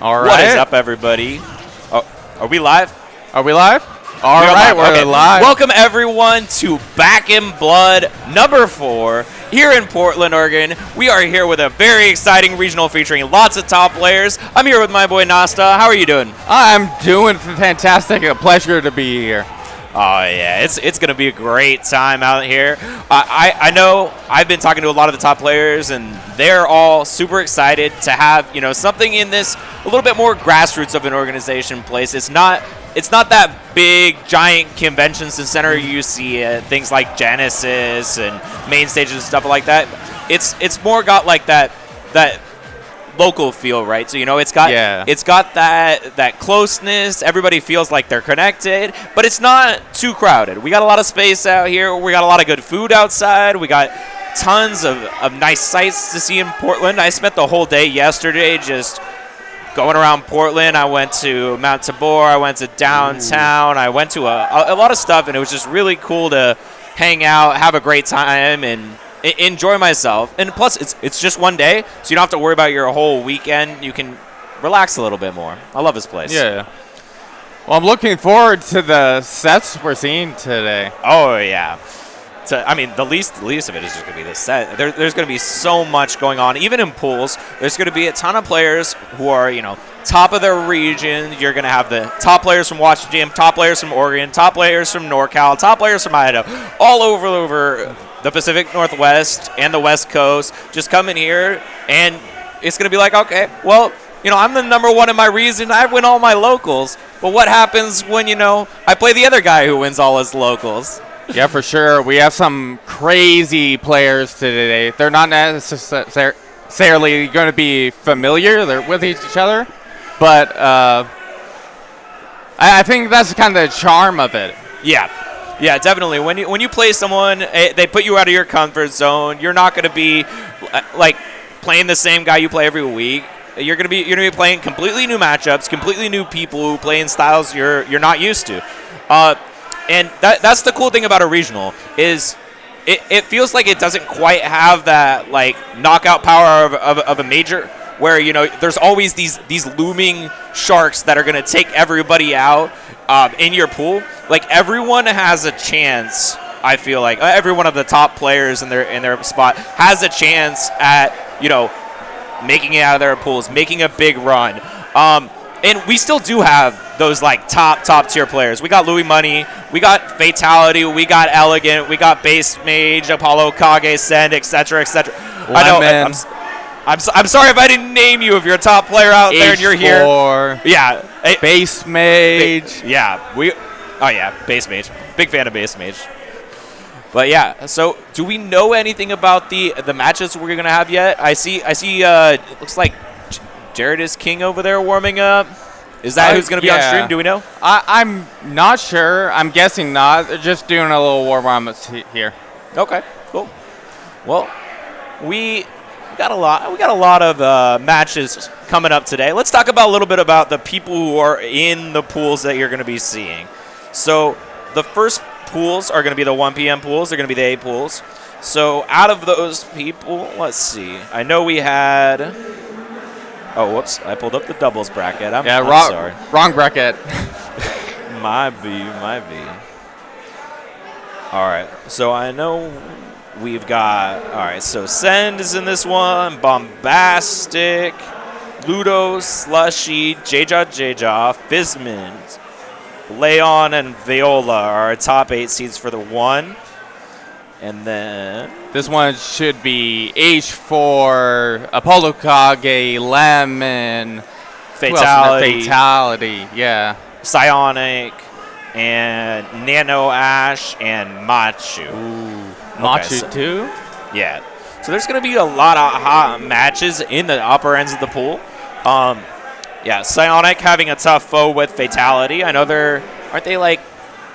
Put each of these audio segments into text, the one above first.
All right. What is up, everybody? Oh, are we live? Are we live? All right, we're live. Welcome, everyone, to Back in Blood number 4 here in Portland, Oregon. We are here with a very exciting regional featuring lots of top players. I'm here with my boy Nasta. How are you doing? I'm doing fantastic. A pleasure to be here. Oh, yeah, it's going to be a great time out here. I know I've been talking to a lot of the top players, and they're all super excited to have, something in this a little bit more grassroots of an organization place. It's not that big, giant convention center you see at things like Genesis and main stages and stuff like that. It's more got like that local feel, right? So it's got that closeness. Everybody feels like they're connected, but it's not too crowded. We got a lot of space out here. We got a lot of good food outside. We got tons of nice sights to see in Portland. I spent the whole day yesterday just going around Portland. I went to Mount Tabor. I went to downtown. I went to a lot of stuff, and it was just really cool to hang out, have a great time, and enjoy myself. And plus, it's just one day, so you don't have to worry about your whole weekend. You can relax a little bit more. I love this place. Yeah. Well, I'm looking forward to the sets we're seeing today. Oh, yeah. The least of it is just going to be the set. There's going to be so much going on. Even in pools, there's going to be a ton of players who are, top of their region. You're going to have the top players from Washington, top players from Oregon, top players from NorCal, top players from Idaho, all over the Pacific Northwest and the West Coast. Just come in here, and it's going to be like, okay, well, I'm the number one in my region. I win all my locals. But what happens when, I play the other guy who wins all his locals? Yeah, for sure. We have some crazy players today. They're not necessarily going to be familiar with each other, but I think that's kind of the charm of it. Yeah, definitely. When you play someone, they put you out of your comfort zone. You're not going to be like playing the same guy you play every week. You're going to be playing completely new matchups, completely new people who play in styles you're not used to. And that's the cool thing about a regional is it feels like it doesn't quite have that like knockout power of a major where there's always these looming sharks that are going to take everybody out in your pool. Like everyone has a chance. I feel like every one of the top players in their spot has a chance at making it out of their pools, making a big run. And we still do have those like top tier players. We got Louis Money, we got Fatality, we got Elegant, we got Base Mage, Apollo, Kage, Send, etc., etc. I know. I'm sorry if I didn't name you. If you're a top player out there and you're here, yeah, Base Mage. Base Mage. Big fan of Base Mage. But yeah, so do we know anything about the matches we're gonna have yet? I see. It looks like Jared is King over there warming up. Is that who's going to be on stream? Do we know? I'm not sure. I'm guessing not. They're just doing a little warm-up here. Okay, cool. Well, we got a lot of matches coming up today. Let's talk about a little bit about the people who are in the pools that you're going to be seeing. So the first pools are going to be the 1 p.m. pools. They're going to be the A pools. So out of those people, let's see. I know we had... Oh, whoops. I pulled up the doubles bracket. I'm sorry. Wrong bracket. My B. All right. So I know we've got... All right. So Send is in this one. Bombastic. Ludo, Slushy, J-Jaw, Fizmint, Leon, and Viola are our top 8 seeds for the 1. And then... This one should be H4, Apollo Kage, Lemon, Fatality, yeah. Psionic, and Nano Ash, and Machu. Ooh, Machu too? Yeah. So there's going to be a lot of hot matches in the upper ends of the pool. Psionic having a tough foe with Fatality. I know aren't they like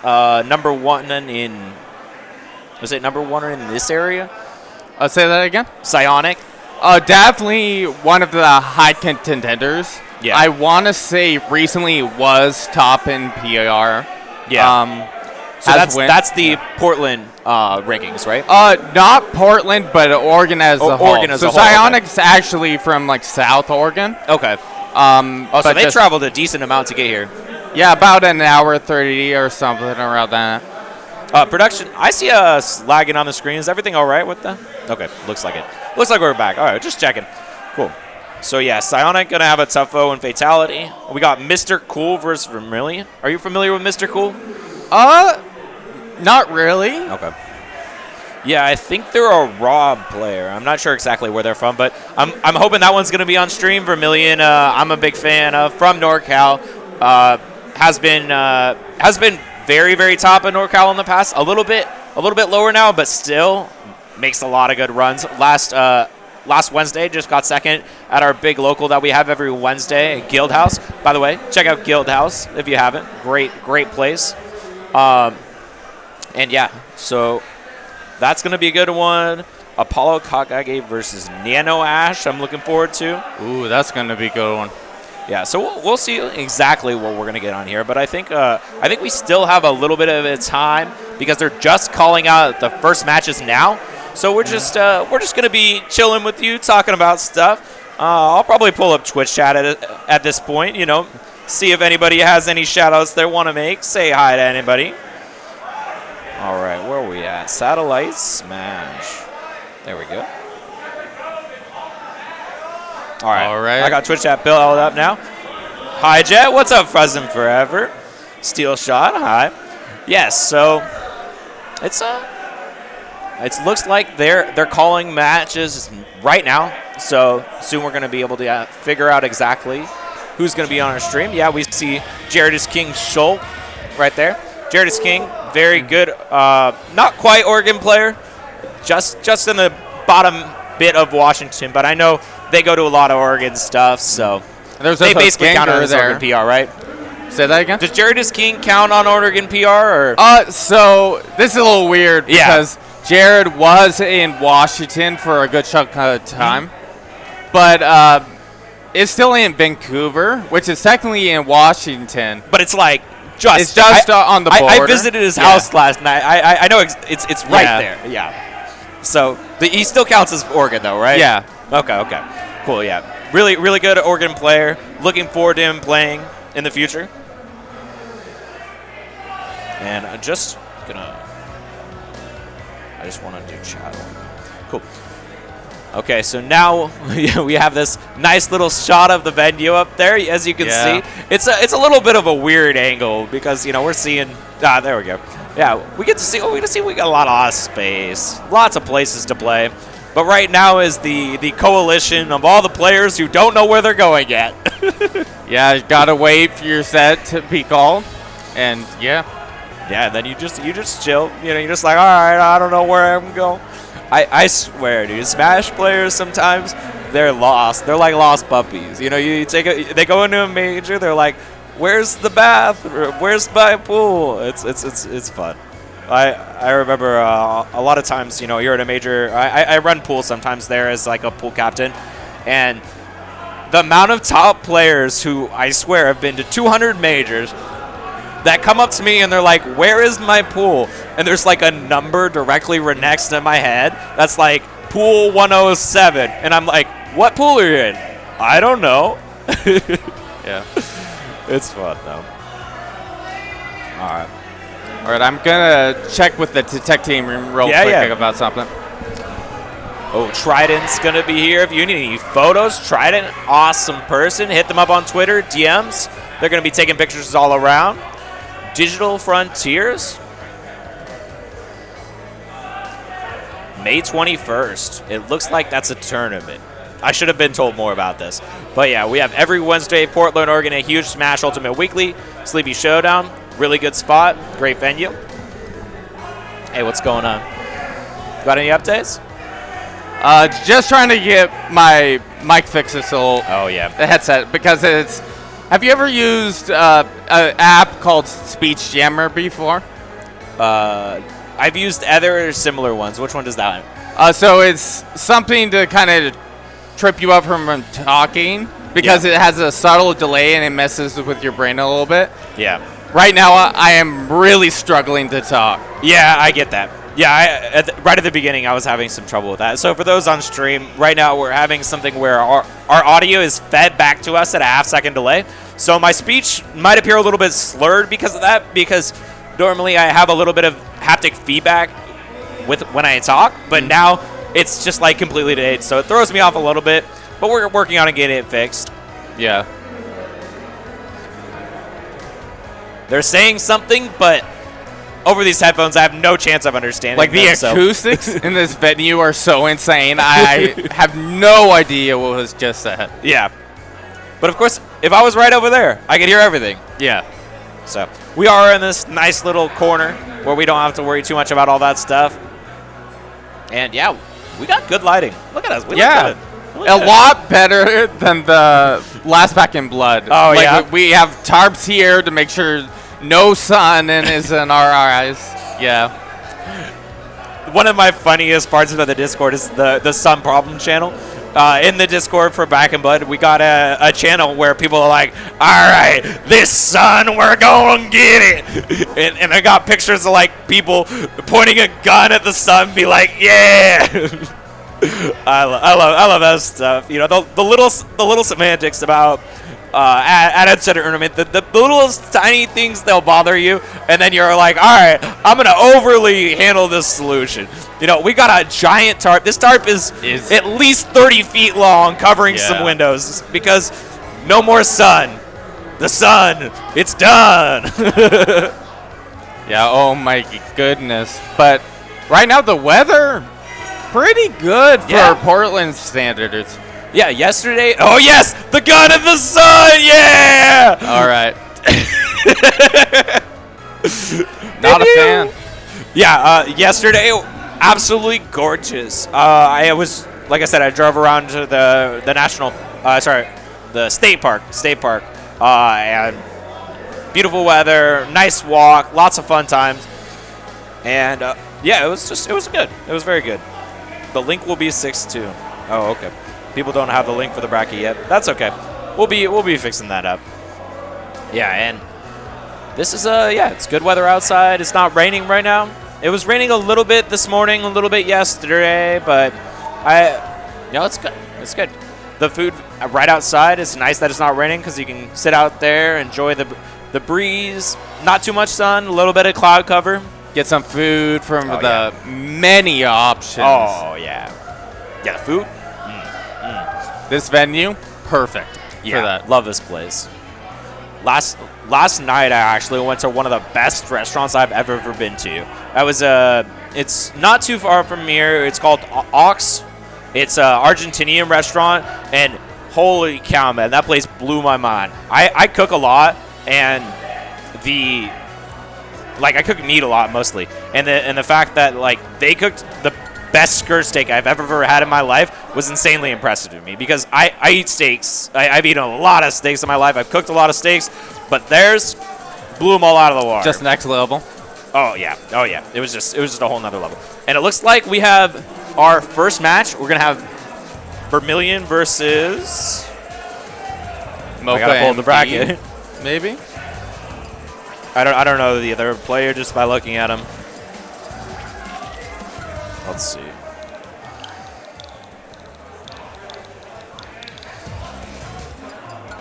number 1 in... Was it number 1 in this area? Say that again? Psionic? Definitely one of the high contenders. Yeah. I want to say recently was top in PR. Yeah. So that's the Portland rankings, right? Not Portland, but Oregon as a whole. Oregon as a whole. So Psionic's actually from like South Oregon. Okay. Oh, so but they traveled a decent amount to get here. Yeah, about an hour 30 or something around that. Production, I see us lagging on the screen. Is everything all right with that? Okay, looks like it. Looks like we're back. All right, just checking. Cool. So, yeah, Psionic going to have a tough-o in Fatality. We got Mr. Cool versus Vermilion. Are you familiar with Mr. Cool? Not really. Okay. Yeah, I think they're a Raw player. I'm not sure exactly where they're from, but I'm hoping that one's going to be on stream. Vermilion, I'm a big fan of, from NorCal. Has been very, very top in NorCal in the past. A little bit lower now, but still makes a lot of good runs. Last Wednesday, just got second at our big local that we have every Wednesday at Guild House. By the way, check out Guild House if you haven't. Great place. And yeah, so that's going to be a good one. Apollo Kakage versus Nano Ash, I'm looking forward to. Ooh, that's going to be a good one. Yeah, so we'll see exactly what we're going to get on here, but I think we still have a little bit of time because they're just calling out the first matches now. So we're just going to be chilling with you, talking about stuff. I'll probably pull up Twitch chat at this point, see if anybody has any shout-outs they want to make. Say hi to anybody. All right, where are we at? Satellite Smash. There we go. All right. I got Twitch chat built up now. Hi, Jet. What's up, Fuzzin' Forever? Steel Shot. Hi. Yes. So it looks like they're calling matches right now. So soon we're going to be able to figure out exactly who's going to be on our stream. Yeah, we see Jaredus King Schultz right there. Jaredus King, very good. Not quite Oregon player. Just in the bottom bit of Washington, but I know they go to a lot of Oregon stuff, so they basically count on Oregon PR, right? Say that again? Does Jaredus King count on Oregon PR? Or? So this is a little weird because Jared was in Washington for a good chunk of time, but it's still in Vancouver, which is technically in Washington. But it's like just on the border. I visited his house last night. I know it's right there. Yeah. So he still counts as Oregon, though, right? Yeah. Okay. Cool, yeah. Really, really good Oregon player. Looking forward to him playing in the future. And I just want to do chat. Cool. Okay, so now we have this nice little shot of the venue up there, as you can see. It's a little bit of a weird angle because we're seeing. There we go. Yeah, we got a lot of space, lots of places to play. But right now is the coalition of all the players who don't know where they're going yet. Yeah, gotta wait for your set to be called, and yeah, and then you just chill. You're just like, all right, I don't know where I'm going. I swear, dude, Smash players sometimes they're lost. They're like lost puppies. They go into a major, they're like, where's the bath? Where's my pool? It's fun. I remember a lot of times, you're at a major. I run pool sometimes there as like a pool captain, and the amount of top players who I swear have been to 200 majors that come up to me and they're like, where is my pool? And there's like a number directly next to my head that's like pool 107, and I'm like, what pool are you in? I don't know. Yeah, it's fun though. All right, I'm gonna check with the tech team real quick about something. Oh, Trident's gonna be here. If you need any photos, Trident, awesome person. Hit them up on Twitter, DMs. They're gonna be taking pictures all around. Digital Frontiers, May 21st. It looks like that's a tournament. I should have been told more about this. But yeah, we have every Wednesday, Portland, Oregon, a huge Smash Ultimate Weekly, Sleepy Showdown. Really good spot, great venue. Hey, what's going on? Got any updates? Just trying to get my mic fixed this little headset because it's. Have you ever used an app called Speech Jammer before? I've used other similar ones. Which one does that have? So it's something to kind of trip you up from talking because it has a subtle delay and it messes with your brain a little bit. Yeah. Right now, I am really struggling to talk. Yeah, I get that. Yeah, right at the beginning, I was having some trouble with that. So for those on stream, right now we're having something where our audio is fed back to us at a half-second delay. So my speech might appear a little bit slurred because of that, because normally I have a little bit of haptic feedback with when I talk, but now it's just like completely delayed. So it throws me off a little bit, but we're working on getting it fixed. Yeah. They're saying something, but over these headphones, I have no chance of understanding. Like the acoustics in this venue are so insane. I have no idea what was just said. Yeah. But of course, if I was right over there, I could hear everything. Yeah. So we are in this nice little corner where we don't have to worry too much about all that stuff. And yeah, we got good lighting. Look at us. We look good. A lot better than the last Back in Blood. Oh, like, yeah. We have tarps here to make sure no sun is in our eyes. Yeah. One of my funniest parts about the Discord is the Sun Problem channel. In the Discord for Back in Blood, we got a channel where people are like, all right, this sun, we're going to get it. And I got pictures of like people pointing a gun at the sun, be like, yeah. I love that stuff. You know, the little semantics about at a tournament, the little tiny things they'll bother you, and then you're like, all right, I'm gonna overly handle this solution. You know, we got a giant tarp. This tarp is at least 30 feet long, covering some windows because no more sun. The sun, it's done. Yeah. Oh my goodness. But right now the weather. Pretty good for Portland standards. Yeah, yesterday. Oh, yes! The gun of the sun! Yeah! All right. Not a fan. Yeah, yesterday, absolutely gorgeous. I was, like I said, I drove around to the state park. And beautiful weather, nice walk, lots of fun times. And, yeah, it was good. It was very good. The link will be 6-2. Oh, okay. People don't have the link for the bracket yet. That's okay. We'll be fixing that up. Yeah, and this is it's good weather outside. It's not raining right now. It was raining a little bit this morning, a little bit yesterday, but it's good. It's good. The food right outside is nice that it's not raining because you can sit out there, enjoy the breeze. Not too much sun, a little bit of cloud cover. Get some food from many options. Oh, yeah. Yeah, food. This venue, perfect for that. Love this place. Last night, I actually went to one of the best restaurants I've ever been to. That was it's not too far from here. It's called Ox. It's an Argentinian restaurant, and holy cow, man, that place blew my mind. I cook a lot, and I cook meat a lot mostly, and the fact that like they cooked the best skirt steak I've ever had in my life was insanely impressive to me because I eat steaks. I've eaten a lot of steaks in my life. I've cooked a lot of steaks, but theirs blew them all out of the water. Just next level. Oh yeah. It was just a whole nother level. And it looks like we have our first match. We're gonna have Vermilion versus. Mocha, I gotta pull the bracket. Maybe. I don't know the other player just by looking at him. Let's see.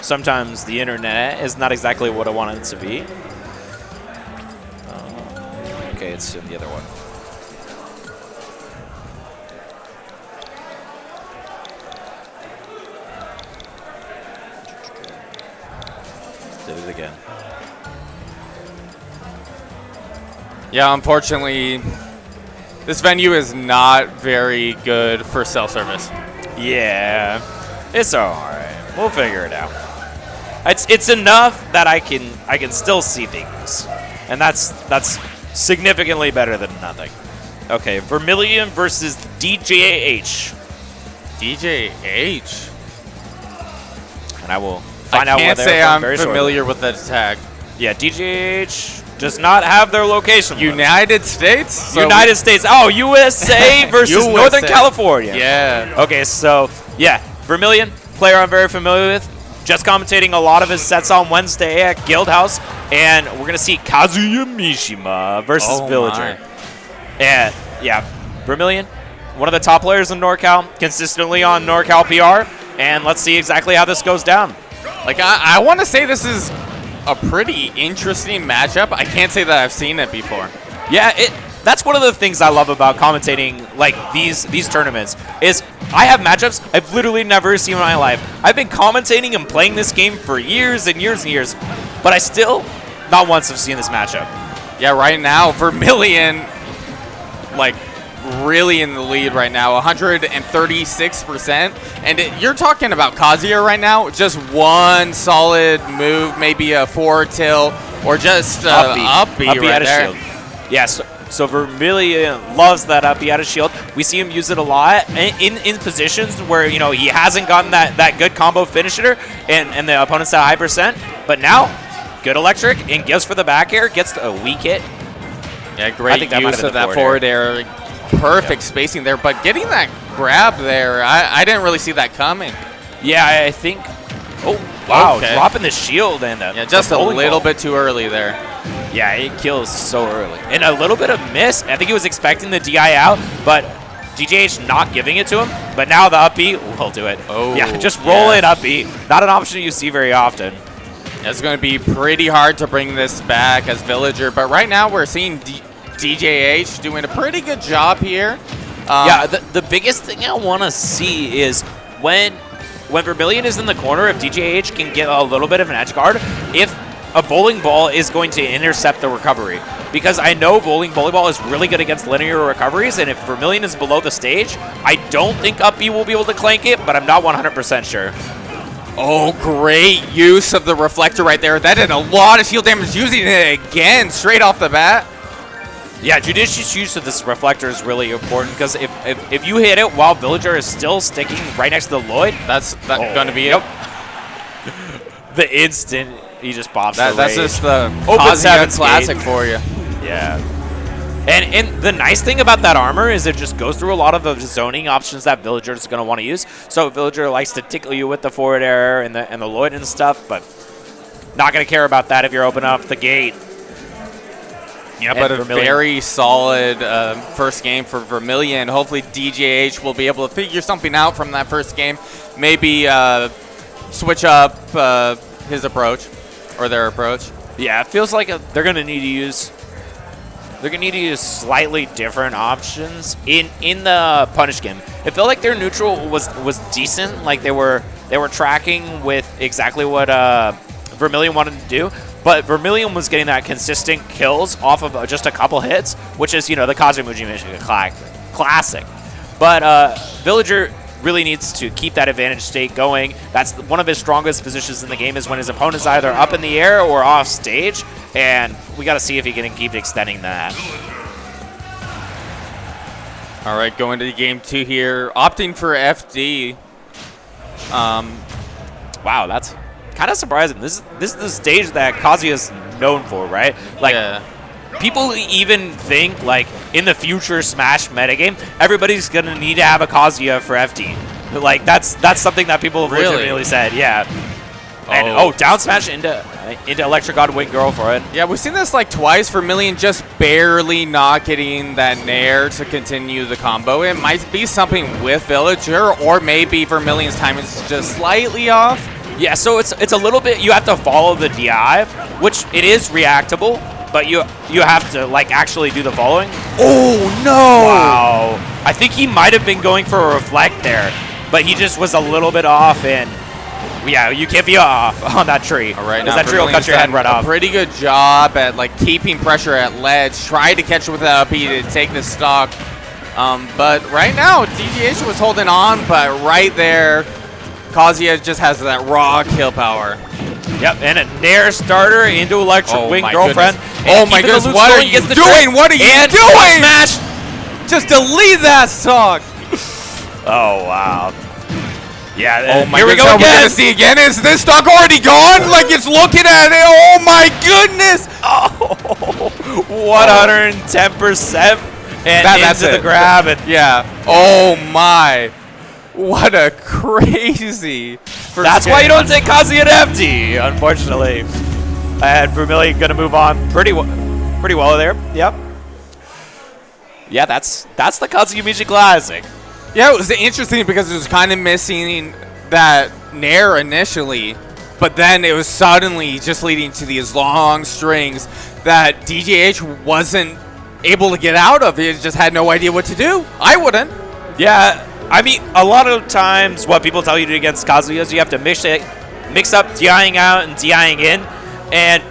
Sometimes the internet is not exactly what I want it to be. Okay, it's in the other one. Did it again. Yeah, unfortunately, this venue is not very good for cell service. Yeah, it's all right. We'll figure it out. It's enough that I can still see things, and that's significantly better than nothing. Okay, Vermilion versus DJH. DJH. And I will find out. I can't say I'm familiar with the tag. Yeah, DJH does not have their location. United States? So United States. Oh, USA versus Northern California. Yeah. Okay, so, yeah, Vermilion, player I'm very familiar with. Just commentating a lot of his sets on Wednesday at Guildhouse. And we're going to see Kazuya Mishima versus Villager. My. And yeah, Vermilion, one of the top players in NorCal, consistently on NorCal PR, and let's see exactly how this goes down. Like, I want to say this is a pretty interesting matchup. I can't say that I've seen it before. Yeah, that's one of the things I love about commentating like these tournaments is I have matchups I've literally never seen in my life. I've been commentating and playing this game for years and years and years, but I still not once have seen this matchup. Yeah, right now, Vermilion, like, really in the lead right now, 136%. And you're talking about Kazuya right now, just one solid move, maybe a forward tilt, or just up B right out of there. shield. Yeah, so Vermilion loves that up B out of shield. We see him use it a lot in positions where, you know, he hasn't gotten that good combo finisher and the opponent's at high percent. But now, good electric and gives for the back air, gets a weak hit. Yeah, great use of that forward air. Perfect spacing there, but getting that grab there, I didn't really see that coming. Yeah, I think. Oh, wow. Okay. Dropping the shield and just a little bit too early there. Yeah, it kills so early. And a little bit of miss. I think he was expecting the DI out, but DJH not giving it to him. But now the up B will do it. Oh, yeah, just roll in up B. Not an option you see very often. It's going to be pretty hard to bring this back as Villager, but right now we're seeing DJH doing a pretty good job here. Yeah, the biggest thing I want to see is when Vermilion is in the corner, if DJH can get a little bit of an edge guard, if a bowling ball is going to intercept the recovery. Because I know volleyball is really good against linear recoveries, and if Vermilion is below the stage, I don't think up B will be able to clank it, but I'm not 100% sure. Oh, great use of the reflector right there. That did a lot of shield damage, using it again straight off the bat. Yeah, judicious use of this reflector is really important because if you hit it while Villager is still sticking right next to the Lloyd, that's going to be it. The instant he just pops the That's rage. just the Open 7 classic for you. Yeah. And the nice thing about that armor is it just goes through a lot of the zoning options that Villager is going to want to use. So Villager likes to tickle you with the forward air and the Lloyd and stuff, but not going to care about that if you're opening up the gate. Yeah, but a very solid first game for Vermilion. Hopefully DJH will be able to figure something out from that first game. Maybe switch up his approach or their approach. Yeah, it feels like they're going to need to use slightly different options in the punish game. It felt like their neutral was decent. Like they were tracking with exactly what Vermilion wanted to do. But Vermilion was getting that consistent kills off of just a couple hits, which is, you know, the Kazuya mission classic. But Villager really needs to keep that advantage state going. That's one of his strongest positions in the game is when his opponent's either up in the air or off stage, and we got to see if he can keep extending that. All right, going to game 2 here, opting for FD. Wow, that's kind of surprising. This is the stage that Kazuya is known for, right? Like, people even think, like, in the future Smash metagame, everybody's going to need to have a Kazuya for FD. Like, that's something that people have legitimately said, yeah. And, down smash into Electric God Wing Girl for it. Yeah, we've seen this, like, twice. Vermilion just barely not getting that nair to continue the combo. It might be something with Villager, or maybe Vermilion's timing is just slightly off. Yeah, so it's a little bit, you have to follow the DI, which it is reactable, but you have to, like, actually do the following. Oh, no! Wow. I think he might have been going for a reflect there, but he just was a little bit off, and yeah, you can't be off on that tree. All right, now that tree will cut your head right off. A pretty good job at, like, keeping pressure at ledge, tried to catch it with the up B to take the stock. But right now, DGH was holding on, but right there, Kazuya just has that raw kill power. Yep, and a nair starter into Electric Wing Girlfriend. Oh my goodness, what are you doing? What are you doing? Smash! Just delete that stock. Oh, wow. Yeah, oh my here we go again. We're gonna see again. Is this stock already gone? Like it's looking at it. Oh my goodness! Oh, 110%, and that's into it. The grab. And yeah. Oh my! What a crazy! That's why you don't take Kazuya to FD, unfortunately. And Vermilion gonna move on pretty well there. Yep. Yeah, that's the Kazuya Classic. Yeah, it was interesting because it was kind of missing that Nair initially, but then it was suddenly just leading to these long strings that DJH wasn't able to get out of. He just had no idea what to do. I wouldn't. Yeah, I mean, a lot of times what people tell you to do against Kazuya is you have to mix up DIing out and DIing in, and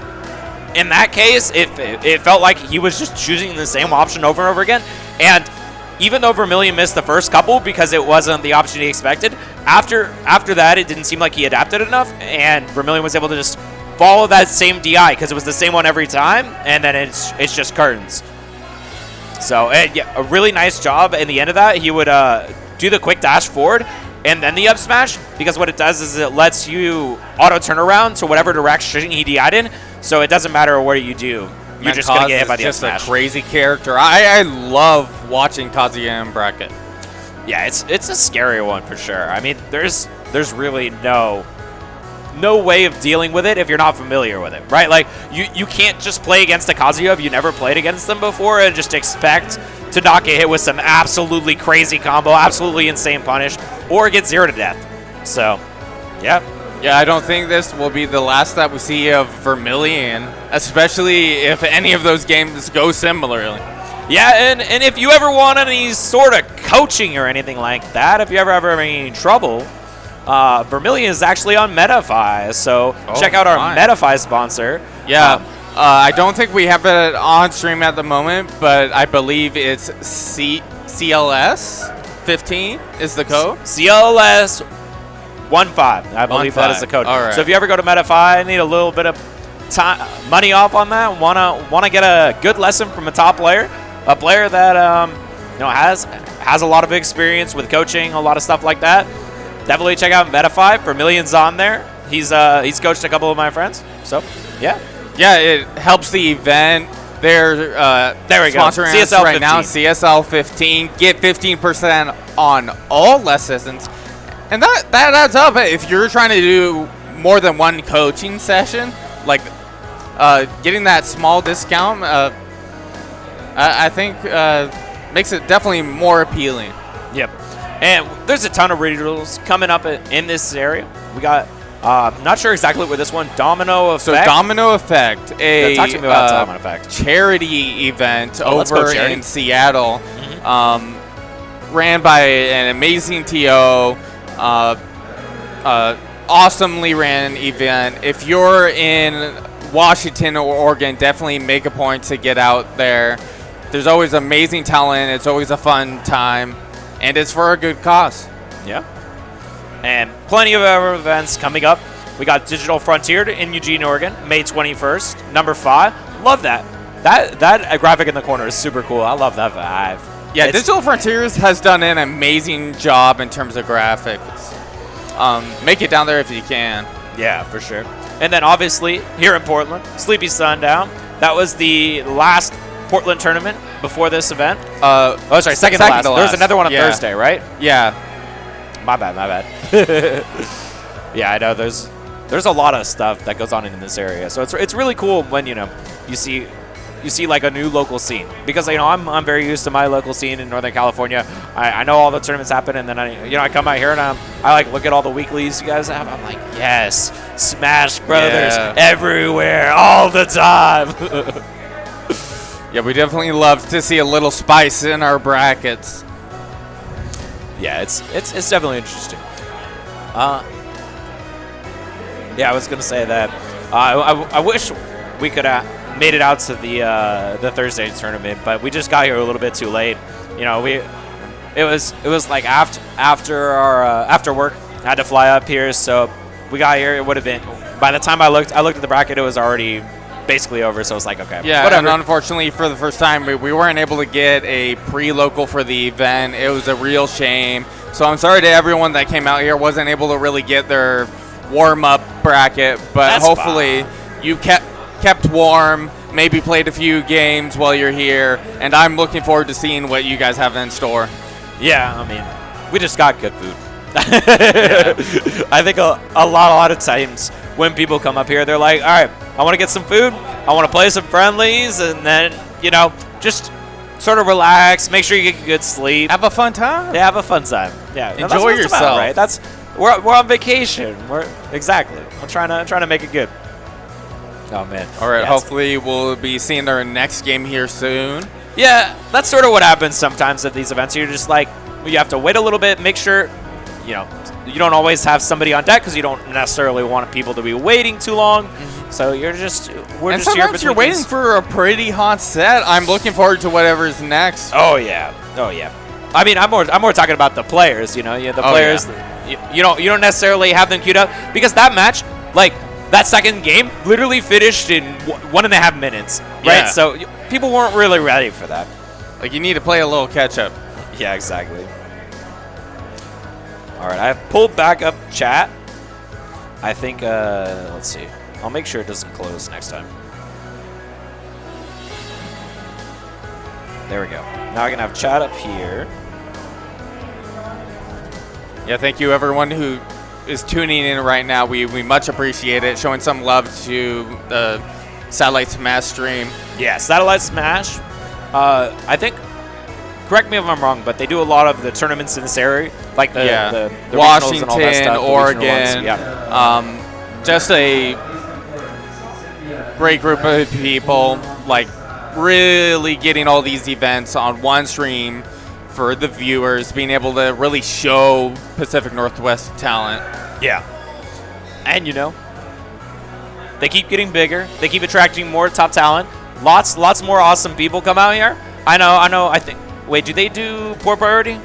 in that case, it felt like he was just choosing the same option over and over again, and even though Vermilion missed the first couple because it wasn't the option he expected, after that, it didn't seem like he adapted enough, and Vermilion was able to just follow that same DI because it was the same one every time, and then it's just curtains. So, yeah, a really nice job. In the end of that, he would do the quick dash forward and then the up smash, because what it does is it lets you auto turn around to whatever direction he DI'd in, so it doesn't matter what you do. You're just going to get hit by the up smash. Just a crazy character. I love watching Kazuya in bracket. Yeah, it's a scary one for sure. I mean, there's really no way of dealing with it if you're not familiar with it, right? Like, you can't just play against a Kazuya if you never played against them before and just expect to not get hit with some absolutely crazy combo, absolutely insane punish, or get 0 to death. So, yeah. Yeah, I don't think this will be the last that we see of Vermilion, especially if any of those games go similarly. Yeah, and if you ever want any sort of coaching or anything like that, if you ever have any trouble, Vermilion is actually on MetaFi, so check out our MetaFi sponsor. Yeah, I don't think we have it on stream at the moment, but I believe it's CLS 15 is the code. CLS 15, I believe that is the code. All right. So if you ever go to MetaFi and need a little bit of money off on that, wanna get a good lesson from a top player, a player that has a lot of experience with coaching, a lot of stuff like that, definitely check out MetaFi. Vermilion's on there. He's coached a couple of my friends. So yeah. Yeah, it helps the event. They're there we go. Sponsoring us CSL right 15. now. CSL 15. Get 15% on all lessons, and that adds up. If you're trying to do more than one coaching session, like getting that small discount, I think makes it definitely more appealing. Yep. And there's a ton of regionals coming up in this area. We got. Not sure exactly what this one, Domino Effect. So Domino Effect, talk to me about Domino Effect. Charity event over in Seattle, ran by an amazing TO, awesomely ran event. If you're in Washington or Oregon, definitely make a point to get out there. There's always amazing talent. It's always a fun time, and it's for a good cause. Yeah. And plenty of other events coming up. We got Digital Frontier in Eugene, Oregon, May 21st, number 5. Love that. That graphic in the corner is super cool. I love that vibe. Yeah, Digital Frontiers has done an amazing job in terms of graphics. Make it down there if you can. Yeah, for sure. And then obviously here in Portland, Sleepy Sundown. That was the last Portland tournament before this event. Second to last. There was another one on Thursday, right? Yeah. My bad. Yeah, I know there's a lot of stuff that goes on in this area. So it's really cool when you see like a new local scene, because I'm very used to my local scene in Northern California. I know all the tournaments happen, and then I come out here and I like look at all the weeklies you guys have. I'm like, yes, Smash Brothers everywhere all the time. Yeah, we definitely love to see a little spice in our brackets. Yeah, it's definitely interesting. Yeah, I was gonna say that. I wish we could have made it out to the Thursday tournament, but we just got here a little bit too late. It was like after work, had to fly up here, so we got here. It would have been, by the time I looked at the bracket, it was already basically over. So it's like, okay, yeah, whatever. And unfortunately for the first time, we weren't able to get a pre-local for the event. It was a real shame. So I'm sorry to everyone that came out here, wasn't able to really get their warm-up bracket, but That's hopefully you kept warm, maybe played a few games while you're here, and I'm looking forward to seeing what you guys have in store. Yeah, I mean, we just got good food. I think a lot of times when people come up here, they're like, all right, I want to get some food, I want to play some friendlies, and then, just sort of relax, make sure you get good sleep. Have a fun time. Yeah, have a fun time. Yeah, Enjoy that's what it's yourself. about, right? That's we're on vacation. Exactly. I'm trying to make it good. Oh man. All right. Yeah, Hopefully, we'll be seeing our next game here soon. Yeah, that's sort of what happens sometimes at these events. You're just like, you have to wait a little bit, make sure, you don't always have somebody on deck because you don't necessarily want people to be waiting too long. So we're And just here. sometimes you're waiting for a pretty hot set. I'm looking forward to whatever's next. Oh yeah. I mean, I'm more talking about the players. The players. Yeah. You don't necessarily have them queued up because that match, like that second game, literally finished in 1.5 minutes. Right. Yeah. So people weren't really ready for that. Like, you need to play a little catch up. Yeah, exactly. All right, I've pulled back up chat. I think, let's see. I'll make sure it doesn't close next time. There we go. Now I can have chat up here. Yeah, thank you everyone who is tuning in right now. We much appreciate it. Showing some love to the Satellite Smash stream. Yeah, Satellite Smash. I think, correct me if I'm wrong, but they do a lot of the tournaments in this area, like the regionals Washington, and all that stuff, the regional Oregon. ones. Yeah. Just a great group of people, like really getting all these events on one stream for the viewers, being able to really show Pacific Northwest talent. Yeah. And they keep getting bigger. They keep attracting more top talent. Lots more awesome people come out here. I know. I think. Wait, do they do Port Priority?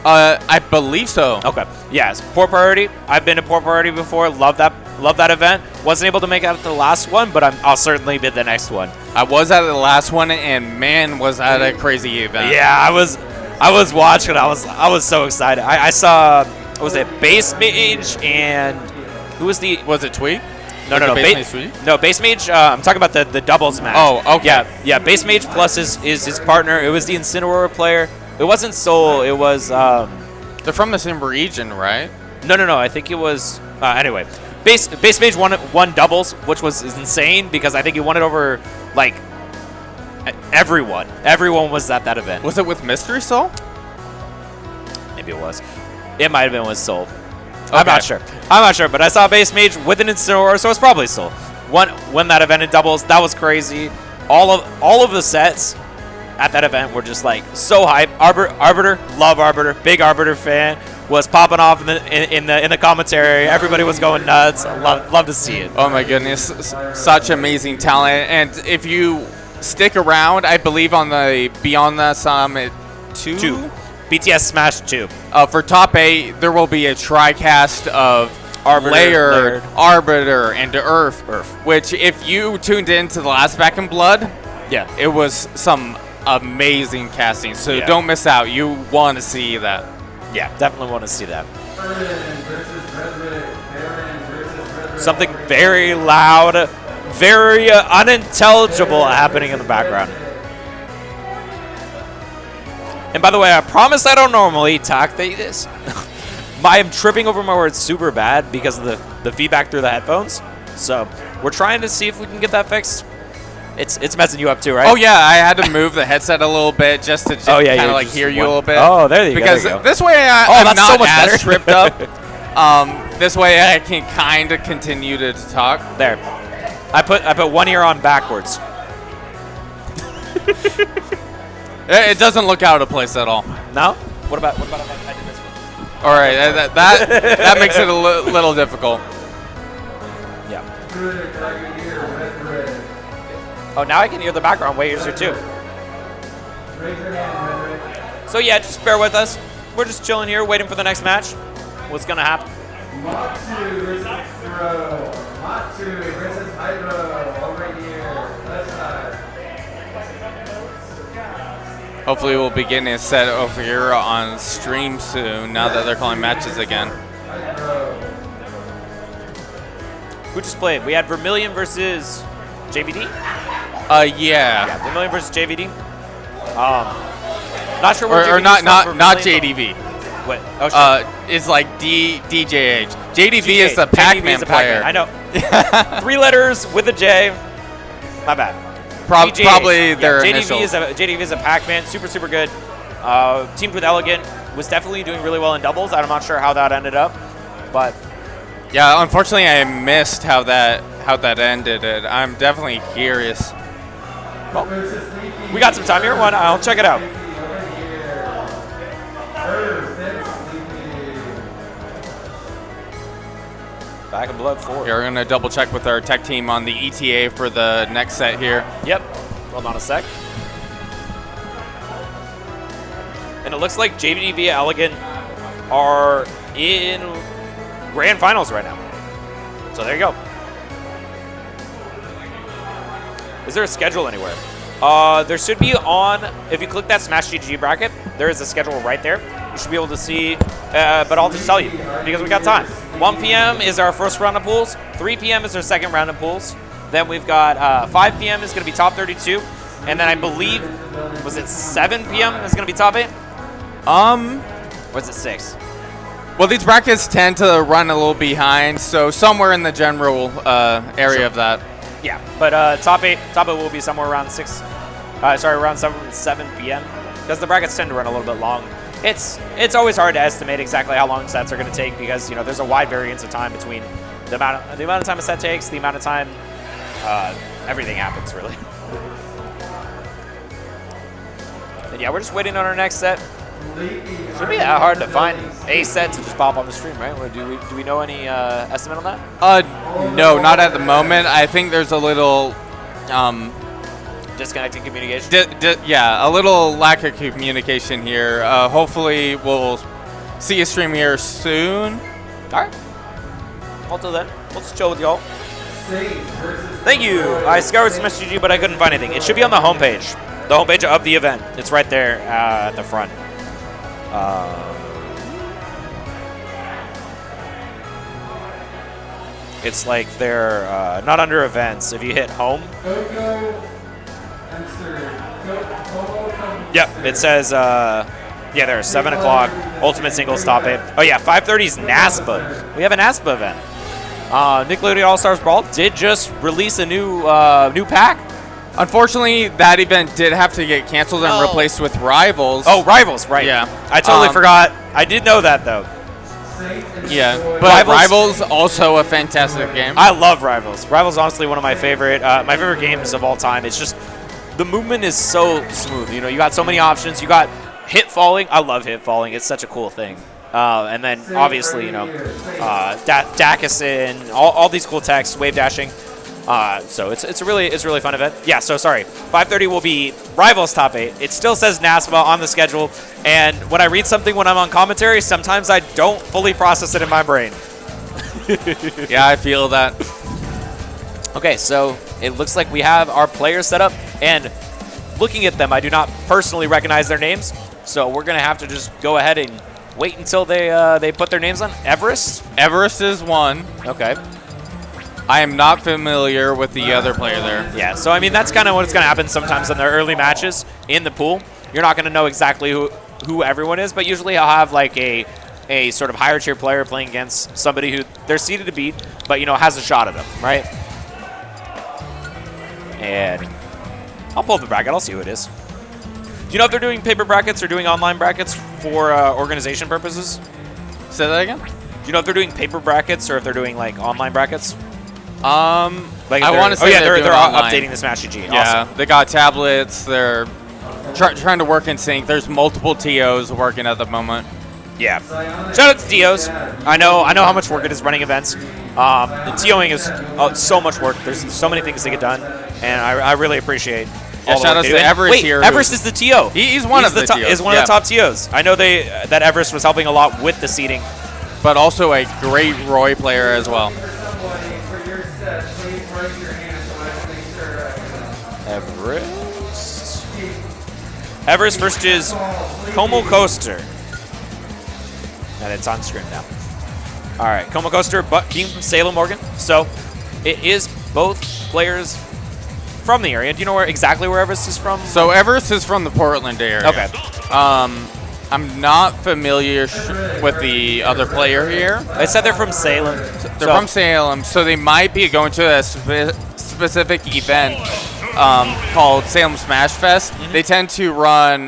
I believe so. Okay. Yes, Port Priority. I've been to Port Priority before. Love that event. Wasn't able to make it to the last one, but I'll certainly be at the next one. I was at the last one, and man, was that a crazy event. Yeah, I was watching. I was so excited. I saw. Was it Base Mage and who was the? Was it Tweet? No. Base Mage. I'm talking about the doubles match. Oh, okay. Yeah. Base Mage plus his partner. It was the Incineroar player. It wasn't Soul. It was. They're from the same region, right? No. I think it was. Anyway, Base Mage won doubles, which was insane because I think he won it over like everyone. Everyone was at that event. Was it with Mystery Soul? Maybe it was. It might have been with Soul. Okay. I'm not sure, but I saw Base Mage with an Incineroar, so it's probably Soul. Won that event in doubles. That was crazy. All of the sets at that event were just like so hype. Arbiter, love Arbiter, big Arbiter fan. Was popping off in the commentary. Everybody was going nuts. Love to see it. Oh my goodness, such amazing talent! And if you stick around, I believe on the Beyond the Summit 2. BTS Smash 2. For top 8, there will be a TriCast of Arbiter, Layered, Arbiter, and Earth. Which, if you tuned into the last Back in Blood, yeah, it was some amazing casting. So don't miss out. You want to see that. Yeah, definitely want to see that. Something very loud, very unintelligible happening in the background. And by the way, I promise I don't normally talk like this. I am tripping over my words super bad because of the feedback through the headphones. So we're trying to see if we can get that fixed. It's messing you up too, right? Oh yeah, I had to move the headset a little bit just to kind of like hear you a little bit. Oh, there you go. Because this way I'm that's not so much as better. tripped up. This way I can kind of continue to talk. There. I put one ear on backwards. It doesn't look out of place at all. No? What about if I did this one? All right, that makes it a little difficult. Yeah. Oh, now I can hear the background way easier too. So yeah, just bear with us. We're just chilling here, waiting for the next match. What's gonna happen? Matsu versus Hydro. Matsu versus Hydro over here. Left side. Hopefully we'll be getting a set over here on stream soon, now that they're calling matches again. Who just played? We had Vermilion versus JVD? Yeah. Yeah, Vermilion versus JVD. Not sure where Or JVD not JDV. What? Oh, sure. It's like DJH. JDV is the Pac-Man player. I know. 3 letters with a J. My bad. GJ. Probably their JDV initial. JDV is a Pac-Man, super good. Teamed with Elegant, was definitely doing really well in doubles. I'm not sure how that ended up, but Yeah, unfortunately, I missed how that ended. I'm definitely curious. well, we got some time here. I'll check it out. Back in blood 4. We're gonna double check with our tech team on the ETA for the next set here. Yep. Hold on a sec. And it looks like JDV Elegant are in grand finals right now. So there you go. Is there a schedule anywhere? There should be on, if you click that Smash GG bracket, there is a schedule right there. You should be able to see, but I'll just tell you because we got time. 1 p.m. is our first round of pools. 3 p.m. is our second round of pools. Then we've got 5 p.m. is going to be top 32. And then I believe, was it 7 p.m. is going to be top 8? Or was it 6? Well, these brackets tend to run a little behind, so somewhere in the general area of that. Yeah, but top 8 will be somewhere around 7 p.m. because the brackets tend to run a little bit long. It's always hard to estimate exactly how long sets are going to take because there's a wide variance of time between the amount of time a set takes, the amount of time everything happens really. And yeah, we're just waiting on our next set. Should be that hard to find a set to just pop on the stream, right? Or do we know any estimate on that? No, not at the moment. I think there's a little Disconnected communication. yeah, a little lack of communication here. Hopefully, we'll see a stream here soon. All right. Until then, we'll just chill with y'all. Thank you. I scoured some SGG, but I couldn't find anything. It should be on the homepage. The homepage of the event. It's right there at the front. It's like they're not under events. If you hit home. Yep, it says, yeah, there's 7 o'clock, Ultimate Singles Top 8. Oh yeah, 5:30 is NASPA. We have an NASPA event. Nickelodeon All-Stars Brawl did just release a new pack. Unfortunately, that event did have to get canceled and replaced with Rivals. Oh, Rivals, right. Yeah. I totally forgot. I did know that, though. Yeah, but Rivals also a fantastic game. I love Rivals. Rivals is honestly one of my favorite games of all time. It's just, the movement is so smooth. You got so many options. You got hit falling. I love hit falling. It's such a cool thing. And then obviously, Dakasin, all these cool techs, wave dashing. So it's a really fun event. Yeah. So sorry, 5:30 will be Rivals Top 8. It still says NASPA on the schedule, and when I read something when I'm on commentary, sometimes I don't fully process it in my brain. Yeah, I feel that. Okay, so it looks like we have our players set up, and looking at them, I do not personally recognize their names, so we're gonna have to just go ahead and wait until they put their names on. Everest? Everest is one. Okay. I am not familiar with the other player there. Yeah, so I mean that's kind of what's gonna happen sometimes in their early matches in the pool. You're not gonna know exactly who everyone is, but usually I'll have like a sort of higher tier player playing against somebody who they're seeded to beat, but has a shot at them, right? And I'll pull up the bracket. I'll see who it is. Do you know if they're doing paper brackets or doing online brackets for organization purposes? Say that again? Do you know if they're doing paper brackets or if they're doing like online brackets? Like I want to say they're online. updating this Smash GG. Yeah, Awesome. they got tablets. They're trying to work in sync. There's multiple TOs working at the moment. Yeah. Shout out to TOs. I know how much work it is running events. The TOing is so much work. There's so many things to get done, and I really appreciate. Yeah, shout out to Everest here. Everest is the TO. He's one of the TOs. Is one of the top TOs. I know that Everest was helping a lot with the seeding, but also a great Roy player as well. Everest first is Como Coaster. And it's on screen now. All right, Como Coaster, but being from Salem, Oregon. So it is both players from the area. Do you know exactly where Everest is from? So Everest is from the Portland area. Okay. I'm not familiar with the other player here. They said they're from Salem. They're from Salem, so they might be going to a specific event called Salem Smash Fest. They tend to run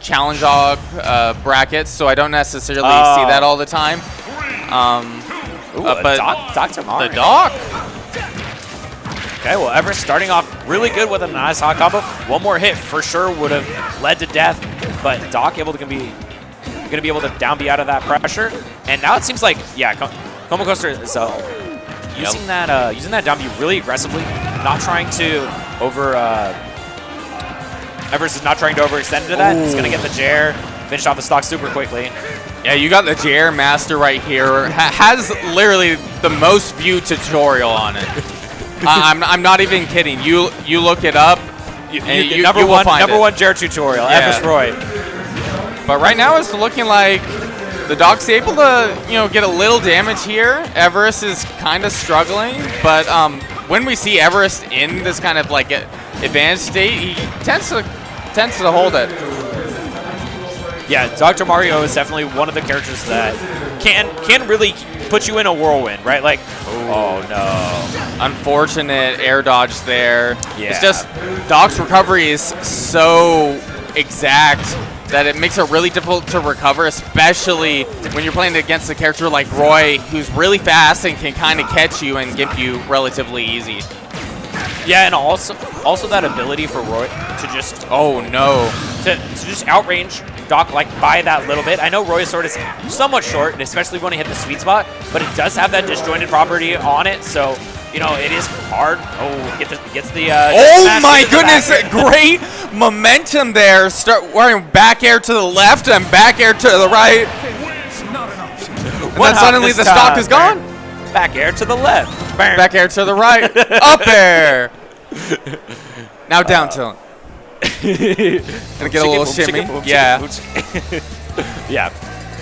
challenge dog brackets, so I don't necessarily see that all the time. But Dr. Mario. the Doc. Okay, well, Everest starting off really good with a nice hot combo. One more hit for sure would have led to death, but Doc able to gonna be able to down B out of that pressure. And now it seems like, yeah, Como Coaster is using that down B really aggressively, not trying to Everest is not trying to overextend into that. He's gonna get the Jair, finish off the stock super quickly. Yeah, you got the Jair Master right here. Has literally the most viewed tutorial on it. I'm not even kidding. You look it up. Number one Jair tutorial. Yeah. Everest Roy. But right now it's looking like the Doc's able to get a little damage here. Everest is kind of struggling, but when we see Everest in this kind of like advanced state, he tends to hold it. Yeah, Dr. Mario is definitely one of the characters that can really put you in a whirlwind, right? Like, oh no. Unfortunate air dodge there. Yeah. It's just Doc's recovery is so exact that it makes it really difficult to recover, especially when you're playing against a character like Roy, who's really fast and can kind of catch you and give you relatively easy. Yeah, and also that ability for Roy to just to just outrange Doc like by that little bit. I know Roy's sword is somewhat short, and especially when you hit the sweet spot, but it does have that disjointed property on it, so it is hard. Oh, gets the oh my goodness, great momentum there. Start wearing back air to the left and back air to the right. And then suddenly the stock is gone. Back air to the left. Back air to the right. Up air. Now down tilt. Gonna get a little shimmy. Yeah. Yeah.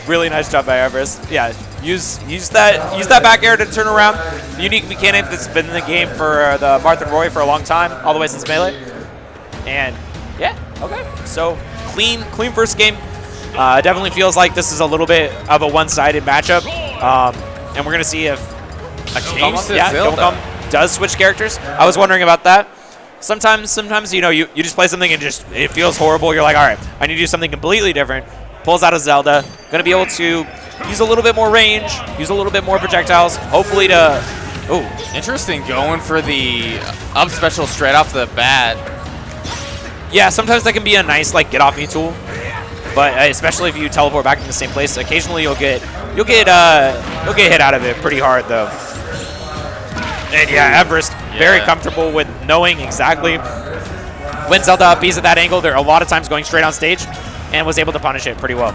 Really nice job by Everest. Yeah. Use that back air to turn around. The unique mechanic that's been in the game for the Marth and Roy for a long time, all the way since Melee. And yeah, okay. So clean first game. Definitely feels like this is a little bit of a one-sided matchup. And we're gonna see if Domicom does switch characters. I was wondering about that. Sometimes you just play something and it feels horrible. You're like, all right, I need to do something completely different. Pulls out a Zelda, gonna be able to use a little bit more range, use a little bit more projectiles, hopefully to. Oh, interesting, going for the up special straight off the bat. Yeah, sometimes that can be a nice get off me tool, but especially if you teleport back in the same place, occasionally you'll get hit out of it pretty hard though. And yeah, Everest very comfortable with knowing exactly when Zelda up B's at that angle. There are a lot of times going straight on stage, and was able to punish it pretty well.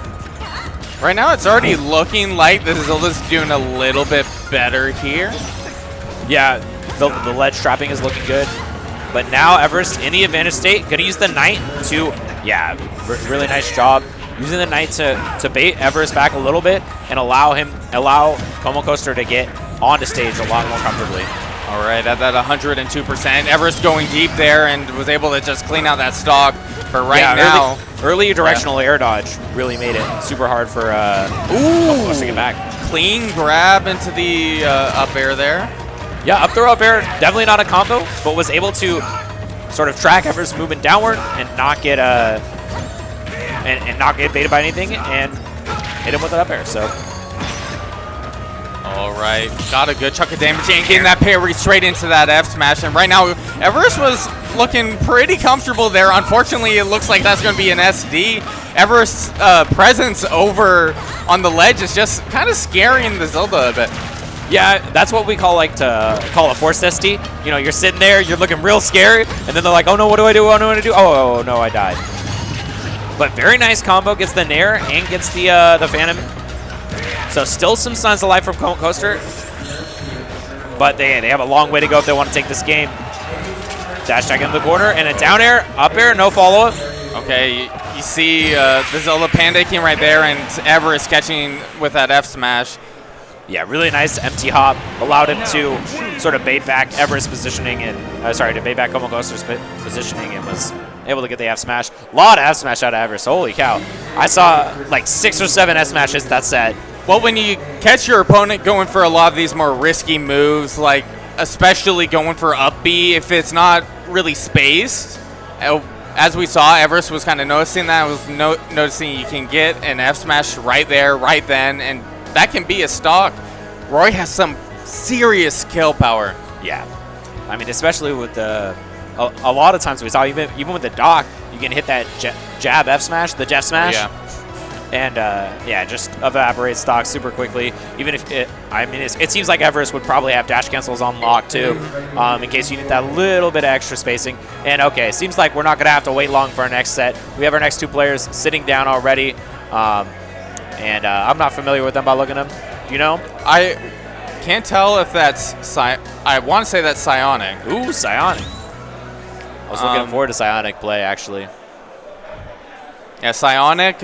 Right now, it's already looking like the Zelda's doing a little bit better here. Yeah, the ledge trapping is looking good. But now Everest in the advantage state, gonna use the Knight to, really nice job. Using the Knight to bait Everest back a little bit and allow Como Coaster to get onto stage a lot more comfortably. All right, at that 102%, Everest going deep there and was able to just clean out that stock. But now, early directional air dodge really made it super hard for Como Coaster to get back. Clean grab into the up air there. Yeah, up throw, up air, definitely not a combo, but was able to sort of track Everest's movement downward and not get not get baited by anything and hit him with an up air. So. All right, got a good chunk of damage and getting that parry straight into that F smash. And right now, Everest was looking pretty comfortable there. Unfortunately, it looks like that's going to be an SD. Everest's presence over on the ledge is just kind of scaring the Zelda a bit. Yeah, that's what we call a forced SD. You're sitting there, you're looking real scary, and then they're like, oh no, what do I do? Oh no, what do I do? Oh no, I died. But very nice combo, gets the Nair and gets the Phantom. So still some signs of life from Como Coaster, but they have a long way to go if they want to take this game. Dash tag in the corner and a down air, up air, no follow up. Okay, you see the Zelda pandaking right there, and Everest catching with that F smash. Yeah, really nice empty hop. Allowed him to sort of bait back Everest's positioning and, to bait back Como Coaster's positioning and was able to get the F smash. A lot of F smash out of Everest. Holy cow. I saw like 6 or 7 F smashes that set. Well, when you catch your opponent going for a lot of these more risky moves, like especially going for up B if it's not really spaced. As we saw, Everest was kind of noticing that. Noticing you can get an F smash right there, right then, and that can be a stock. Roy has some serious kill power. Yeah. I mean, especially with the a lot of times we saw even with the dock, you can hit that jab F smash, the Jeff smash. Yeah. And yeah, just evaporate stock super quickly. Even if it seems like Everest would probably have dash cancels on lock too, in case you need that little bit of extra spacing. And okay, seems like we're not gonna have to wait long for our next set. We have our next 2 players sitting down already, and I'm not familiar with them by looking at them. Do you know? I can't tell if that's I want to say that's Psionic. Ooh, Psionic. I was looking forward to Psionic play actually. Yeah, Psionic,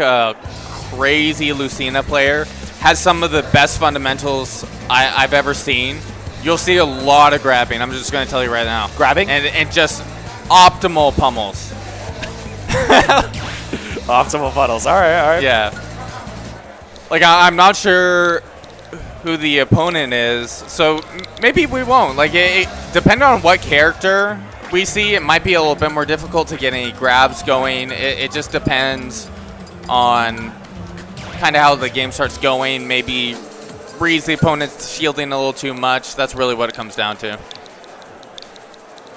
crazy Lucina player, has some of the best fundamentals I've ever seen. You'll see a lot of grabbing. I'm just going to tell you right now. Grabbing? And just optimal pummels. Optimal puddles. All right, all right. Yeah. Like, I'm not sure who the opponent is, so maybe we won't. Like, depending on what character we see, it might be a little bit more difficult to get any grabs going. It just depends on kind of how the game starts going. Maybe Breeze, the opponent's shielding a little too much. That's really what it comes down to.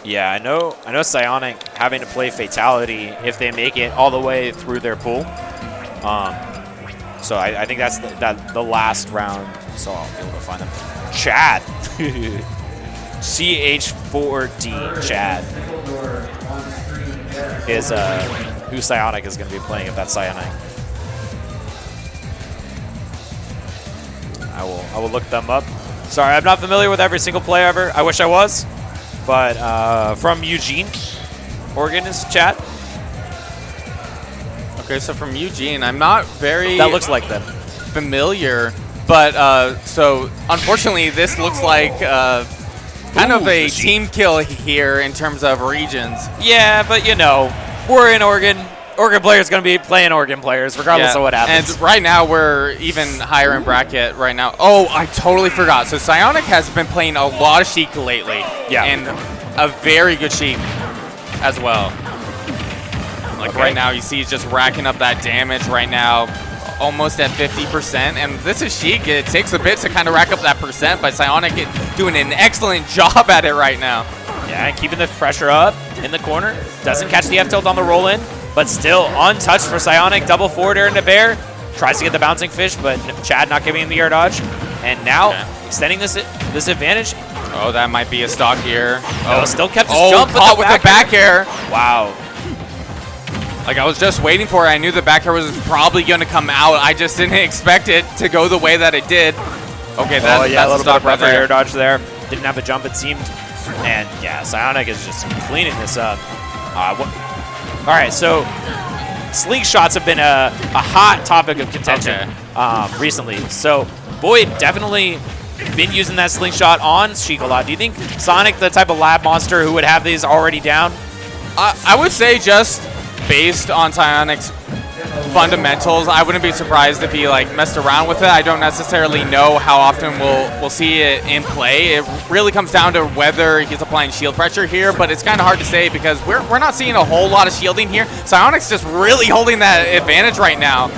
Yeah, I know Psionic having to play Fatality if they make it all the way through their pool. So I think that's the last round. So I'll be able to find them. Chad. CH4D Chad is who Psionic is going to be playing if that's Psionic. I will look them up. Sorry, I'm not familiar with every single play ever. I wish I was. But from Eugene, Oregon is Chad. Okay, so from Eugene, I'm not very That looks like them. familiar, but so unfortunately this looks like kind of a team kill here in terms of regions. Yeah, but you know, we're in Oregon. Oregon players going to be playing Oregon players regardless of what happens. And right now we're even higher in bracket right now. Oh, I totally forgot. So Psionic has been playing a lot of Sheik lately. Yeah. And a very good Sheik as well. Like right now you see he's just racking up that damage right now, almost at 50%. And this is Sheik. It takes a bit to kind of rack up that percent, but Psionic is doing an excellent job at it right now. Yeah, and keeping the pressure up in the corner. Doesn't catch the F-tilt on the roll-in, but still untouched for Psionic. Double forward air into Bear. Tries to get the bouncing fish, but Chad not giving him the air dodge. And now extending this advantage. Oh, that might be a stock here. Oh, still kept his oh, jump caught with the back air. Wow. Like, I was just waiting for it. I knew the back air was probably going to come out. I just didn't expect it to go the way that it did. Okay, that's a little bit of right air dodge there. Didn't have the jump, it seemed. And yeah, Psionic is just cleaning this up. All right, so slingshots have been a hot topic of contention recently. So Boyd definitely been using that slingshot on Sheik a lot. Do you think Sonic, the type of lab monster who would have these already down? I would say just based on Psionic's fundamentals, I wouldn't be surprised if he like messed around with it. I don't necessarily know how often we'll see it in play. It really comes down to whether he's applying shield pressure here, but it's kind of hard to say because we're not seeing a whole lot of shielding here. Psionic's just really holding that advantage right now.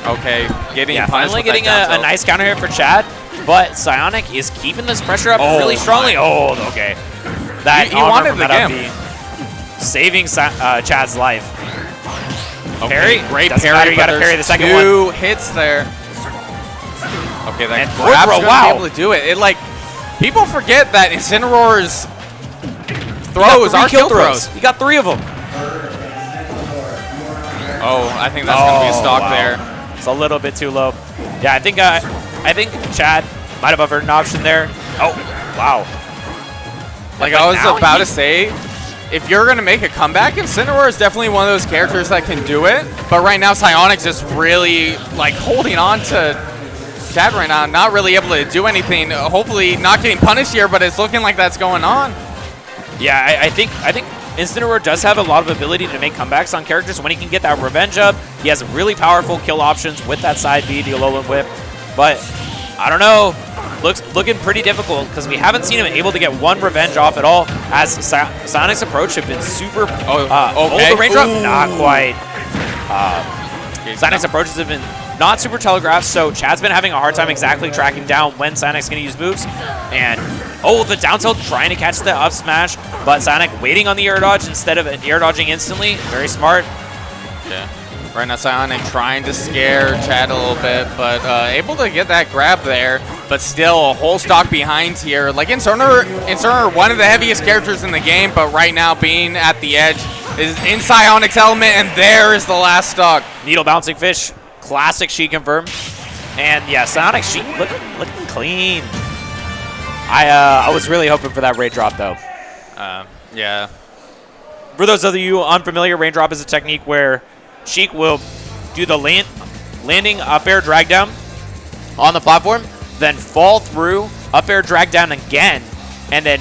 Okay, getting punished finally with getting that a nice counter hit for Chad, but Psionic is keeping this pressure up really strongly. Oh, okay. That he wanted the up game. Saving Chad's life. Okay, Parry, great doesn't parry. matter, you gotta parry the second one. 2 hits there. Okay, that And grab's Woodrow, gonna be able to do it. It like people forget that Incineroar's throws are kill throws. He got 3 of them. Oh, I think that's gonna be a stock there. It's a little bit too low. Yeah, I think Chad might have averted an option there. Oh, wow. Like But I was now about to say, if you're going to make a comeback, Incineroar is definitely one of those characters that can do it. But right now, Psionic's just really like holding on to Chad right now, not really able to do anything. Hopefully not getting punished here, but it's looking like that's going on. Yeah, I think Incineroar does have a lot of ability to make comebacks on characters. When he can get that revenge up, he has really powerful kill options with that side B, the Alolan Whip. But I don't know. looking pretty difficult because we haven't seen him able to get one revenge off at all. As Psionic's approach have been super. okay. The raindrop, Ooh. not quite. Psionic's approaches have been not super telegraphed, so Chad's been having a hard time exactly tracking down when Psionic's going to use moves. And, the down tilt trying to catch the up smash, but Psionic waiting on the air dodge instead of air dodging instantly. Very smart. Yeah. Right now, Psionic trying to scare Chad a little bit, but able to get that grab there, but still a whole stock behind here. Like, Incerner, one of the heaviest characters in the game, but right now being at the edge is in Psionic's element, and there is the last stock. Needle bouncing fish. Classic Sheik confirmed. And yeah, Psionic Sheik looking clean. I was really hoping for that raindrop though. Yeah. For those of you unfamiliar, raindrop is a technique where Sheik will do the landing up air drag down on the platform, then fall through, up air drag down again, and then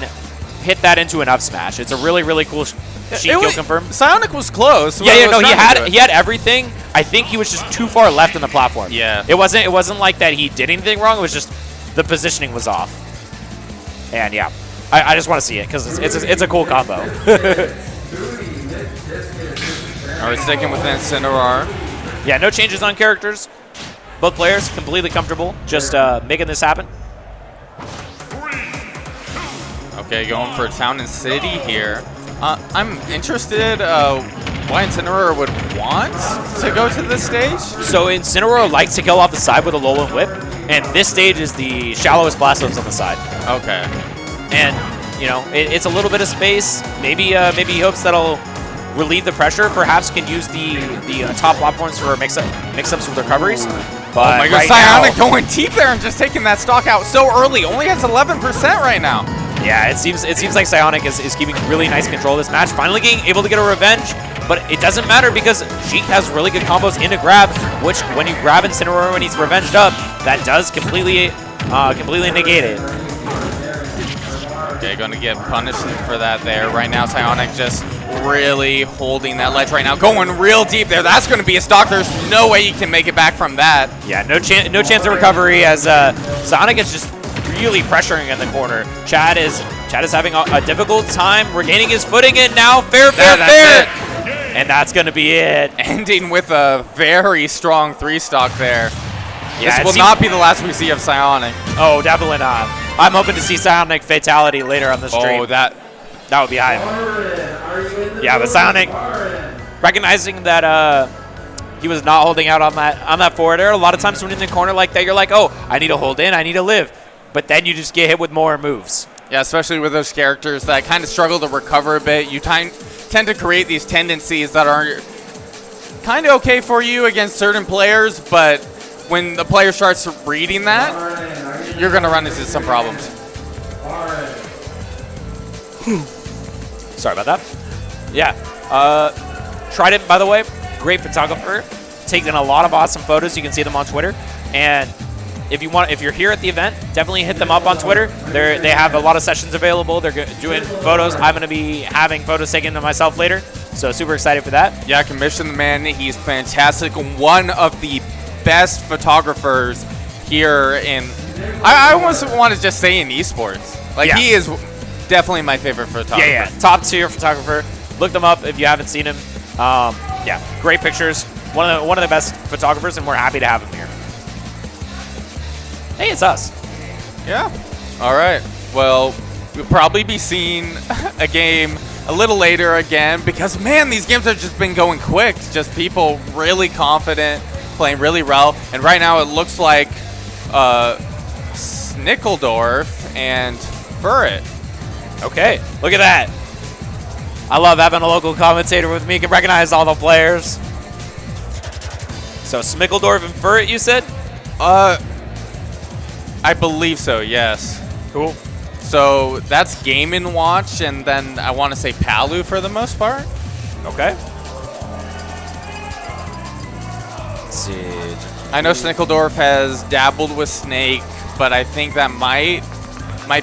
hit that into an up smash. It's a really, really cool Sheik kill confirm. Psionic was close. He had everything. I think he was just too far left on the platform. Yeah. It wasn't like that he did anything wrong. It was just the positioning was off. And yeah, I just want to see it because it's a cool combo. All right, sticking with Incineroar. Yeah, no changes on characters. Both players completely comfortable, just making this happen. Okay, going for Town and City here. I'm interested why Incineroar would want to go to this stage. So Incineroar likes to kill off the side with a Alolan Whip, and this stage is the shallowest blast zones on the side. Okay. And, it's a little bit of space. Maybe he hopes that'll relieve the pressure. Perhaps can use the top platforms for mix-ups with recoveries. But Oh my god, Psionic going deep there and just taking that stock out so early. Only has 11% right now. Yeah, it seems like Psionic is keeping really nice control of this match. Finally getting able to get a revenge, but it doesn't matter because Sheik has really good combos into grab, which when you grab Incineroar when he's revenged up, that does completely negate it. Okay, going to get punished for that there. Right now, Psionic just really holding that ledge right now. Going real deep there. That's going to be a stock. There's no way you can make it back from that. Yeah, no chance of recovery as Psionic is just really pressuring in the corner. Chad is having a difficult time regaining his footing, and now fair. And that's going to be it. Ending with a very strong 3-stock there. Yeah, this will not be the last we see of Psionic. Oh, definitely not. I'm hoping to see Psionic fatality later on the stream. Oh, that would be high. Yeah, but Psionic, recognizing that he was not holding out on that forward air. A lot of times when in the corner like that, you're like, oh, I need to hold in, I need to live. But then you just get hit with more moves. Yeah, especially with those characters that kind of struggle to recover a bit. You tend to create these tendencies that are kind of okay for you against certain players, but when the player starts reading that, you're going to run into some problems. Sorry about that. Yeah. Trident, by the way, great photographer. Taking a lot of awesome photos. You can see them on Twitter. And if you're here at the event, definitely hit them up on Twitter. They have a lot of sessions available. They're doing photos. I'm going to be having photos taken of myself later. So super excited for that. Yeah, commission the man. He's fantastic. One of the best photographers here in, I almost want to just say in esports. Like, yeah. He is definitely my favorite photographer. Yeah. Top tier photographer. Look them up if you haven't seen him. Yeah, great pictures. One of the best photographers, and we're happy to have him here. Hey, it's us. Yeah. All right. Well, we'll probably be seeing a game a little later again because, man, these games have just been going quick. Just people really confident, playing really well. And right now it looks like Snickeldorf and Furret. Okay, look at that. I love having a local commentator with me. Can recognize all the players. So Snickeldorf and Furret, you said? I believe so, yes. Cool. So that's Game & Watch, and then I want to say Palu for the most part. Okay. Let's see. I know Snickeldorf has dabbled with Snake, but I think that might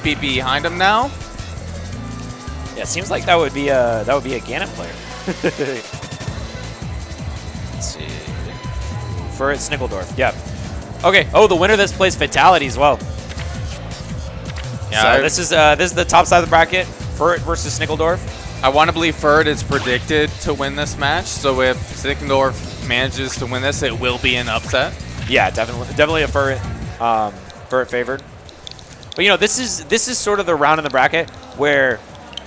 be behind him now. Yeah, it seems like that would be a Ganon player. Let's see. Furret, Snickeldorf. Yeah. Okay. Oh, the winner of this plays Fatality as well. Yeah, So this is the top side of the bracket. Furret versus Snickledorf. I want to believe Furret is predicted to win this match, so if Snickledorf manages to win this, it will be an upset. Yeah, definitely a Furret, Furret favored. But you know, this is sort of the round in the bracket where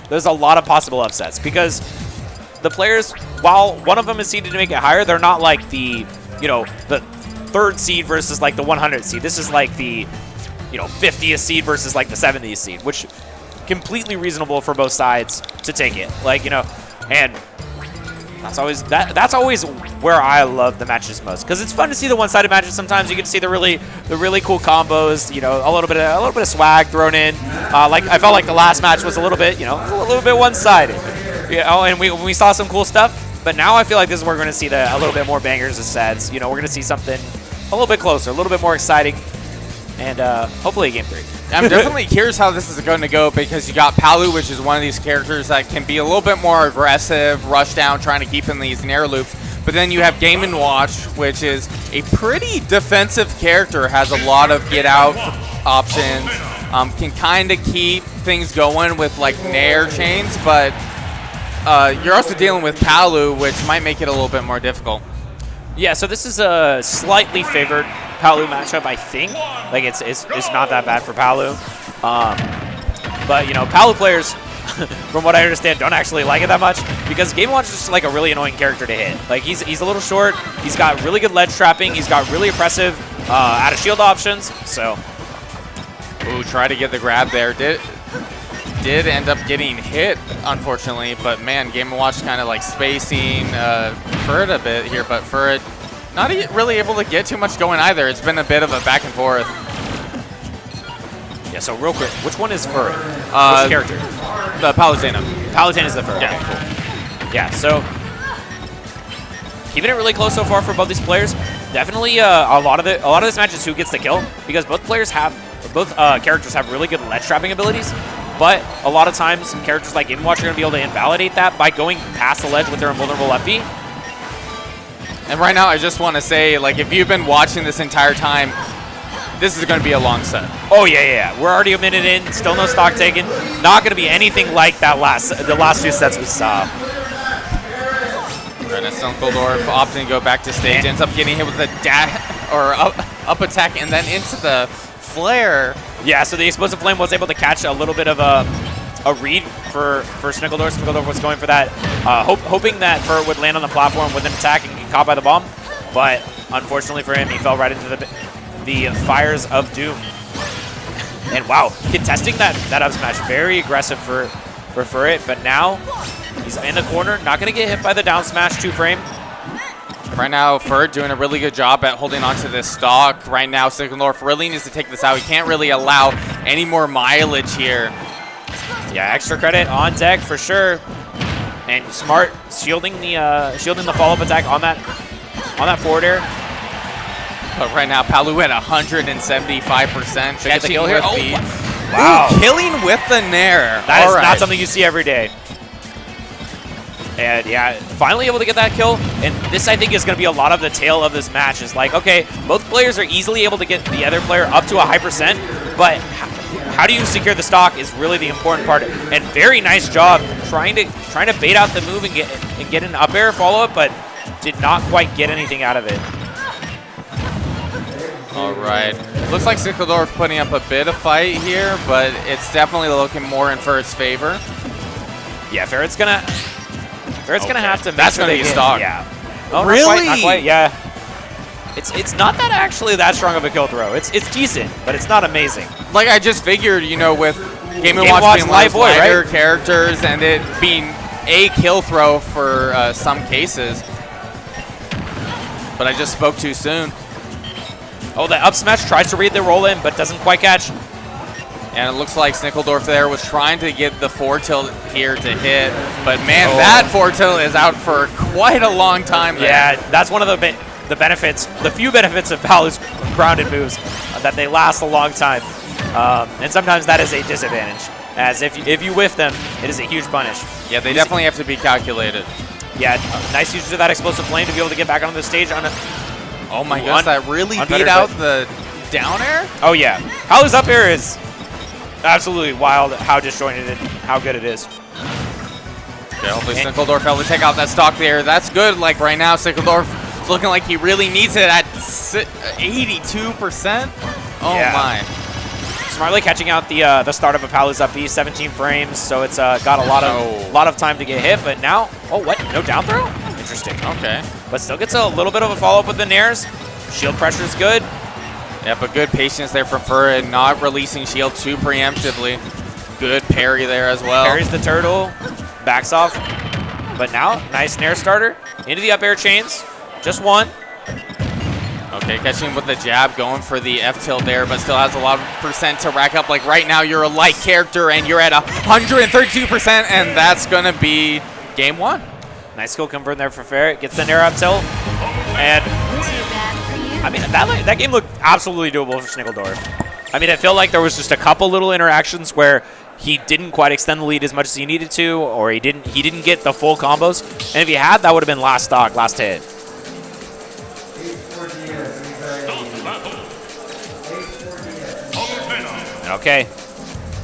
there's a lot of possible upsets because the players, while one of them is seeded to make it higher, they're not like the, you know, the 3rd seed versus like the 100th seed. This is like the, you know, 50th seed versus like the 70th seed, which completely reasonable for both sides to take it. Like, you know, and that's always where I love the matches most because it's fun to see the one-sided matches. Sometimes you get to see the really cool combos. You know, a little bit of swag thrown in. Like I felt like the last match was a little bit one-sided. You know, and we saw some cool stuff. But now I feel like this is where we're going to see a little bit more bangers of sets. You know, we're going to see something a little bit closer, a little bit more exciting, and hopefully a game 3. I'm definitely curious how this is going to go because you got Palu, which is one of these characters that can be a little bit more aggressive, rush down, trying to keep in these narrow loops. But then you have Game & Watch, which is a pretty defensive character, has a lot of get-out options, can kind of keep things going with like Nair chains, but you're also dealing with Palu, which might make it a little bit more difficult. Yeah, so this is a slightly favored Palu matchup, I think. Like it's not that bad for Palu. But you know, Palu players, from what I understand, don't actually like it that much because Game & Watch is just like a really annoying character to hit. Like he's a little short. He's got really good ledge trapping. He's got really oppressive out of shield options. So, ooh, try to get the grab there. Did end up getting hit, unfortunately, but man, Game & Watch kind of like spacing Furret a bit here, but Furret not really able to get too much going either. It's been a bit of a back and forth. Yeah, so real quick, which one is Furret? Which character? The Palutena. Palutena is the Furret. Yeah, okay, cool. Yeah, so keeping it really close so far for both these players. Definitely a lot of this match is who gets the kill because both characters have really good ledge trapping abilities. But a lot of times, characters like Game & Watch are going to be able to invalidate that by going past the ledge with their invulnerable FP. And right now, I just want to say, like, if you've been watching this entire time, this is going to be a long set. Oh, yeah. We're already a minute in. Still no stock taken. Not going to be anything like the last 2 sets we saw. And Snickledorf opting to go back to stage. Ends up getting hit with a up attack and then into the flare. Yeah, so the Explosive Flame was able to catch a little bit of a read for Snickledorf. Snickledorf was going for that, hoping that Furret would land on the platform with an attack and get caught by the bomb. But unfortunately for him, he fell right into the Fires of Doom. And wow, contesting that up smash, very aggressive for Furret. But now he's in the corner, not going to get hit by the down smash 2-frame. Right now, Furret doing a really good job at holding onto this stock. Right now, Snickledorf really needs to take this out. He can't really allow any more mileage here. Yeah, extra credit on deck for sure. And smart shielding the follow-up attack on that forward air. But right now, Palu at 175%. Get the kill here. Oh, wow. Ooh, killing with the Nair. That is not something you see every day. And yeah, finally able to get that kill. And this, I think, is going to be a lot of the tale of this match. Is like, okay, both players are easily able to get the other player up to a high percent, but how do you secure the stock is really the important part. And very nice job trying to bait out the move and get an up air follow-up, but did not quite get anything out of it. All right. Looks like Snickledorf putting up a bit of fight here, but it's definitely looking more in Furret's favor. Yeah, Furret's gonna have to. That's gonna be a stock. Yeah. Oh, really? Not quite. Yeah. It's not that actually that strong of a kill throw. It's decent, but it's not amazing. Like I just figured, you know, with Game & Watch Watch being Live Void, lighter right? characters and it being a kill throw for some cases. But I just spoke too soon. Oh, the up smash tries to read the roll in, but doesn't quite catch. And it looks like Snickledorf there was trying to get the 4-tilt here to hit. But man, that 4-tilt is out for quite a long time there. Yeah, that's one of the benefits, the few benefits of Palu's grounded moves, that they last a long time. And sometimes that is a disadvantage, as if you whiff them, it is a huge punish. Yeah, they definitely have to be calculated. Yeah, nice use of that Explosive Flame to be able to get back onto the stage on a... Oh my gosh, that really beat out the down air? Oh yeah, Palu's up air is absolutely wild how disjointed and how good it is. Okay, hopefully Snickeldorf able to take out that stock there. That's good. Like right now, Snickeldorf is looking like he really needs it at 82%. Oh Yeah. my. Smartly catching out the startup of Palu's up B, 17 frames, so it's got a lot of time to get hit. But now, oh what? No down throw? Interesting. Okay. But still gets a little bit of a follow up with the nairs. Shield pressure is good. Yeah, but good patience there from Furret, not releasing shield too preemptively. Good parry there as well. Parries the turtle, backs off. But now, nice nair starter into the up air chains. Just one. Okay, catching him with the jab, going for the F tilt there, but still has a lot of percent to rack up. Like right now, you're a light character and you're at 132%, and that's gonna be game one. Nice skill convert there for Ferret. Gets the nair up tilt. And I mean, that game looked absolutely doable for Snickeldorf. I mean, I feel like there was just a couple little interactions where he didn't quite extend the lead as much as he needed to, or he didn't get the full combos. And if he had, that would have been last stock, last hit. Okay.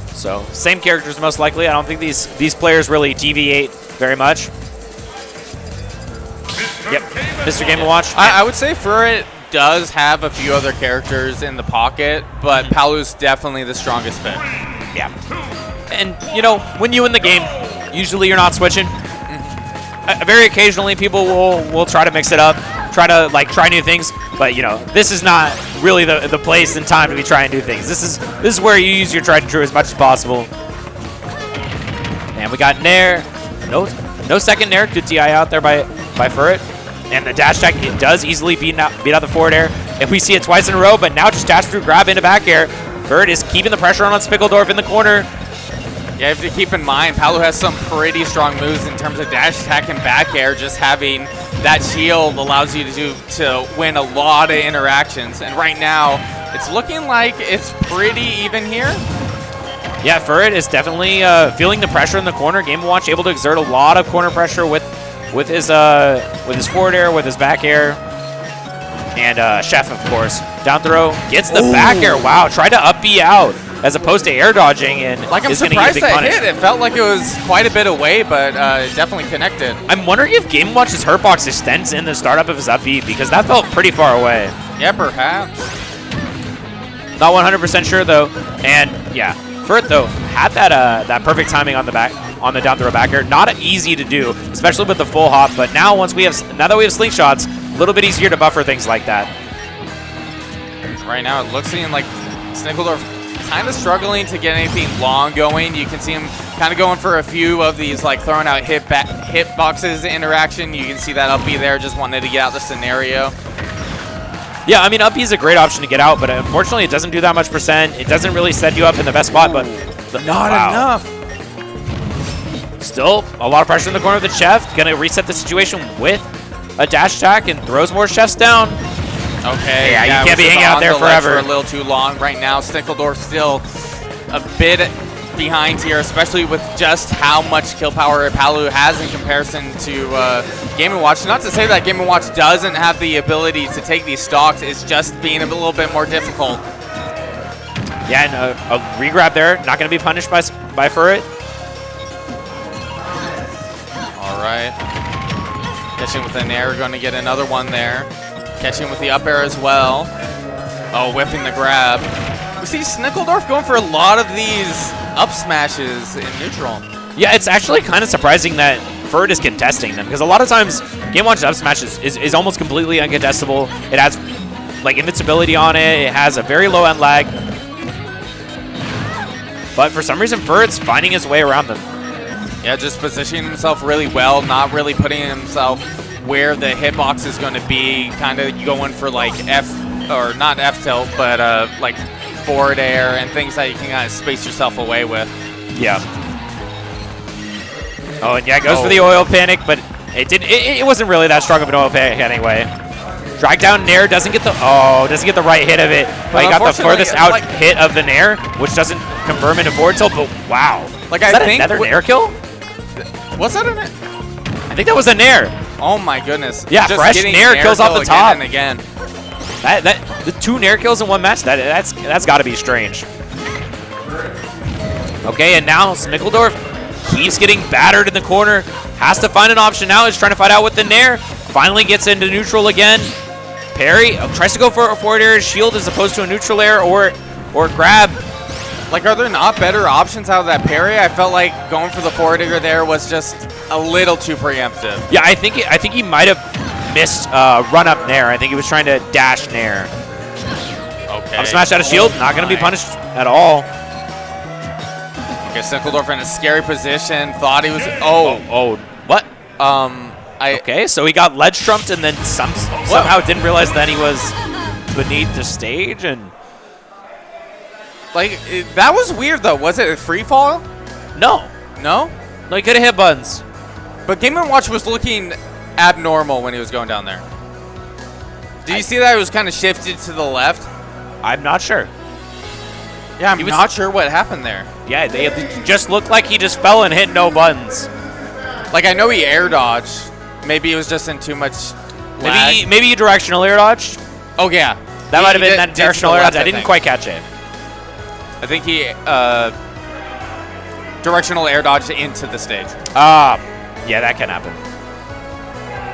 So, same characters most likely. I don't think these players really deviate very much. Yep, Mr. Game & Watch. I would say Furret does have a few other characters in the pocket, but Palu's definitely the strongest fit. Yeah. And, you know, when you win the game, usually you're not switching. Very occasionally, people will try to mix it up, try new things. But, you know, this is not really the place and time to be trying new things. This is where you use your tried and true as much as possible. And we got Nair. No second Nair. Good DI out there by Furret. And the dash attack, it does easily beat out the forward air. And we see it twice in a row, but now just dash through, grab into back air. Furret is keeping the pressure on Snickeldorf in the corner. Yeah, you have to keep in mind, Palu has some pretty strong moves in terms of dash attack and back air. Just having that shield allows you to win a lot of interactions. And right now, it's looking like it's pretty even here. Yeah, Furret is definitely feeling the pressure in the corner. Game & Watch able to exert a lot of corner pressure with his forward air, with his back air. And Chef, of course. Down throw, gets the back air. Wow, tried to up B out as opposed to air dodging, and like I'm surprised that hit. It felt like it was quite a bit away, but it definitely connected. I'm wondering if Game & Watch's hurt box extends in the startup of his up B, because that felt pretty far away. Yeah, perhaps. Not 100% sure though. And yeah, Furret though had that perfect timing on the down throw back air. Not easy to do, especially with the full hop. But now that we have slingshots, a little bit easier to buffer things like that. Right now, it looks like Snickeldorf kind of struggling to get anything long going. You can see him kind of going for a few of these, like throwing out hit boxes interaction. You can see that up B there, just wanted to get out the scenario. Yeah, I mean, up B is a great option to get out, but unfortunately, it doesn't do that much percent. It doesn't really set you up in the best spot, but not enough. Still, a lot of pressure in the corner of the Chef. Gonna reset the situation with a dash attack and throws more Chefs down. Okay, yeah, you can't be hanging out there forever. For a little too long right now. Snickeldorf still a bit behind here, especially with just how much kill power Palu has in comparison to Game & Watch. Not to say that Game & Watch doesn't have the ability to take these stocks, it's just being a little bit more difficult. Yeah, and a regrab there, not going to be punished by Furret. All right. Catching with the nair, going to get another one there. Catching with the up air as well. Oh, whiffing the grab. We see Snickeldorf going for a lot of these up smashes in neutral. Yeah, it's actually kind of surprising that Furret is contesting them, because a lot of times Game & Watch's up smash is almost completely uncontestable. It has like invincibility on it. It has a very low end lag. But for some reason, Furret's finding his way around them. Yeah, just positioning himself really well, not really putting himself where the hitbox is going to be, kind of going for like not F tilt, but like forward air and things that you can kind of space yourself away with. Yeah. Oh, and yeah, it goes for the oil panic, but it wasn't really that strong of an oil panic anyway. Drag down nair, doesn't get the right hit of it. But he got the furthest out hit of the nair, which doesn't confirm into forward tilt, but wow. Like, I think another nair kill? Was that a nair? I think that was a nair. Oh my goodness. Yeah, just fresh nair kills off the top. And again. The 2 nair kills in one match, that's got to be strange. Okay, and now Smickledorf keeps getting battered in the corner. Has to find an option now. He's trying to fight out with the Nair. Finally gets into neutral again. Parry tries to go for a forward air shield as opposed to a neutral air or grab. Like, are there not better options out of that parry? I felt like going for the forward air there was just a little too preemptive. Yeah, I think he might have missed run up Nair. I think he was trying to dash Nair. Okay. Up smash out of shield. Not going to be punished at all. Okay, Smickledorf in a scary position. Thought he was. Oh, what? Okay. So he got ledge trumped and then somehow didn't realize that he was beneath the stage and. Like, that was weird, though. Was it a free fall? No, No? he could have hit buttons. But Game & Watch was looking abnormal when he was going down there. Did you see that it was kind of shifted to the left? I'm not sure. Yeah, I'm not sure what happened there. Yeah, they just looked like he just fell and hit no buttons. Like, I know he air dodged. Maybe it was just in too much lag. Maybe you directional air dodged. Oh, yeah. That might have been that did directional to the air left, dodge. I didn't quite catch it. I think he directional air dodged into the stage. Yeah, that can happen.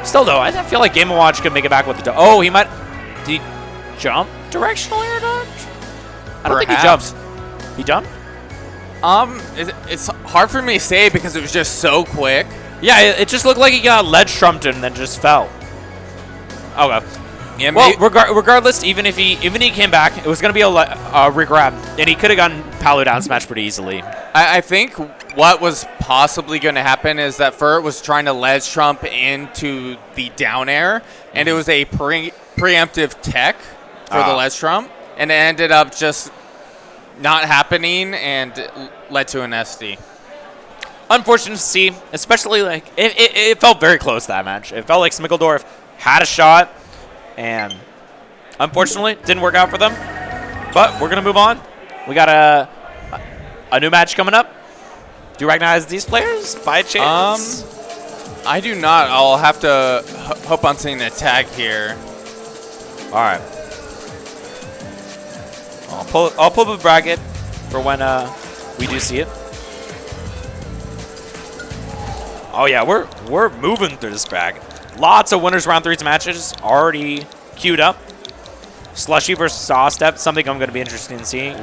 Still, though, I feel like Game & Watch could make it back with the... Oh, he might... Did he jump directional air dodge? I don't think he jumps. He jumped? It's hard for me to say because it was just so quick. Yeah, it just looked like he got ledge trumped and then just fell. Okay. Yeah, well, regardless, even if he came back, it was going to be a regrab, and he could have gotten Palu down smash pretty easily. I think what was possibly going to happen is that Furt was trying to ledge trump into the down air, and it was a preemptive tech for the ledge trump, and it ended up just not happening and led to an SD. Unfortunate to see, especially like it felt very close that match. It felt like Smickledorf had a shot, and unfortunately didn't work out for them. But we're gonna move on. We got a new match coming up. Do you recognize these players by chance? I do not. I'll have to hope on seeing a tag here. All right. I'll pull the bracket for when we do see it. Oh yeah, we're moving through this bag. Lots of winners round 3 matches already queued up. Slushy versus Sawstep, something I'm going to be interested in seeing.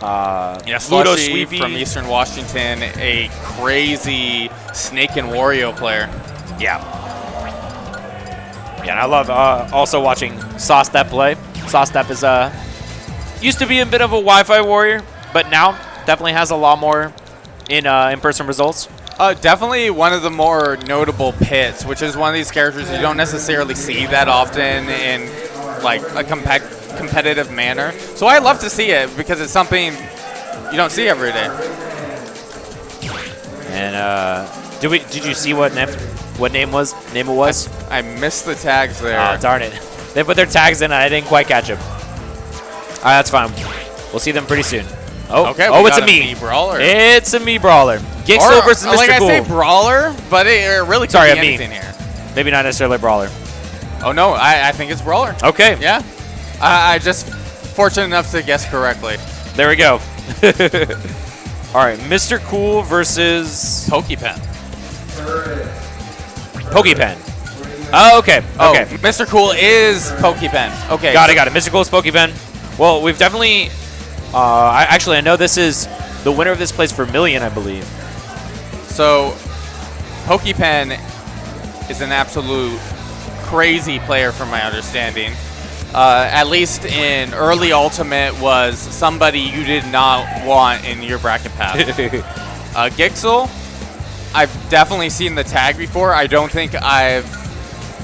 Yeah, Pluto Slushy Sweepy from Eastern Washington, a crazy Snake and Wario player. Yeah. Yeah, and I love also watching Sawstep play. Sawstep is used to be a bit of a Wi-Fi warrior, but now definitely has a lot more in-person results. Definitely one of the more notable pits, which is one of these characters you don't necessarily see that often in like a competitive manner. So I love to see it because it's something you don't see every day. And did you see what name it was? I missed the tags there. Oh, darn it. They put their tags in and I didn't quite catch them. All right, that's fine. We'll see them pretty soon. Oh, okay. Oh, it's got a Mii brawler. It's a Mii brawler. Gixel versus Mr. Like Cool. I say brawler, but it really could be anything here. Maybe not necessarily brawler. Oh no, I think it's brawler. Okay. Yeah. I just fortunate enough to guess correctly. There we go. All right, Mr. Cool versus Pokepen. Pokepen. Oh, okay. Okay. Oh, Mr. Cool is Pokepen. Okay. Got it. Mr. Cool is Pokepen. Well, we've definitely. I know this is the winner of this plays Vermilion, I believe. So, Pokepen is an absolute crazy player from my understanding. At least in early Ultimate was somebody you did not want in your bracket path. Gixel, I've definitely seen the tag before. I don't think I've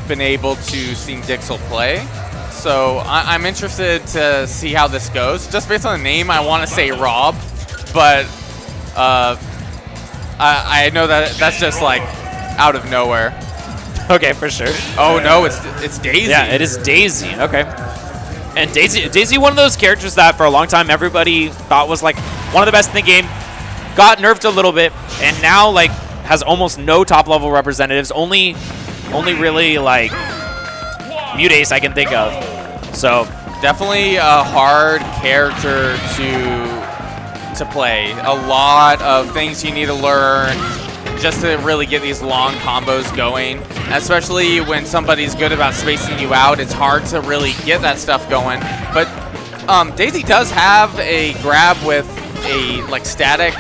been able to see Gixel play. So I'm interested to see how this goes. Just based on the name, I want to say Rob, but I know that that's just like out of nowhere. Okay, for sure. Oh no, it's Daisy. Yeah, it is Daisy. Okay. And Daisy, one of those characters that for a long time everybody thought was like one of the best in the game, got nerfed a little bit, and now like has almost no top level representatives. Only really like Mutace I can think of. So definitely a hard character to play. A lot of things you need to learn just to really get these long combos going. Especially when somebody's good about spacing you out, it's hard to really get that stuff going. But Daisy does have a grab with a like static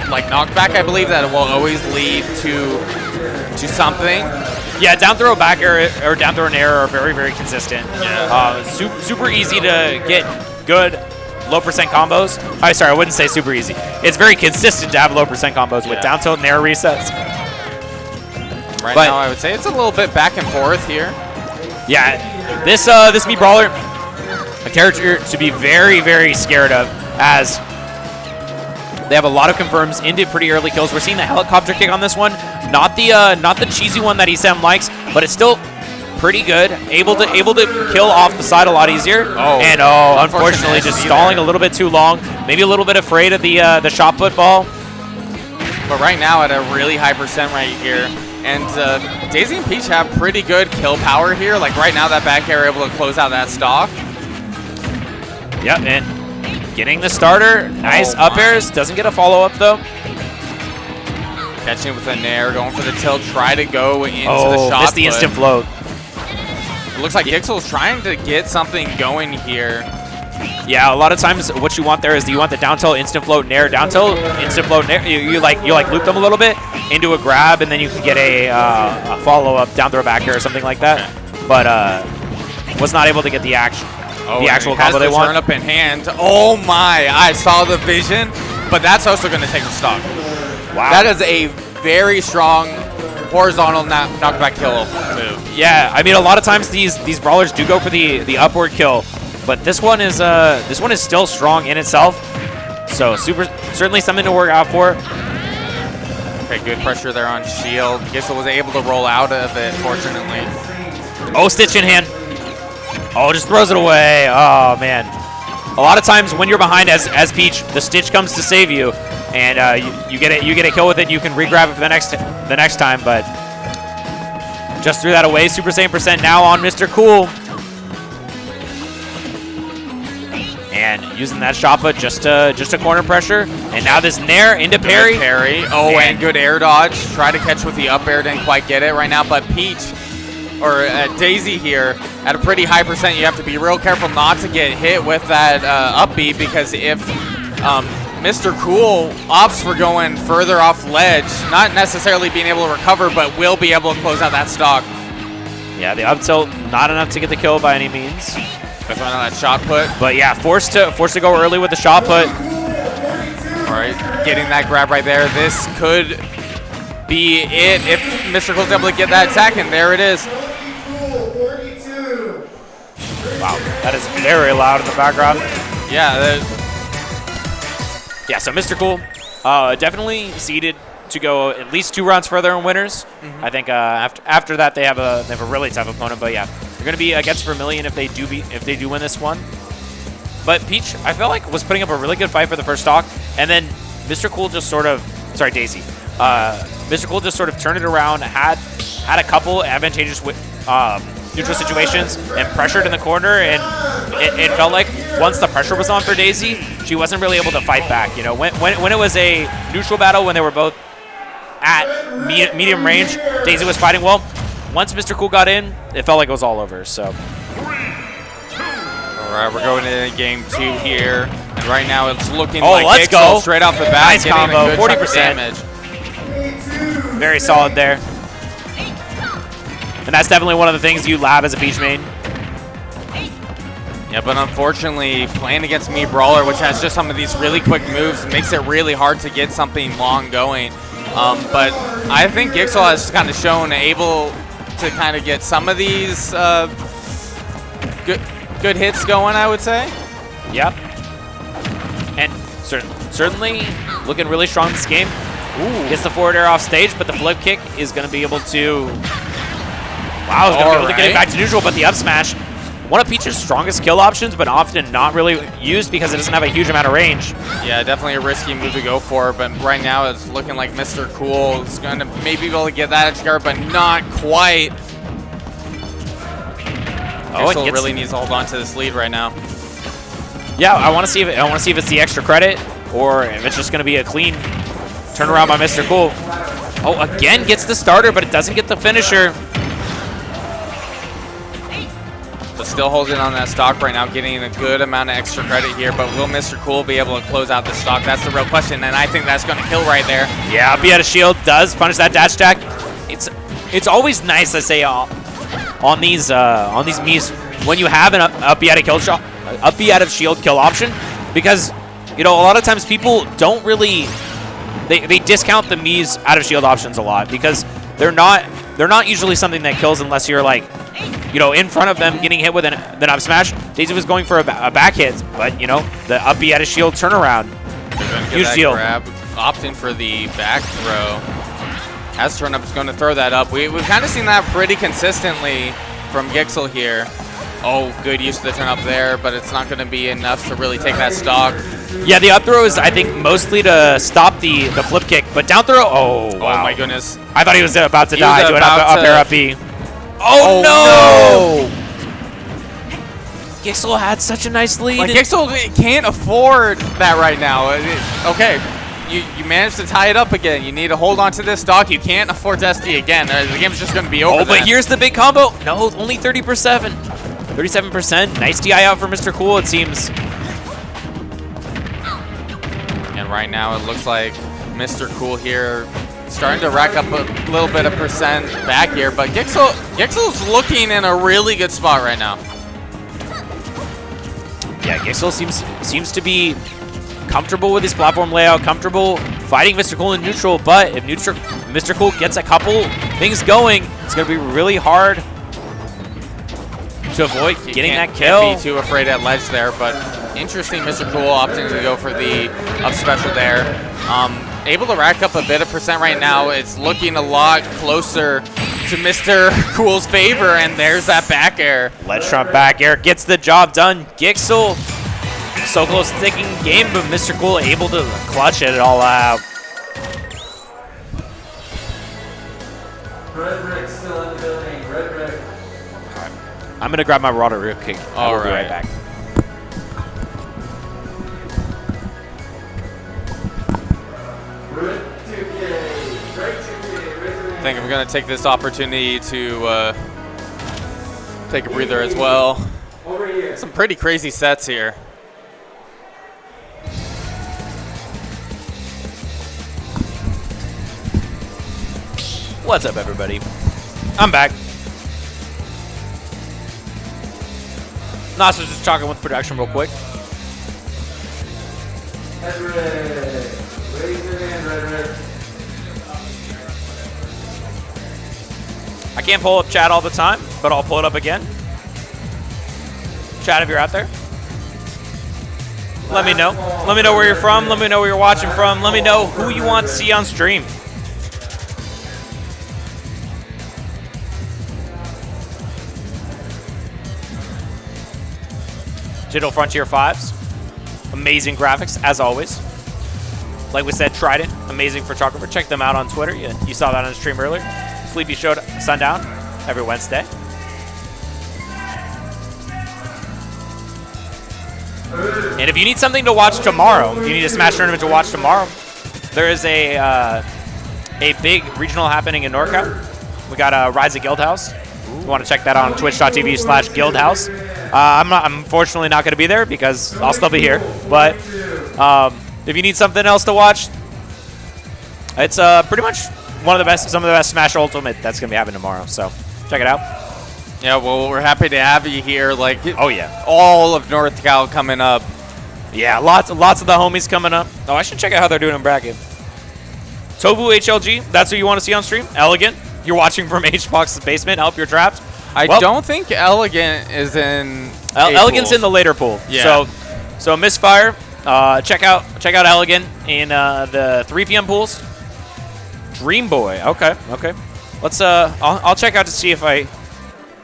like knockback, I believe, that will always lead to something. Yeah, down throw back air or down throw and air are very, very consistent. Yeah. Super easy to get good low percent combos. Sorry, I wouldn't say super easy. It's very consistent to have low percent combos with down tilt and air resets. Right now, I would say it's a little bit back and forth here. Yeah, this Mii Brawler, a character to be very, very scared of, as they have a lot of confirms into pretty early kills. We're seeing the helicopter kick on this one, not the cheesy one that Esam likes, but it's still pretty good. Able to kill off the side a lot easier. Unfortunately, just stalling a little bit too long. Maybe a little bit afraid of the shot put ball. But right now at a really high percent right here. And Daisy and Peach have pretty good kill power here. Like right now, that back air able to close out that stock. Yep, and getting the starter. Nice up airs. Doesn't get a follow-up, though. Catching it with a nair, going for the tilt. Try to go into the shot missed the instant float. It looks like Gixel's trying to get something going here. Yeah, a lot of times what you want there is you want the down tilt, instant float, nair, down tilt, instant float, nair. You like loop them a little bit into a grab, and then you can get a follow-up down throw back air or something like that. But was not able to get the actual combo they want. Turn up in hand. Oh my! I saw the vision, but that's also going to take the stock. Wow. That is a very strong horizontal knockback kill move. Yeah, I mean a lot of times these brawlers do go for the upward kill, but this one is still strong in itself. So certainly something to work out for. Okay, good pressure there on shield. Gixel was able to roll out of it, fortunately. Oh, stitch in hand. Oh, just throws it away. Oh man. A lot of times when you're behind as Peach, the stitch comes to save you, and you get a kill with it. You can re-grab it for the next time, but just threw that away. Super Saiyan percent now on Mr. Cool, and using that shot put just to corner pressure. And now this nair into parry. Oh, and good air dodge. Try to catch with the up air, didn't quite get it right now. But Peach or Daisy here at a pretty high percent. You have to be real careful not to get hit with that up B, because if Mr. Cool opts for going further off ledge, not necessarily being able to recover, but will be able to close out that stock. Yeah, the up tilt not enough to get the kill by any means. That's on that shot put. But yeah, forced to go early with the shot put. All right, getting that grab right there. This could be it if Mr. Cool's able to get that attack, and there it is. Wow, that is very loud in the background. Yeah. Yeah, so Mr. Cool definitely seeded to go at least 2 rounds further in winners. I think after that they have a really tough opponent, but yeah, they're going to be against Vermilion if they do win this one. But Peach, I felt like, was putting up a really good fight for the first stock, and then Mr. Cool just sort of, sorry, Daisy. Mr. Cool just sort of turned it around, had a couple advantageous neutral situations, and pressured in the corner, and it felt like once the pressure was on for Daisy, she wasn't really able to fight back. You know, when it was a neutral battle, when they were both at medium range, Daisy was fighting well. Once Mr. Cool got in, it felt like it was all over. So. All right, we're going into game 2 here, and right now it's looking like let's Gixel go straight off the bat. Nice combo, 40% damage. Very solid there. And that's definitely one of the things you lab as a Peach main. Yeah, but unfortunately, playing against Mii Brawler, which has just some of these really quick moves, makes it really hard to get something long going. But I think Gixel has kind of shown able to kind of get some of these good hits going, I would say. Yep. And certainly looking really strong this game. Ooh. Gets the forward air off stage, but the flip kick is going to be able to... Wow, he's going to be able to get it back to neutral, but the up smash, one of Peach's strongest kill options, but often not really used because it doesn't have a huge amount of range. Yeah, definitely a risky move to go for, but right now it's looking like Mr. Cool is going to maybe be able to get that edge guard, but not quite. Gixel really needs to hold on to this lead right now. Yeah, I want to see if it's the extra credit or if it's just going to be a clean turnaround by Mr. Cool. Oh, again gets the starter, but it doesn't get the finisher. So still holding on that stock right now, getting a good amount of extra credit here, but will Mr. Cool be able to close out the stock? That's the real question, and I think that's going to kill right there. Yeah, up out of shield does punish that dash attack. It's always nice, I say, on these Miis when you have an up out of kill shot, up out of shield kill option, because you know a lot of times people don't really they discount the Mii's out of shield options a lot because they're not usually something that kills unless you're like, you know, in front of them getting hit with an up smash. Daisy was going for a back hit, but you know the up out of shield turnaround. Huge deal. Grab, opting for the back throw. As Turnup's going to throw that up. We've kind of seen that pretty consistently from Gixel here. Oh, good use of the turn up there, but it's not going to be enough to really take that stock. Yeah, the up throw is, I think, mostly to stop the flip kick, but down throw, oh, wow. Oh my goodness. I thought he was about to die doing up air, up B. Oh, no! Gixel had such a nice lead. Like, Gixel can't afford that right now. Okay. You managed to tie it up again. You need to hold on to this stock. You can't afford to SD again. The game's just going to be over. Oh, but here's the big combo. No, only 30%. 37%. Nice DI out for Mr. Cool, it seems. And right now it looks like Mr. Cool here starting to rack up a little bit of percent back here. But Gixel's looking in a really good spot right now. Yeah, Gixel seems to be comfortable with his platform layout, comfortable fighting Mr. Cool in neutral, but if Mr. Cool gets a couple things going, it's going to be really hard to avoid getting that kill. Can't be too afraid at ledge there, but interesting Mr. Cool opting to go for the up special there. Able to rack up a bit of percent right now. It's looking a lot closer to Mr. Cool's favor, and there's that back air. Ledge trump back air gets the job done. Gixel so close to taking game, but Mr. Cool able to clutch it all out. Red Brick still in the building. Red Brick. I'm gonna grab my Marauder real quick. All I'll be right back. Red 2K. Red 2K. I think I'm going to take this opportunity to take a breather as well. Over here. Some pretty crazy sets here. What's up, everybody? I'm back. Nasser's just talking with production real quick. Red. Raise your hand, Red. I can't pull up chat all the time, but I'll pull it up again. Chat, if you're out there, let me know. Let me know where you're from. Let me know where you're watching from. Let me know who you want to see on stream. Digital Frontier 5s. Amazing graphics, as always. Like we said, Trident, amazing photographer. Check them out on Twitter. You saw that on the stream earlier. Sleepy Show Sundown every Wednesday. And if you need something to watch tomorrow, if you need a Smash tournament to watch tomorrow, there is a big regional happening in NorCal. We got a Rise of Guildhouse. You want to check that out on twitch.tv/Guildhouse. I'm unfortunately not going to be there because I'll still be here. But if you need something else to watch, it's pretty much some of the best Smash Ultimate that's going to be happening tomorrow. So check it out. Yeah, well, we're happy to have you here. Like, oh yeah, all of North Cal coming up. Yeah, lots of the homies coming up. Oh, I should check out how they're doing in bracket. Tovu HLG, that's who you want to see on stream. Elegant, you're watching from Hbox's basement. Help, you're trapped. I don't think Elegant is in. Elegant's in the later pool. Yeah. So Misfire. Check out Elegant in the 3 p.m. pools. Dream Boy. Okay. Let's I'll check out to see if I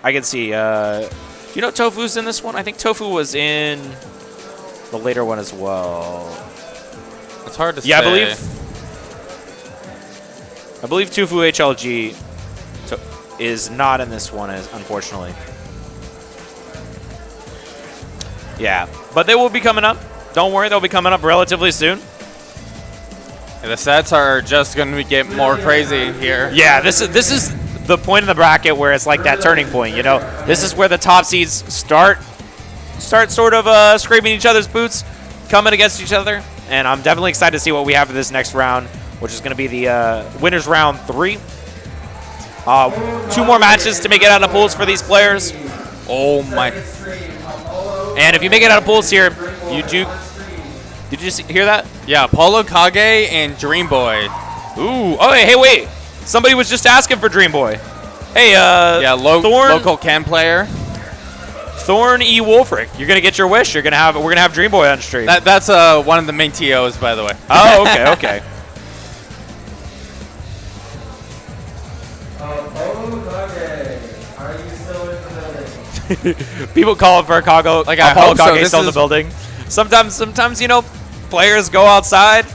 can see. Do you know Tofu's in this one? I think Tofu was in the later one as well. It's hard to say. Yeah, I believe Tofu HLG is not in this one, unfortunately. Yeah, but they will be coming up. Don't worry, they'll be coming up relatively soon. The sets are just going to get more crazy here. Yeah, this is the point in the bracket where it's like that turning point. You know, this is where the top seeds start sort of scraping each other's boots, coming against each other. And I'm definitely excited to see what we have for this next round, which is going to be the winners round 3. 2 more matches to make it out of pools for these players. Oh my! And if you make it out of pools here, you do. Did you hear that? Yeah, Polo Kage and Dream Boy. Ooh! Oh, hey, wait! Somebody was just asking for Dream Boy. Hey, yeah, Thorn, local Ken player. Thorn E. Wolfric. You're gonna get your wish. We're gonna have Dream Boy on stream. That's one of the main TOs, by the way. Oh, okay, okay. Polo Kage, are you still in the building? People call him for Chicago. Like, I hope so. Still in the building. Sometimes you know, players go outside.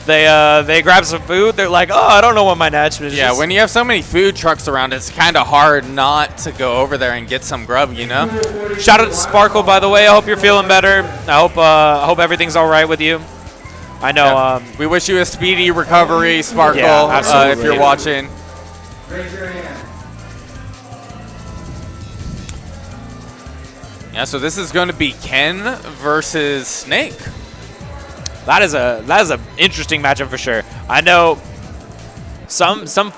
They grab some food. They're like, oh, I don't know what my match is. Yeah, when you have so many food trucks around, it's kind of hard not to go over there and get some grub, you know? Shout out to Sparkle, by the way. I hope you're feeling better. I hope everything's all right with you. I know. Yeah. We wish you a speedy recovery, Sparkle, Yeah, absolutely. if you're watching. Raise your hand. Yeah, so this is going to be Ken versus Snake. That is a interesting matchup for sure. I know some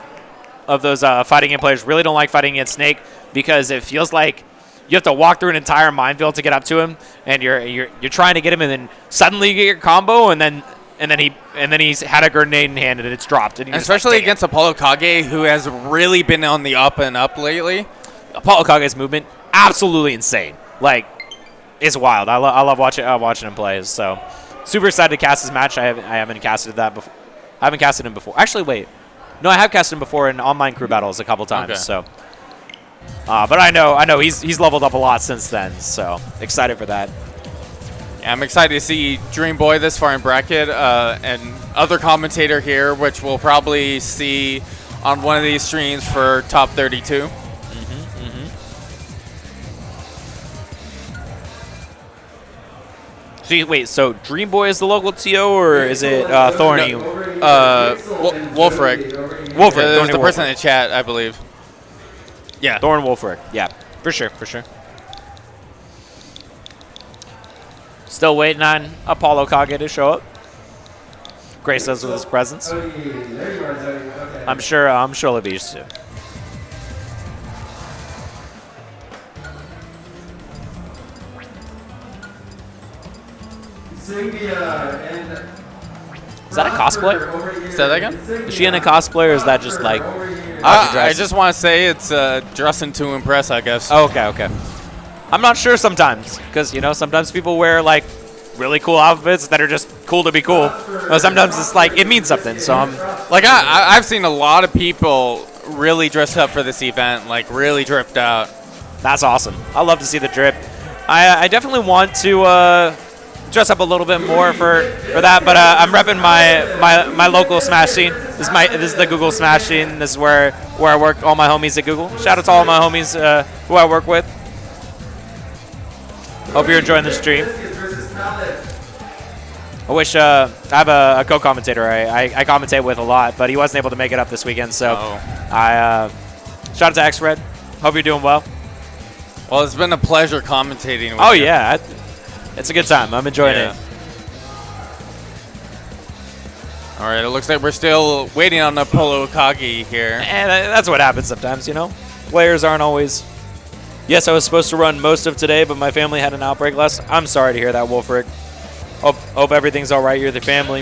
of those fighting game players really don't like fighting against Snake because it feels like you have to walk through an entire minefield to get up to him, and you're trying to get him, and then suddenly you get your combo, and then he's had a grenade in hand and it's dropped. And especially against Apollo Kage, who has really been on the up and up lately. Apollo Kage's movement absolutely insane. Like, it's wild. I love watching him play. So. Super excited to cast his match. I haven't casted that before. I haven't casted him before. Actually, wait. No, I have casted him before in online crew battles a couple times. Okay. So, but I know he's leveled up a lot since then. So excited for that. Yeah, I'm excited to see Dream Boy this far in bracket, and other commentator here, which we'll probably see on one of these streams for top 32. Wait, so Dream Boy is the local TO, or is it Thorny? Wolfric. Wolfric. There's the Wolfric. person in the chat, I believe. Yeah. Thorn Wolfric. Yeah, for sure. Still waiting on Apollo Kage to show up. Grace us with his presence. There you are, Zoe. Okay. I'm sure Levish too. Cynthia and Is that a cosplay? Say that again? Is she in a cosplay, or is that just like? I just want to say it's dressing to impress, I guess. Oh, okay. I'm not sure sometimes, because sometimes people wear like really cool outfits that are just cool to be cool. But sometimes it's like it means something. So I'm Like, I've seen a lot of people really dressed up for this event, like really dripped out. That's awesome. I love to see the drip. I definitely want to dress up a little bit more for that, but I'm repping my local Smash scene. This is the Google Smash scene. This is where I work. All my homies at Google. Shout out to all my homies who I work with. Hope you're enjoying the stream. I wish I have a co-commentator I commentate with a lot, but he wasn't able to make it up this weekend. So shout out to X-Red. Hope you're doing well. Well, it's been a pleasure commentating with you. Yeah. It's a good time. I'm enjoying it. All right, it looks like we're still waiting on Apollo Kage here. And that's what happens sometimes, Players aren't always... Yes, I was supposed to run most of today, but my family had an outbreak last... I'm sorry to hear that, Wolfric. Hope everything's all right. You're the family.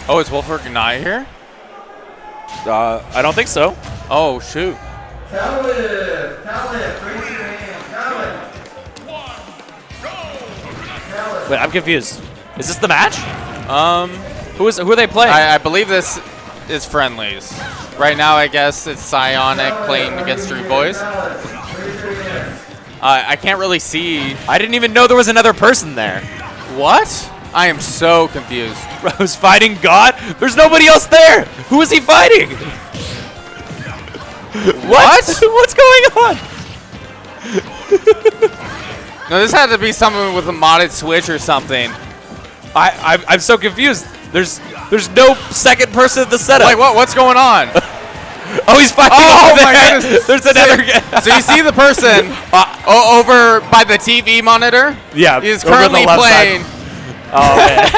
Oh, is Wolfric not here? I don't think so. Oh, shoot. Caleb, raise your hand. Wait, I'm confused. Is this the match? Who are they playing? I believe this is friendlies. Right now, I guess it's Psionic playing against Dream Boys. I can't really see. I didn't even know there was another person there. What? I am so confused. Bro's fighting God? There's nobody else there. Who is he fighting? What? What's going on? No, this had to be someone with a modded Switch or something. I'm so confused. There's no second person at the setup. Like, what's going on? Oh, he's fighting. Oh, over my there. goodness. There's another guy. So you see the person over by the TV monitor? Yeah, He's over currently the left playing. side. Oh, man.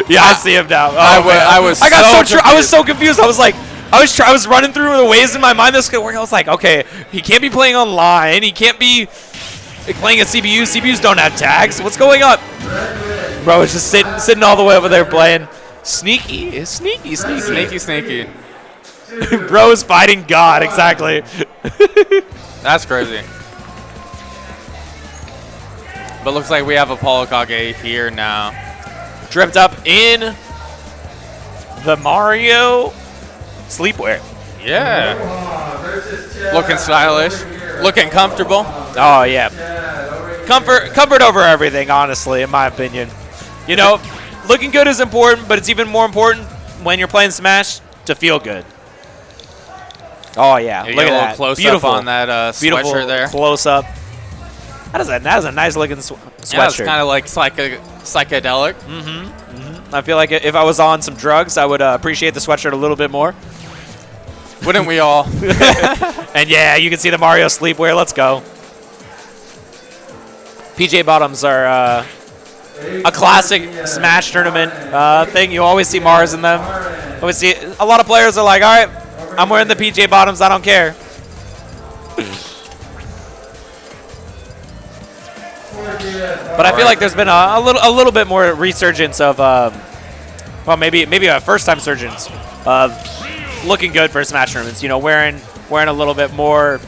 Yeah, I see him now. Oh, I man. was I got so I was so confused. I was like, I was running through the ways in my mind this could work. I was like, okay, he can't be playing online. He can't be playing a CPU. CPUs don't have tags. What's going on? Bro, it's just sitting all the way over there playing. Sneaky. Sneaky. Bro is fighting God, exactly. That's crazy. But looks like we have Apollo Kage here now. Dripped up in the Mario sleepwear. Yeah. Looking stylish. Looking comfortable. Oh, yeah. Comfort over everything, honestly, in my opinion. You know, looking good is important, but it's even more important when you're playing Smash to feel good. Oh, yeah. You Look get at a that. little close Beautiful. up on that Beautiful sweatshirt there. close up. That is a nice looking sweatshirt. Yeah, it's kind of like psychedelic. I feel like if I was on some drugs, I would appreciate the sweatshirt a little bit more. Wouldn't we all? And yeah, you can see the Mario sleepwear. Let's go. PJ bottoms are a classic Smash tournament thing. You always see Mars in them. Always see a lot of players are like, all right, I'm wearing the PJ bottoms. I don't care. But I feel like there's been a little bit more resurgence of, well, maybe a first-time surgence of looking good for Smash tournaments. You know, wearing a little bit more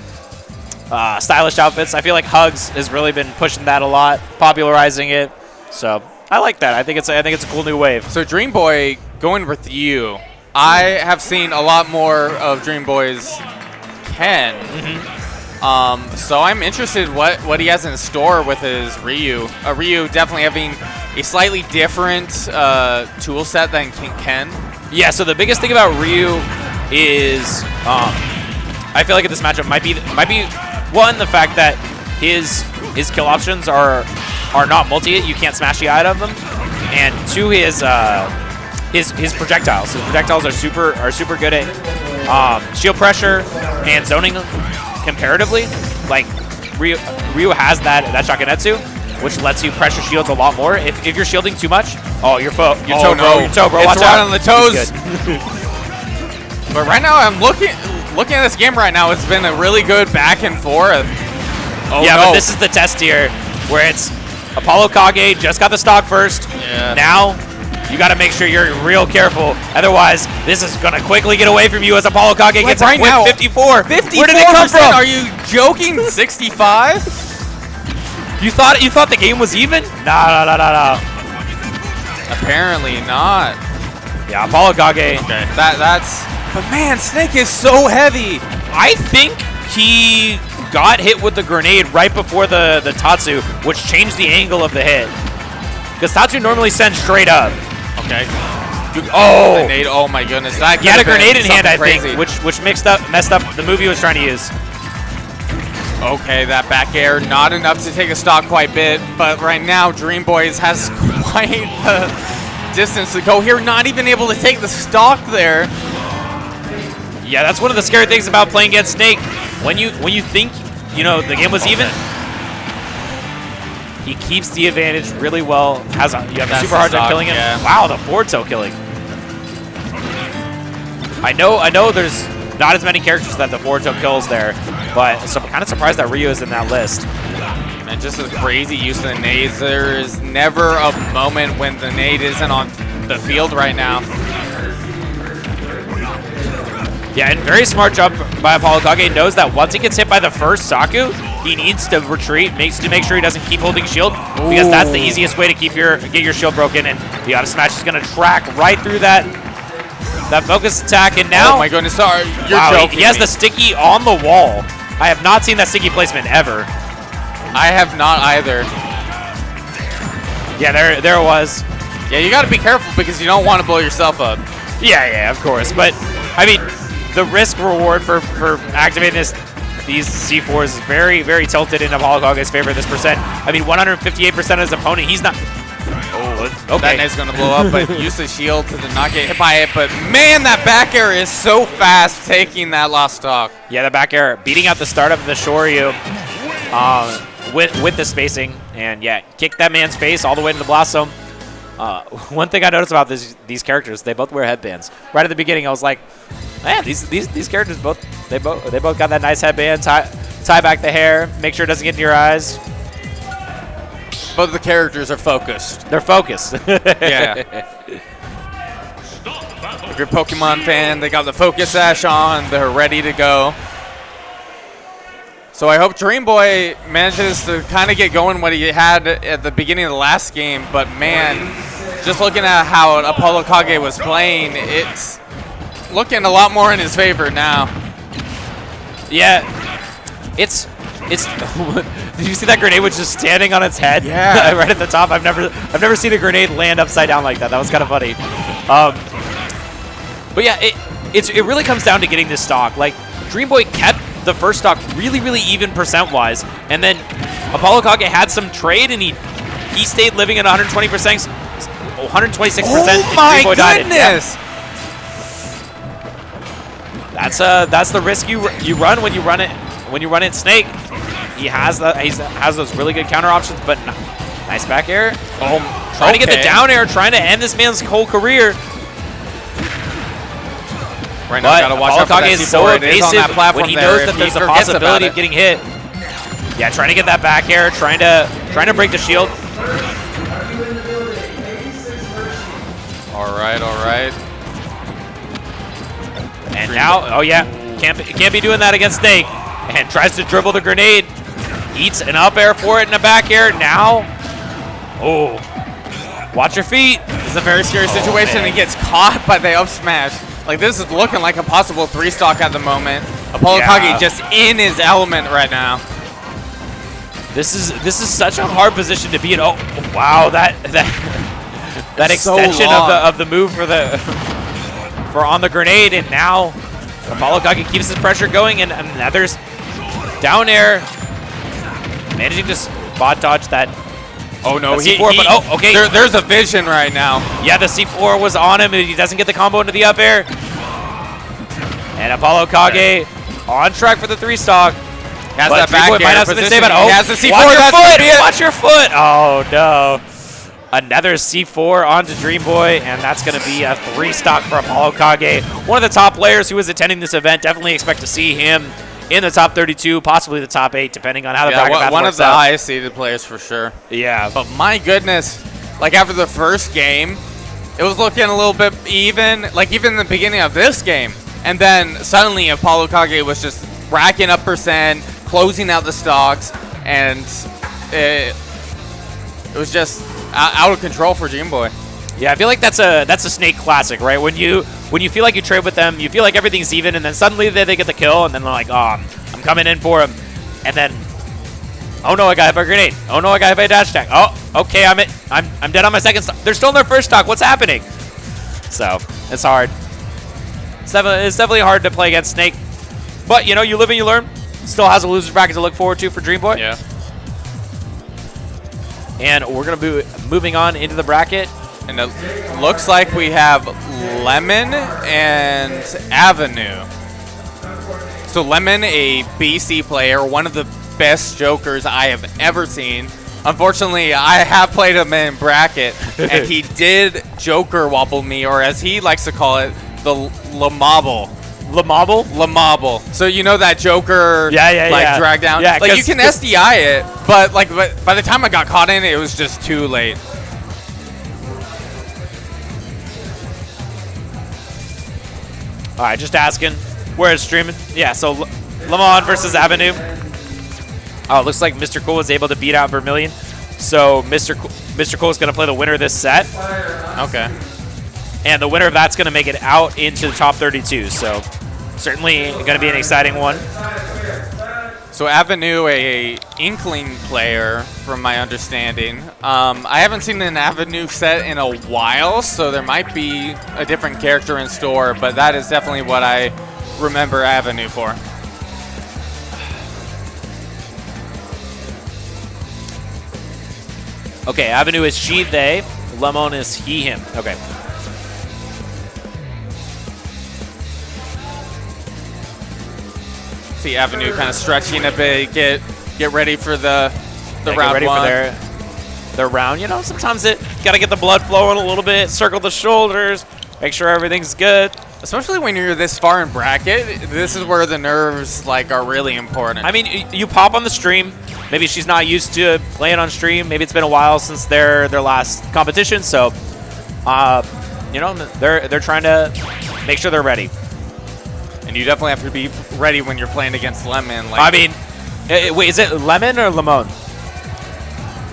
stylish outfits. I feel like Hugs has really been pushing that a lot, popularizing it. So I like that. I think it's a cool new wave. So Dream Boy, going with you, I have seen a lot more of Dream Boy's Ken. So I'm interested what he has in store with his Ryu. Ryu definitely having a slightly different tool set than Ken. Yeah. So the biggest thing about Ryu is I feel like in this matchup might be one, the fact that his kill options are not multi-hit. You can't smash the out of them, and two, his projectiles. His projectiles are super good at shield pressure and zoning comparatively. Like Ryu has that Shakinetsu, which lets you pressure shields a lot more. If you're shielding too much, your toe, bro. It's Watch right out. on the toes. But right now, I'm looking at this game right now. It's been a really good back and forth. Oh, yeah, no. but this is the test tier where it's Apollo Kage just got the stock first. Yeah. Now you got to make sure you're real careful. Otherwise, this is going to quickly get away from you as Apollo Kage gets right a quick now, 54. 54%? Where did it come from? Are you joking? 65? You thought the game was even? No. Apparently not. Yeah, Apollo Kage. Okay. That's. But man, Snake is so heavy. I think he got hit with the grenade right before the Tatsu, which changed the angle of the hit. Because Tatsu normally sends straight up. Okay. Oh! Grenade, oh my goodness. That He had a could've been grenade in hand, I something think, crazy. which messed up the move he was trying to use. Okay, that back air, not enough to take a stock quite bit, but right now Dream Boys has quite the distance to go here, not even able to take the stock there. Yeah, that's one of the scary things about playing against Snake. When you think, the game was even, he keeps the advantage really well. You have a That's super hard the time stock, killing him. yeah. Wow, the forward tilt killing. I know there's not as many characters that the forward tilt kills there, but I'm kind of surprised that Ryu is in that list. And just a crazy use of the nades. There is never a moment when the nade isn't on the field right now. Yeah, and very smart jump by Apollo Kage. Knows that once he gets hit by the first Saku, he needs to retreat, to make sure he doesn't keep holding shield, because that's the easiest way to get your shield broken. And the auto smash is going to track right through that focus attack. And now, Oh my goodness, sorry, you're wow, joking. he has me. the sticky on the wall. I have not seen that sticky placement ever. I have not either. Yeah, there it was. Yeah, you got to be careful because you don't want to blow yourself up. Yeah, of course. But I mean, the risk reward for activating these C4s is very, very tilted in Apollo Kage's favor this percent. I mean, 158% of his opponent. He's not. Okay. That knight's going to blow up, but use the shield to not get hit by it. But man, that back air is so fast taking that lost stock. Yeah, the back air beating out the startup of the Shoryu with the spacing. And yeah, kick that man's face all the way to the Blossom. One thing I noticed about these characters, they both wear headbands. Right at the beginning, I was like, man, these characters both got that nice headband. Tie back the hair, make sure it doesn't get in your eyes. Both the characters are focused. They're focused. Yeah. If you're a Pokemon fan, they got the Focus Sash on. They're ready to go. So I hope Dream Boy manages to kind of get going what he had at the beginning of the last game. But man, just looking at how Apollo Kage was playing, it's looking a lot more in his favor now. Yeah, it's. Did you see that grenade was just standing on its head? Yeah. Right at the top. I've never seen a grenade land upside down like that. That was kind of funny. But yeah, it really comes down to getting this stock. Like, Dream Boy kept the first stock really, really even percent-wise, and then Apollo Kage had some trade, and he stayed living at 120%, 126%. Oh my goodness! That's the risk you run when you run it Snake. He has those really good counter options, but nice back air. Trying to get the down air, trying to end this man's whole career. Right now, gotta watch out for that Kage is so C4. It is on that evasive platform when he there knows if that he there's a forgets possibility about of getting hit. Yeah, trying to get that back air, trying to break the shield. All right. And now, oh yeah, can't be doing that against Snake. And tries to dribble the grenade. Eats an up air for it and a back air. Now, oh, watch your feet. This is a very scary situation. Man. He gets caught by the up smash. Like, this is looking like a possible 3-stock at the moment. Apollo Kage just in his element right now. This is such a hard position to be in. Oh wow, that extension of the move for on the grenade, and now Apollo Kage keeps his pressure going, and another's down air, managing to spot dodge that. Oh no, C4, but okay. There's a vision right now. Yeah, the C4 was on him, and he doesn't get the combo into the up air. And Apollo Kage on track for the 3-stock. Has that back air might have something to say position. about it. He has the C4. Watch your foot. Oh no. Another C4 onto Dream Boy, and that's going to be a 3-stock for Apollo Kage. One of the top players who is attending this event. Definitely expect to see him in the top 32, possibly the top 8, depending on how the bracket path works out. One of the highest seeded players for sure. Yeah. But my goodness, like after the first game, it was looking a little bit even, like even in the beginning of this game. And then suddenly Apollo Kage was just racking up percent, closing out the stocks, and it was just out of control for Dream Boy. Yeah, I feel like that's a Snake classic, right? When you feel like you trade with them, you feel like everything's even, and then suddenly they get the kill, and then they're like, oh, I'm coming in for him. And then, oh no, I got hit by a grenade. Oh no, I got hit by a dash attack. Oh, okay, I'm dead on my second stock. They're still in their first stock. What's happening? So, it's hard. It's definitely hard to play against Snake. But, you know, you live and you learn. Still has a loser's bracket to look forward to for Dream Boy. Yeah. And we're going to be moving on into the bracket. And it looks like we have Lemon and Avenue. So Lemon, a BC player, one of the best jokers I have ever seen. Unfortunately, I have played him in bracket, and he did joker wobble me, or as he likes to call it, the Lamobble. Lamobble. So you know that Joker drag down? Yeah, like you can SDI it, but like by the time I got caught in it, it was just too late. All right, just asking. Where it's streaming? Yeah, so Lamon versus Avenue. Oh, it looks like Mr. Cool was able to beat out Vermilion. So Mr. Cool is going to play the winner of this set. Okay. And the winner of that's going to make it out into the top 32. So certainly going to be an exciting one. So Avenue, a Inkling player, from my understanding. I haven't seen an Avenue set in a while, so there might be a different character in store, but that is definitely what I remember Avenue for. Okay, Avenue is she, they. Lemon is he, him. Okay. See Avenue kind of stretching a bit, get ready for the Yeah, round get ready one. for their round. You know, sometimes it got to get the blood flowing a little bit, circle the shoulders, make sure everything's good. Especially when you're this far in bracket, this is where the nerves like are really important. I mean, you pop on the stream. Maybe she's not used to playing on stream. Maybe it's been a while since their last competition. So, you know, they're trying to make sure they're ready. and you definitely have to be ready when you're playing against Lemon. Like, I mean, wait, is it Lemon or Lemon?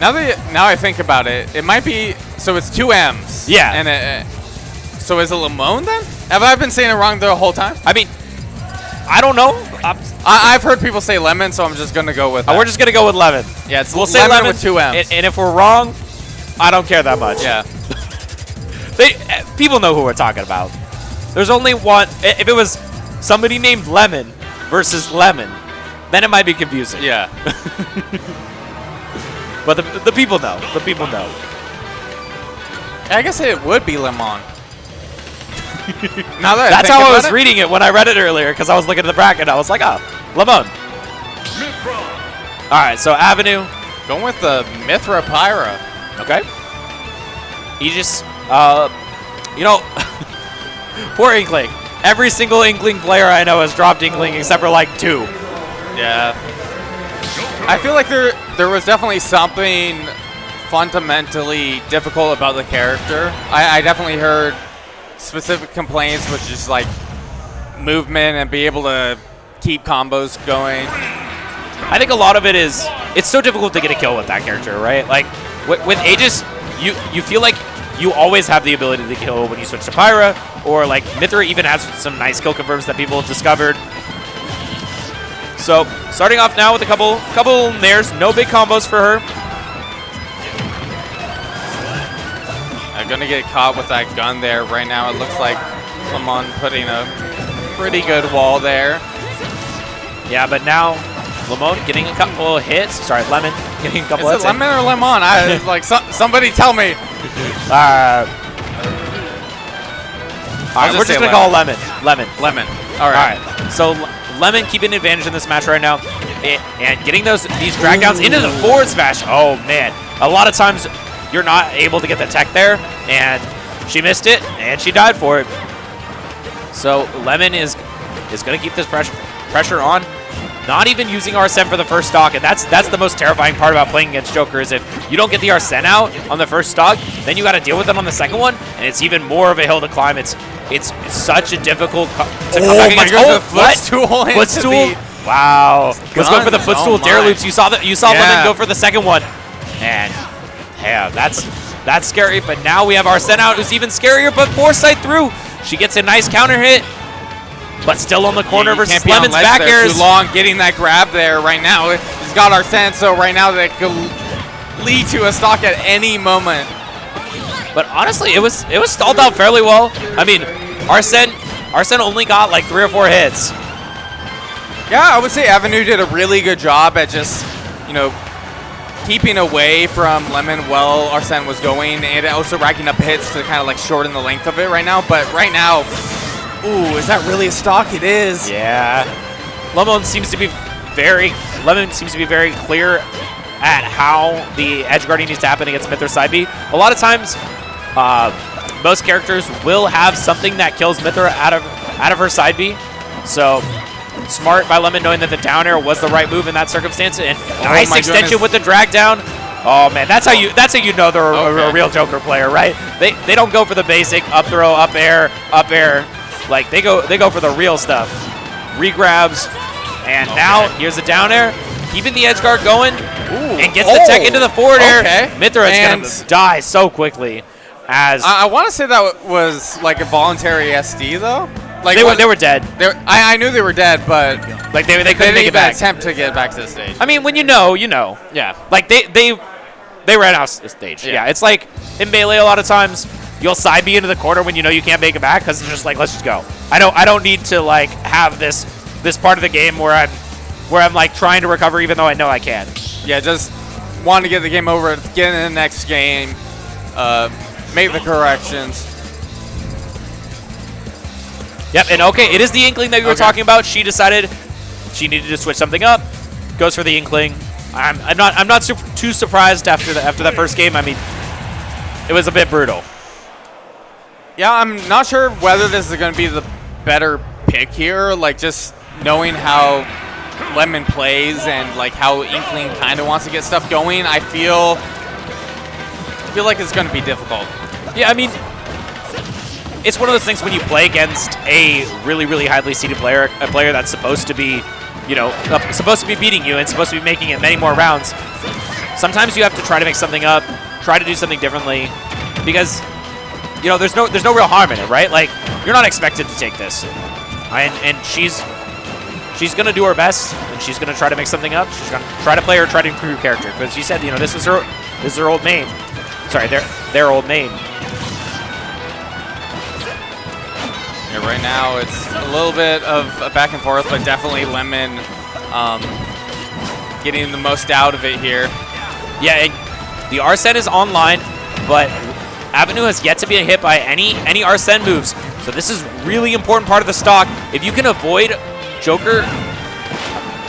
now I think about it, it might be. So it's two M's. Yeah. And so is it Lemon then? Have I been saying it wrong the whole time? I mean, I don't know. I've heard people say Lemon, so I'm just gonna go with that. We're just gonna go with Lemon. Yeah, it's We'll say Lemon Lemon with two M's. And if we're wrong, I don't care that much. Yeah. People know who we're talking about. There's only one. If it was somebody named Lemon versus Lemon, then it might be confusing. Yeah. But the people know. The people know. I guess it would be Lemon. Now that That's I think how I about was it. reading it when I read it earlier, because I was looking at the bracket. I was like, oh, Lemon. All right, so Avenue. Going with the Mithra Pyra. Okay. Aegis, you know, poor Inkling. Every single Inkling player I know has dropped Inkling except for like 2. Yeah. I feel like there was definitely something fundamentally difficult about the character. I definitely heard specific complaints, which is like movement and be able to keep combos going. I think a lot of it is, it's so difficult to get a kill with that character, right? Like, with Aegis, you feel like you always have the ability to kill when you switch to Pyra, or like Mithra even has some nice kill confirms that people have discovered. So, starting off now with a couple nairs, no big combos for her. I'm gonna get caught with that gun there right now. It looks like Lemon putting a pretty good wall there. Yeah, but now Lemon getting a couple of hits. Sorry, Lemon getting a couple Is hits. it Lemon or Lemon? Like somebody tell me. We're just gonna call Lemon. Lemon. Lemon. All right. So Lemon keeping advantage in this match right now, and getting these drag downs into the forward smash. Oh man, a lot of times you're not able to get the tech there, and she missed it, and she died for it. So Lemon is gonna keep this pressure on. Not even using Arsene for the first stock, and that's the most terrifying part about playing against Joker is if you don't get the Arsene out on the first stock, then you got to deal with it on the second one, and it's even more of a hill to climb. It's such a difficult to come back against. Oh, footstool. Footstool. Wow. Let's go for the footstool dare loops. You saw Lemon go for the second one, and yeah, that's scary. But now we have Arsene out, who's even scarier. But Foresight through. She gets a nice counter hit. But still on the corner versus Lemon's back airs. Too long getting that grab there right now. He's got Arsene, so right now that could lead to a stock at any moment. But honestly, it was stalled out fairly well. I mean, Arsene only got like 3 or 4 hits. Yeah, I would say Avenue did a really good job at just, keeping away from Lemon while Arsene was going, and also racking up hits to kind of like shorten the length of it right now. But right now, ooh, is that really a stock? It is. Yeah. Lemon seems to be very clear at how the edge guarding needs to happen against Mithra side B. A lot of times, most characters will have something that kills Mithra out of her side B. So smart by Lemon knowing that the down air was the right move in that circumstance, and nice extension with the drag down. Oh man, that's how you know they're a real Joker player, right? They don't go for the basic up throw, up air. Like they go for the real stuff. Regrabs, and now here's the down air, keeping the edge guard going, and gets the tech into the forward air. Mithra is gonna die so quickly. As I want to say that was like a voluntary SD though. Like they were dead. I knew they were dead, but like they couldn't didn't make it even back. attempt to get back to the stage. I mean, when you know. Yeah. Like they ran out the stage. Yeah, it's like in Melee a lot of times. You'll side B into the corner when you know you can't make it back because it's just like, let's just go. I don't need to like have this part of the game where I'm like trying to recover even though I know I can. Yeah, just want to get the game over, get in the next game, make the corrections. Yep, and okay, it is the Inkling that we were talking about. She decided she needed to switch something up. Goes for the Inkling. I'm not too surprised after that first game. I mean, it was a bit brutal. Yeah, I'm not sure whether this is going to be the better pick here. Like, just knowing how Lemon plays and like how Inkling kind of wants to get stuff going, I feel like it's going to be difficult. Yeah, I mean, it's one of those things when you play against a really, really highly seeded player, a player that's supposed to be, you know, supposed to be beating you and supposed to be making it many more rounds. Sometimes you have to try to make something up, try to do something differently, because, you know, there's no real harm in it, right? Like, you're not expected to take this, and she's gonna do her best, and she's gonna try to make something up. She's gonna try to play or try to improve her character, because you said, you know, this is her old main. Sorry, their old main. Yeah, right now it's a little bit of a back and forth, but definitely Lemon getting the most out of it here. Yeah, and the Arsene is online, but Avenue has yet to be hit by any Arsene moves. So this is really important part of the stock. If you can avoid Joker,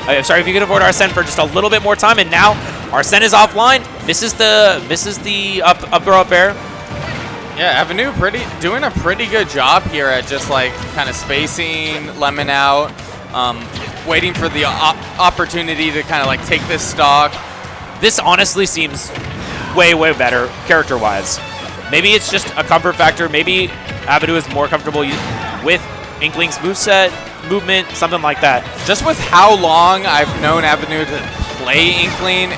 if you can avoid Arsene for just a little bit more time, and now Arsene is offline. This is the up throw up air. Yeah, Avenue doing a pretty good job here at just like kind of spacing Lemon out, waiting for the opportunity to kind of like take this stock. This honestly seems way better character-wise. Maybe it's just a comfort factor. Maybe Avenue is more comfortable with Inkling's moveset, movement, something like that. Just with how long I've known Avenue to play Inkling,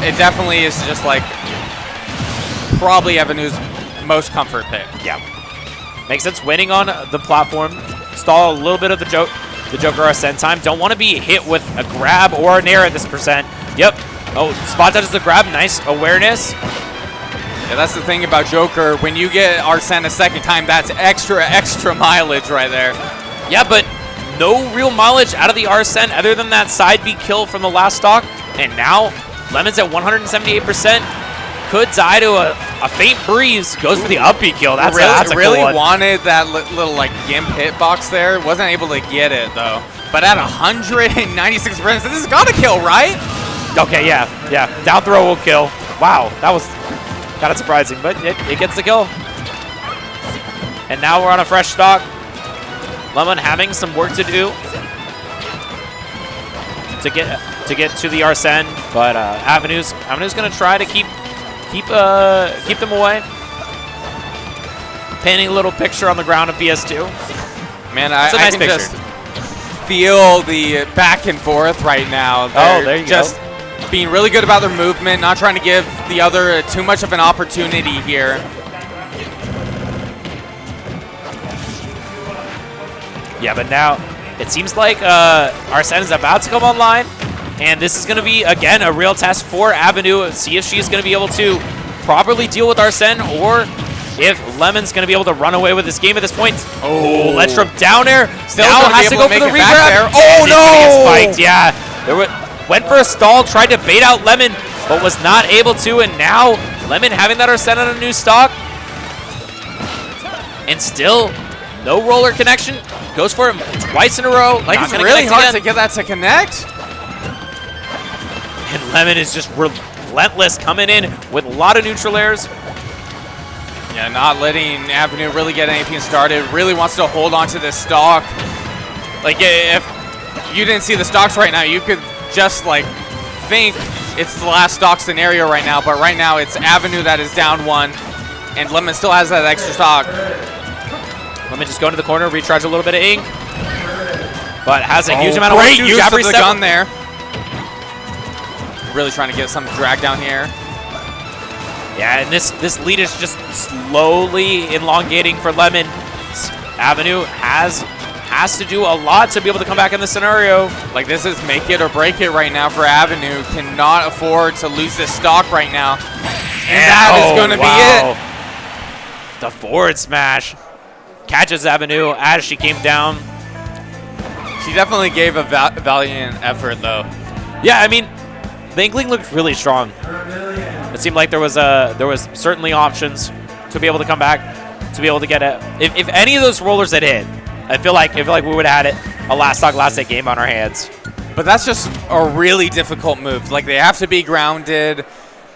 it definitely is just like probably Avenue's most comfort pick. Yeah. Makes sense. Winning on the platform. Stall a little bit of the Joker Arsene time. Don't want to be hit with a grab or a nair at this percent. Yep. Oh, spot touches the grab. Nice awareness. Yeah, that's the thing about Joker. When you get Arsene a second time, that's extra mileage right there. Yeah, but no real mileage out of the Arsene other than that side B kill from the last stock. And now Lemon's at 178%. Could die to a faint breeze. Goes for the up B kill. That's a really cool one. Wanted that little like gimp hitbox there. Wasn't able to get it though. But at 196%, this has got to kill, right? Okay, yeah. Down throw will kill. Wow, that was kind of surprising, but it gets the kill. And now we're on a fresh stock. Lemon having some work to do to get to the Arsene, but Avenue's gonna try to keep them away. Painting a little picture on the ground of BS2. Man, it's a nice I can picture. just feel the back and forth right now. There you go. Being really good about their movement, not trying to give the other too much of an opportunity here. Yeah, but now it seems like Arsene is about to come online, and this is going to be, again, a real test for Avenue. See if she's going to be able to properly deal with Arsene, or if Lemon's going to be able to run away with this game at this point. Oh, let's drop down air. Still now has to go for the regrab. Oh, no! Spiked. Yeah, went for a stall, tried to bait out Lemon, but was not able to, and now Lemon having that Arsene on a new stock. And still, no roller connection. Goes for him twice in a row. Like, it's really hard to get that to connect. And Lemon is just relentless, coming in with a lot of neutral airs. Yeah, not letting Avenue really get anything started. Really wants to hold on to this stock. Like, if you didn't see the stocks right now, you could just, like, think it's the last stock scenario right now. But right now, it's Avenue that is down one. And Lemon still has that extra stock. Lemon just go into the corner, recharge a little bit of ink. But has a huge amount of great use of the gun there. Really trying to get some drag down here. Yeah, and this lead is just slowly elongating for Lemon. Avenue has to do a lot to be able to come back in this scenario. Like, this is make it or break it right now for Avenue. Cannot afford to lose this stock right now. And that is going to be it. The forward smash catches Avenue as she came down. She definitely gave a valiant effort, though. Yeah, I mean, the Inkling looked really strong. It seemed like there was certainly options to be able to come back, to be able to get it. If any of those rollers had hit, I feel like we would have had it a last stock, last hit game on our hands. But that's just a really difficult move. Like, they have to be grounded.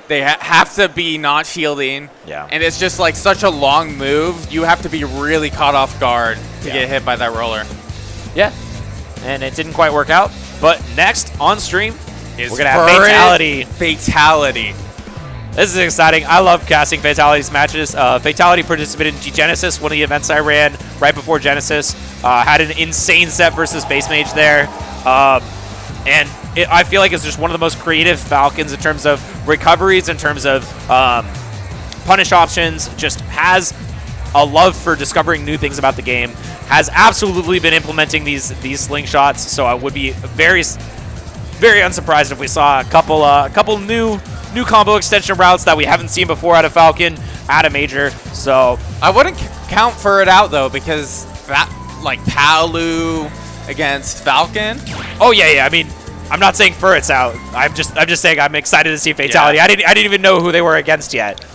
They have to be not shielding. Yeah. And it's just like such a long move. You have to be really caught off guard to get hit by that roller. Yeah. And it didn't quite work out. But next on stream, Is we're going to have Fatality. Fatality. This is exciting. I love casting Fatalities matches. Fatality participated in Genesis, one of the events I ran right before Genesis. Had an insane set versus Base Mage there. I feel like it's just one of the most creative Falcons in terms of recoveries, in terms of punish options, just has a love for discovering new things about the game, has absolutely been implementing these slingshots, so I would be very, very unsurprised if we saw a couple new combo extension routes that we haven't seen before out of Falcon at a major. So I wouldn't count for it out, though, because like Palu against Falcon. Oh yeah. I mean, I'm not saying Furret's out. I'm just saying I'm excited to see Fatality. Yeah. I didn't even know who they were against yet.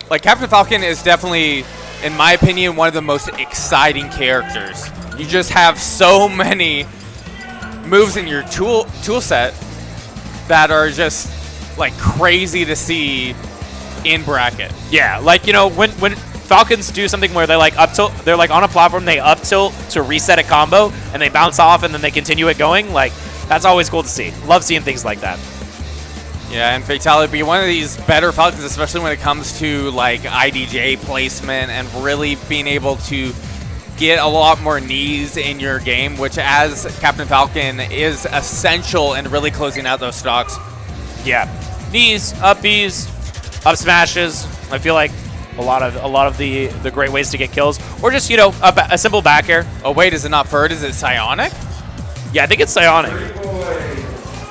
Like, Captain Falcon is definitely, in my opinion, one of the most exciting characters. You just have so many moves in your tool set that are just like crazy to see in bracket. Yeah, like, you know, when Falcons do something where they like up tilt, they're like on a platform, they up tilt to reset a combo, and they bounce off, and then they continue it going. Like, that's always cool to see. Love seeing things like that. Yeah, and Fatality be one of these better Falcons, especially when it comes to like IDJ placement and really being able to get a lot more knees in your game, which as Captain Falcon is essential in really closing out those stocks. Yeah, knees, up Bs, up smashes. I feel like a lot of the great ways to get kills, or just, you know, a simple back air. Oh wait, is it not Ferd? Is it Psionic? Yeah, I think it's Psionic.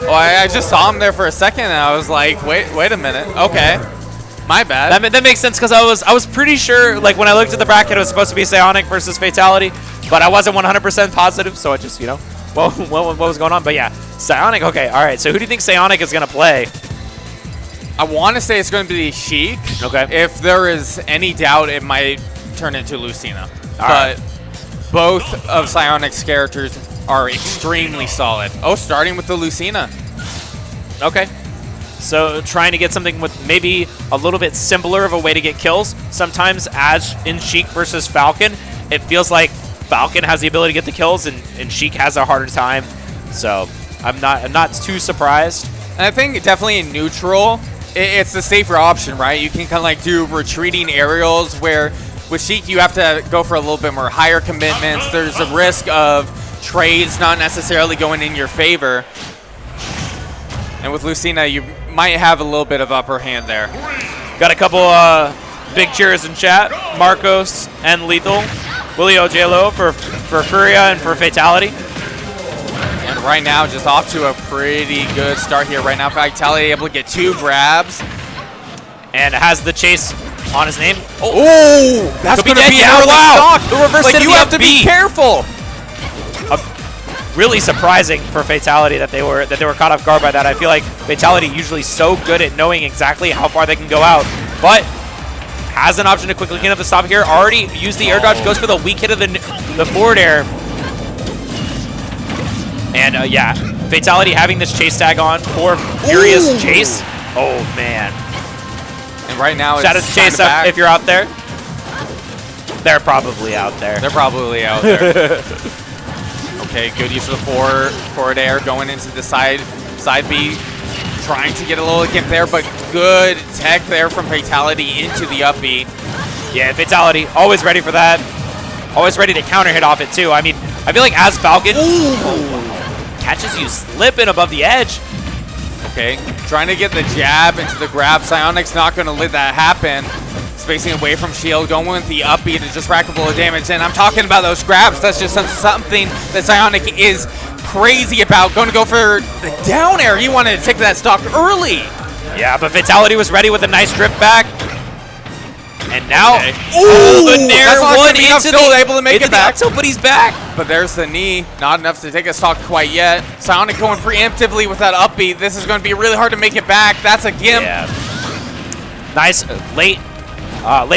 Oh, I just saw him there for a second, and I was like, wait a minute. Okay, my bad. That makes sense, because I was pretty sure, like, when I looked at the bracket, it was supposed to be Psionic versus Fatality, but I wasn't 100% positive, so I just, you know, what was going on? But yeah, Psionic. Okay, all right. So who do you think Psionic is gonna play? I want to say it's going to be Sheik. Okay. If there is any doubt, it might turn into Lucina. Right. But both of Psionic's characters are extremely solid. Oh, starting with the Lucina. Okay. So trying to get something with maybe a little bit simpler of a way to get kills. Sometimes, as in Sheik versus Falcon, it feels like Falcon has the ability to get the kills, and Sheik has a harder time. So I'm not too surprised. And I think definitely in neutral, it's the safer option, right? You can kind of like do retreating aerials where with Sheik you have to go for a little bit more higher commitments. There's a risk of trades not necessarily going in your favor. And with Lucina, you might have a little bit of upper hand there. Got a couple big cheers in chat. Marcos and Lethal. Willie OJLO for Furia and for Fatality. And right now, just off to a pretty good start here. Right now, Fatality able to get 2 grabs. And has the chase on his name. Oh, that's going to be out loud. The reverse Like, you have to be careful. Really surprising for Fatality that they were caught off guard by that. I feel like Fatality usually so good at knowing exactly how far they can go out, but has an option to quickly clean up the stop here. Already used the air dodge, goes for the weak hit of the forward air. And yeah, Fatality having this chase tag on for Furious Chase. Oh man. And right now, Shout out it's to Chase up if you're out there. They're probably out there. They're probably out there. Okay, good use of the forward air going into the side B. Trying to get a little gimp there, but good tech there from Fatality into the up B. Yeah, Fatality, always ready for that. Always ready to counter hit off it too. I mean, I feel like as Falcon catches you slipping above the edge. Okay, trying to get the jab into the grab. Psionic's not going to let that happen. Spacing away from shield, going with the up B to just rack up a little damage. And I'm talking about those grabs. That's just something that Psionic is crazy about. Going to go for the down air. He wanted to take that stock early. Yeah, but Fatality was ready with a nice drift back. And now, Okay. the Nair that's not one gonna be enough, into still the, able to make into it the back. up tilt, but he's back. But there's the knee. Not enough to take a stock quite yet. Psionic going preemptively with that upbeat. This is going to be really hard to make it back. That's a gimp. Yeah. Nice late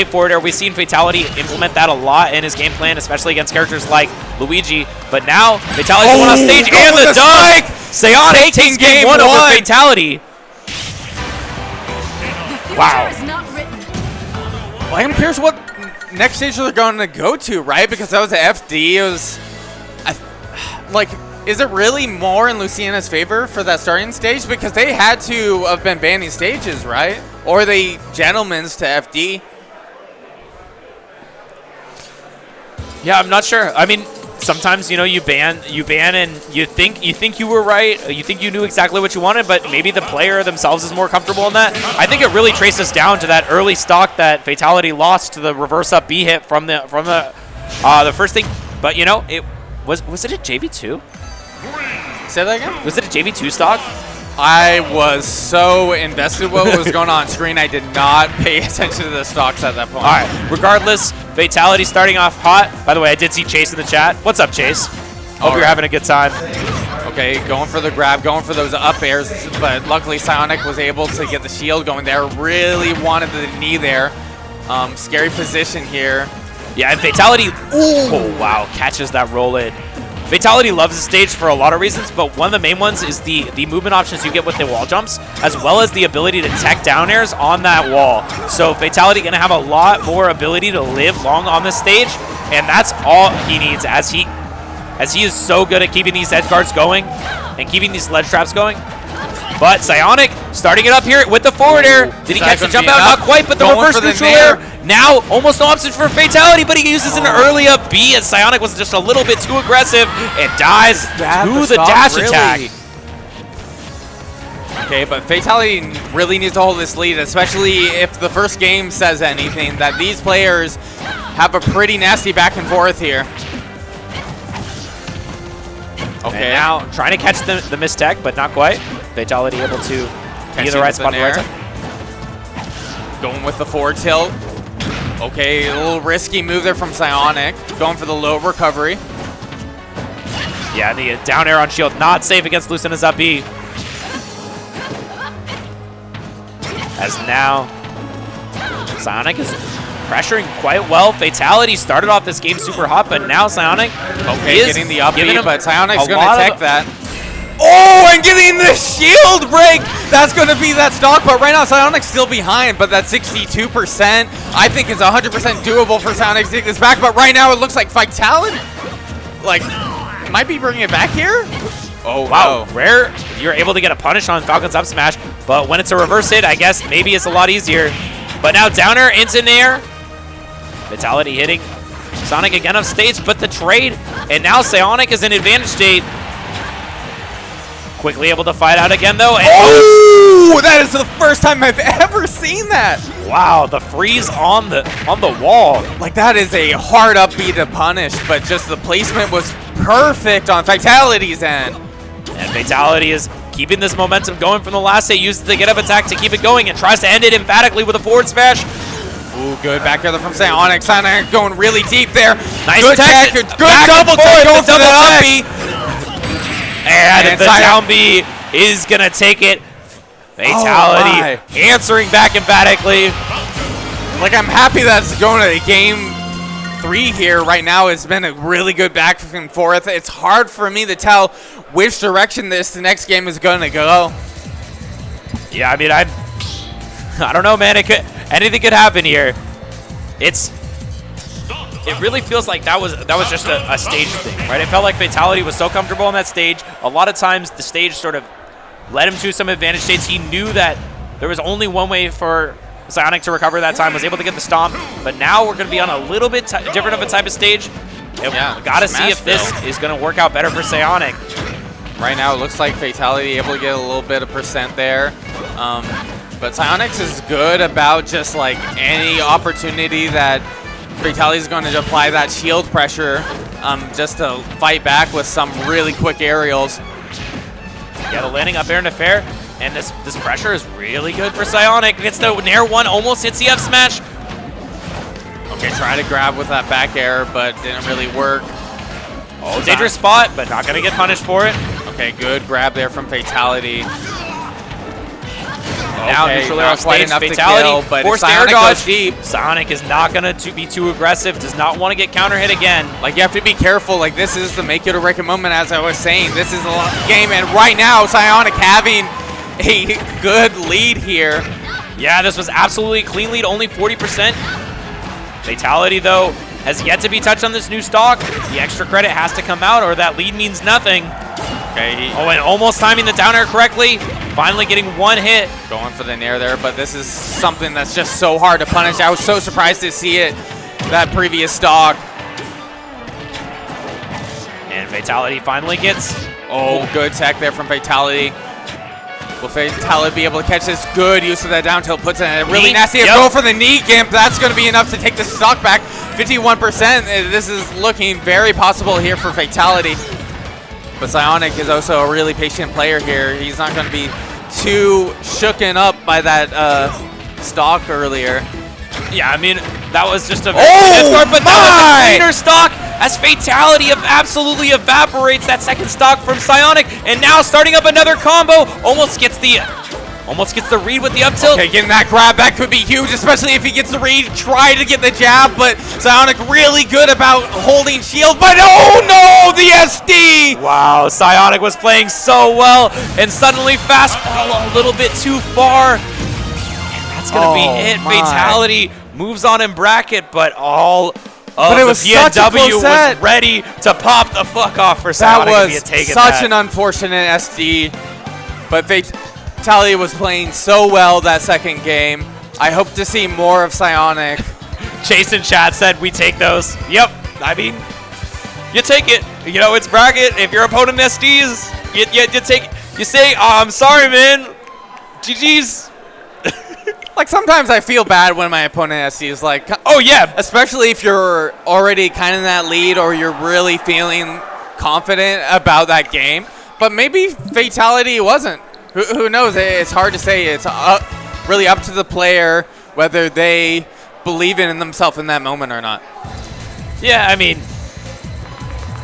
forward air. We've seen Fatality implement that a lot in his game plan, especially against characters like Luigi. But now, Fatality's the one on stage, going and with the the dunk! spike! Psionic Taking takes game game one over one. Fatality. Wow. Well, I'm curious what next stage they're going to go to, right? Because that was an FD. It was, like, is it really more in Luciana's favor for that starting stage? Because they had to have been banning stages, right? Or they gentlemen's to FD. Yeah, I'm not sure. I mean, sometimes, you know, you ban and you think you were right, you think you knew exactly what you wanted, but maybe the player themselves is more comfortable in that. I think it really traces down to that early stock that Fatality lost to the reverse up B hit from the first thing. But you know, it was it a JV2? Say that again? Was it a JV2 stock? I was so invested what was going on screen, I did not pay attention to the stocks at that point. All right. Regardless, Fatality starting off hot. By the way, I did see Chase in the chat. What's up, Chase? Hope you're having a good time. Okay, going for the grab, going for those up airs, but luckily Psionic was able to get the shield going there. Really wanted the knee there. Scary position here. Yeah, and Fatality, oh wow, catches that roll in. Fatality loves the stage for a lot of reasons, but one of the main ones is the movement options you get with the wall jumps, as well as the ability to tech down airs on that wall. So Fatality gonna have a lot more ability to live long on this stage, and that's all he needs as he is so good at keeping these edge guards going and keeping these ledge traps going. But Psionic starting it up here with the forward air. Did he catch the jump out? Not quite, but the reverse neutral air. Now almost no option for Fatality, but he uses an early up B, and Psionic was just a little bit too aggressive and dies to the dash attack. Okay, but Fatality really needs to hold this lead, especially if the first game says anything, that these players have a pretty nasty back and forth here. Okay, and now trying to catch the mistech, but not quite. Fatality able to be in the right spot at the right time. Going with the forward tilt. Okay, a little risky move there from Psionic. Going for the low recovery. Yeah, the down air on shield, not safe against Luciana's up B. As now, Psionic is pressuring quite well. Fatality started off this game super hot, but now Psionic is getting the up B, but Psionic's going to tech that. Oh, and getting the shield break! That's going to be that stock, but right now Psionic's still behind, but that 62% I think is 100% doable for Psionic to take this back, but right now it looks like Fatality, like, might be bringing it back here? Oh, wow. Rare, you're able to get a punish on Falcon's up smash, but when it's a reverse hit, I guess maybe it's a lot easier. But now downer into Nair. Fatality hitting Sonic again off stage, but the trade, and now Psionic is in advantage state. Quickly able to fight out again though. And oh, that is the first time I've ever seen that. Wow, the freeze on the wall. Like, that is a hard up B to punish, but just the placement was perfect on Fatality's end. And Fatality is keeping this momentum going from the last hit, uses the get up attack to keep it going and tries to end it emphatically with a forward smash. Ooh, good back here from Psionic. Psionic going really deep there. Nice good tech, good double tech going for the up B. And the down B is going to take it. Fatality answering back emphatically. Like, I'm happy that's going to game 3 here right now. It's been a really good back and forth. It's hard for me to tell which direction this next game is going to go. Yeah, I mean, I don't know, man. Anything could happen here. It really feels like that was just a stage thing, right? It felt like Fatality was so comfortable on that stage. A lot of times the stage sort of led him to some advantage states. He knew that there was only one way for Psionic to recover that time, was able to get the stomp. But now we're going to be on a little bit different of a type of stage. And we got to see if this is going to work out better for Psionic. Right now it looks like Fatality able to get a little bit of percent there. But Psionic is good about just like any opportunity that Fatality is going to apply that shield pressure just to fight back with some really quick aerials. Yeah, the landing up air into fair, and this pressure is really good for Psionic. Gets the Nair 1, almost hits the F smash. Okay, trying to grab with that back air, but didn't really work. Oh, dangerous spot, but not going to get punished for it. Okay, good grab there from Fatality. Now Okay, neutral air not off quite stage, enough to Fatality, kill, but forced Psionic air dodge. goes deep. Psionic is not going to be too aggressive, does not want to get counter hit again. Like, you have to be careful. Like, this is the make it or break it moment, as I was saying. This is a game, and right now, Psionic having a good lead here. Yeah, this was absolutely clean lead, only 40%. Fatality, though, has yet to be touched on this new stock. The extra credit has to come out, or that lead means nothing. Okay, Oh, and almost timing the down air correctly. Finally getting one hit. going for the nair there, but this is something that's just so hard to punish. I was so surprised to see it, that previous stock. And Fatality finally gets... Oh, good tech there from Fatality. Will Fatality be able to catch this? Good use of that down tilt. Puts in a really Knee? nasty Yep. go for the knee gimp. That's going to be enough to take the stock back. 51%. This is looking very possible here for Fatality. But Psionic is also a really patient player here. He's not going to be too shooken up by that stock earlier. Yeah, I mean, that was just a Oh, good start, but that was a my! cleaner stock as Fatality absolutely evaporates that second stock from Psionic, and now starting up another combo, almost gets the read with the up tilt. Okay, getting that grab, that could be huge, especially if he gets the read. Try to get the jab, but Psionic really good about holding shield, but oh no, the SD! Wow, Psionic was playing so well, and suddenly fast fall a little bit too far. And that's gonna be it. my. Fatality moves on in bracket, but all of But it the was such a PNW close set. was ready to pop the fuck off for That Psionic if he was had taken such that. an unfortunate SD, but Fatality was playing so well that second game. I hope to see more of Psionic. Chase in chat said we take those. Yep. I mean, you take it. You know, it's bracket. If your opponent SDs, you take. You say, oh, I'm sorry, man. GG's. Like, sometimes I feel bad when my opponent SD is like, Oh yeah. especially if you're already kind of in that lead or you're really feeling confident about that game. But maybe Fatality wasn't. Who knows? It's hard to say. It's really up to the player whether they believe in themselves in that moment or not. Yeah. I mean,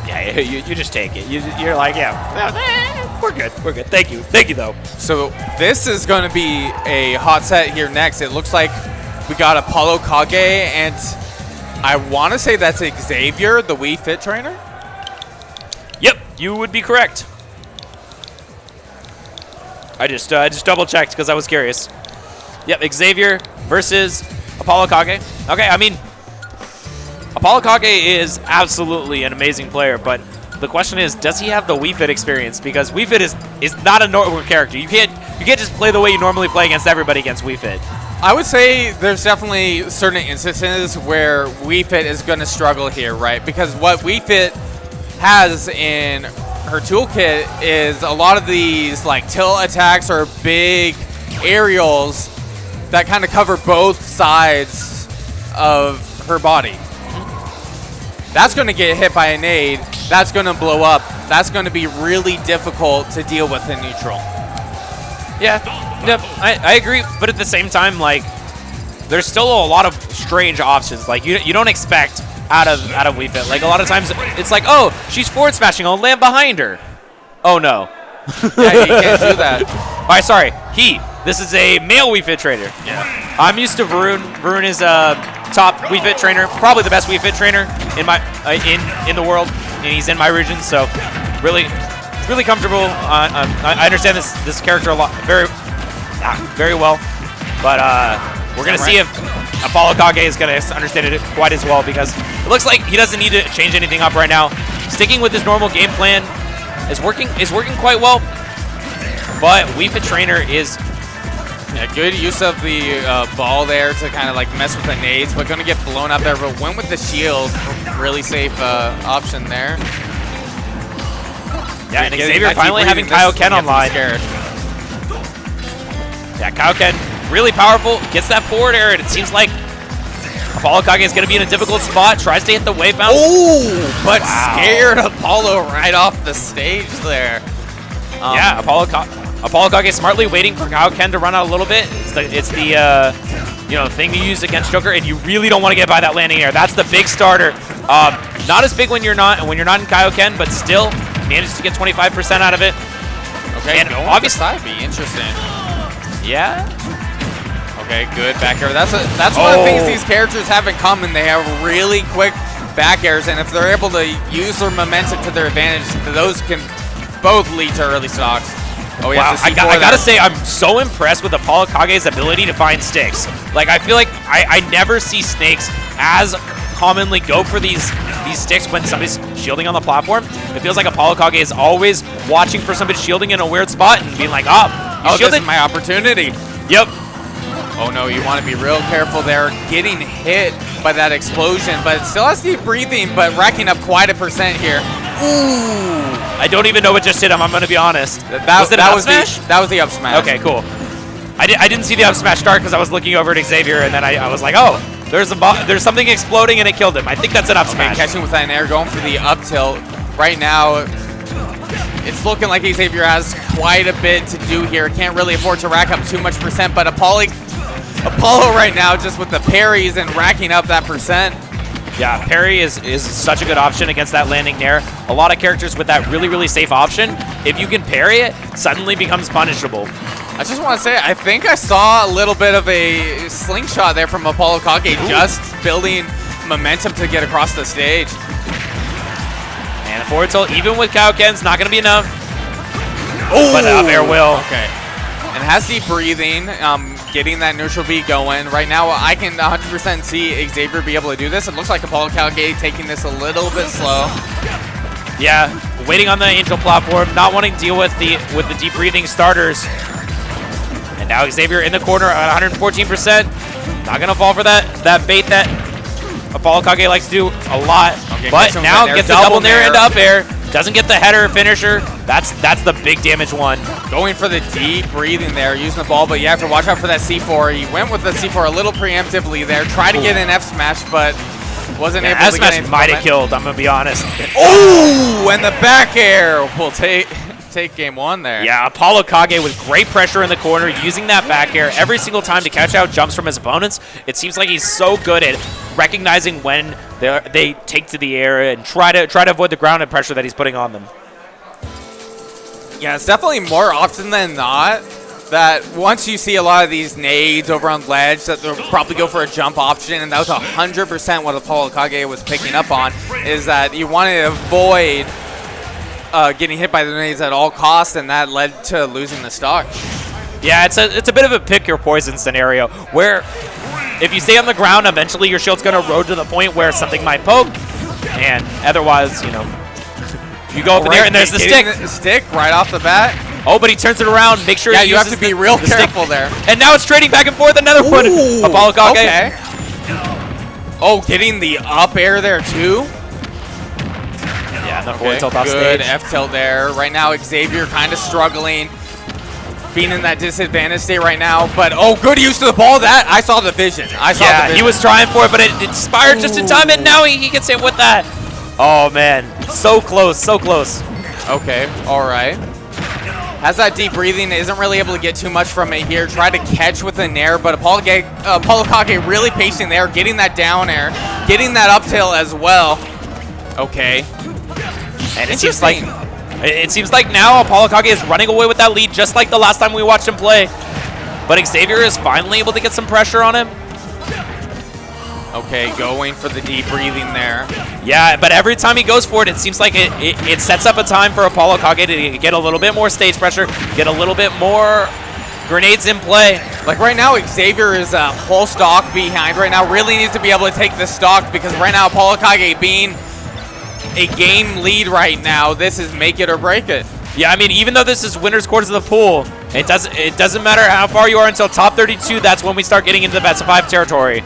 yeah. You just take it. You're like, yeah. We're good. We're good. Thank you. Thank you, though. So this is going to be a hot set here next. It looks like we got Apollo Kage, and I want to say that's Xavier, the Wii Fit trainer. Yep. You would be correct. I just double checked because I was curious. Yep. Xavier versus Apollo Kage. Okay. I mean, Apollo Kage is absolutely an amazing player, but the question is, does he have the Wii Fit experience? Because Wii Fit is not a normal character. You can't just play the way you normally play against everybody against Wii Fit. I would say there's definitely certain instances where Wii Fit is going to struggle here, right? Because what Wii Fit has in her toolkit is a lot of these like tilt attacks or big aerials that kind of cover both sides of her body. That's going to get hit by a nade. That's going to blow up. That's going to be really difficult to deal with in neutral. Yeah, yep, I agree. But at the same time, like, there's still a lot of strange options. Like, you don't expect out of Wii Fit. Like, a lot of times it's like, oh, she's forward smashing. I'll land behind her. Oh no. Yeah, you can't do that. All right, sorry. This is a male Wii Fit trainer. Yeah. I'm used to Varun. Varun is a top Wii Fit trainer, probably the best Wii Fit trainer in my in the world, and he's in my region. So, really comfortable. I understand this character a lot, very well, but we're gonna see if Apollo Kage is gonna understand it quite as well, because it looks like he doesn't need to change anything up right now. Sticking with his normal game plan is working quite well, but Wii Fit trainer is. Yeah, good use of the ball there to kind of like mess with the nades, but going to get blown up there. But went with the shield. Really safe option there. Yeah, and Xavier finally having Kaioken online. Yeah, Kaioken really powerful. Gets that forward air, and it seems like Apollo Kage is going to be in a difficult spot. Tries to hit the wave bounce. Oh, but Wow. scared Apollo right off the stage there. Yeah, Apollo Kage smartly waiting for Kaioken to run out a little bit. It's the thing to use against Joker, and you really don't want to get by that landing air. That's the big starter. Not as big when you're not in Kaioken, but still managed to get 25% out of it. Okay, and going obviously that'd be interesting. Yeah. Okay, good back air. That's one of the things these characters have in common. They have really quick back airs, and if they're able to use their momentum to their advantage, those can both lead to early stocks. Oh, wow, I gotta say, I'm so impressed with Apollo Kage's ability to find sticks. Like, I feel like I never see snakes as commonly go for these sticks when somebody's shielding on the platform. It feels like Apollo Kage is always watching for somebody shielding in a weird spot and being like, oh, this is my opportunity. Yep. Oh no, you want to be real careful there. Getting hit by that explosion, but it still has deep breathing, but racking up quite a percent here. Ooh. I don't even know what just hit him, I'm going to be honest. That was the up smash. Okay, cool. I didn't see the up smash start because I was looking over at Xavier, and then I was like, oh, there's something exploding, and it killed him. I think that's an up smash. Catching with that air, going for the up tilt. Right now, it's looking like Xavier has quite a bit to do here. Can't really afford to rack up too much percent, but Apollo right now just with the parries and racking up that percent. Yeah, parry is such a good option against that landing nair. A lot of characters with that really, really safe option, if you can parry it, suddenly becomes punishable. I just want to say, I think I saw a little bit of a slingshot there from Apollo Kage, just building momentum to get across the stage. And the forward tilt, even with Kaioken's, not going to be enough. Oh, but up air will. Okay. And has deep breathing, getting that neutral B going. Right now, I can 100% see Xavier be able to do this. It looks like Apollo Kage taking this a little bit slow. Yeah, waiting on the Angel platform, not wanting to deal with the deep breathing starters. And now Xavier in the corner at 114%. Not going to fall for that bait that Apollo Kage likes to do a lot. Okay, but now gets the double nair into up air. Doesn't get the header finisher. That's the big damage one. Going for the deep breathing there, using the ball, but you have to watch out for that C4. He went with the C4 a little preemptively there. Tried to get an F smash, but wasn't able to get it. F smash might have killed, I'm going to be honest. Oh, and the back air will take game one there. Yeah, Apollo Kage with great pressure in the corner, using that back air every single time to catch out jumps from his opponents. It seems like he's so good at recognizing when they take to the air and try to avoid the ground and pressure that he's putting on them. Yeah, it's definitely more often than not that once you see a lot of these nades over on ledge, that they'll probably go for a jump option, and that was 100% what Apollo Kage was picking up on, is that you want to avoid getting hit by the nades at all costs, and that led to losing the stock. Yeah, it's a bit of a pick your poison scenario where if you stay on the ground, eventually your shield's going to erode to the point where something might poke, and otherwise, you go up in there and there's the stick. The stick right off the bat. Oh, but he turns it around. Make sure he you have to be real careful there. And now it's trading back and forth. Another one. Apollo Kage. Okay. Oh, getting the up air there too. Yeah, the forward tilt off good stage. F tilt there. Right now, Xavier kind of struggling, being in that disadvantage state right now. But good use of the ball. That I saw the vision. He was trying for it, but it expired just in time, and now he gets hit with that. Oh man, so close, so close. Okay, all right. Has that deep breathing, isn't really able to get too much from it here. Tried to catch with a nair, but Apollo Kage really pacing there, getting that down air, getting that up tail as well. Okay. And it seems like now Apollo Kage is running away with that lead, just like the last time we watched him play. But Xavier is finally able to get some pressure on him. Okay, going for the deep breathing there. Yeah, but every time he goes for it, it seems like it sets up a time for Apollo Kage to get a little bit more stage pressure, get a little bit more grenades in play. Like right now, Xavier is a whole stock behind right now. Really needs to be able to take the stock because right now, Apollo Kage being a game lead right now, this is make it or break it. Yeah, I mean, even though this is winner's quarters of the pool, it doesn't matter how far you are until top 32. That's when we start getting into the best of 5 territory.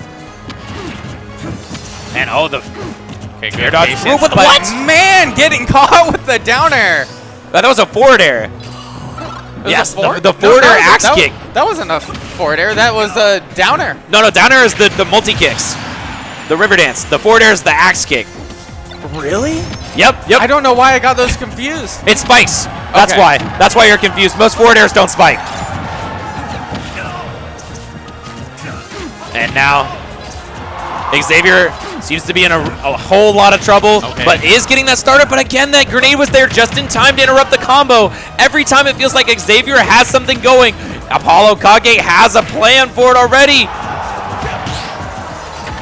And okay, air dodge. But what? Man, getting caught with the down air. That was a forward air. Yes, the forward air axe kick. That wasn't a forward air. That was a down air. No, down air is the multi kicks, the river dance. The forward air is the axe kick. Really? Yep. I don't know why I got those confused. It spikes. That's why. That's why you're confused. Most forward airs don't spike. And now Xavier seems to be in a whole lot of trouble, but is getting that started. But again, that grenade was there just in time to interrupt the combo. Every time it feels like Xavier has something going. Apollo Kage has a plan for it already.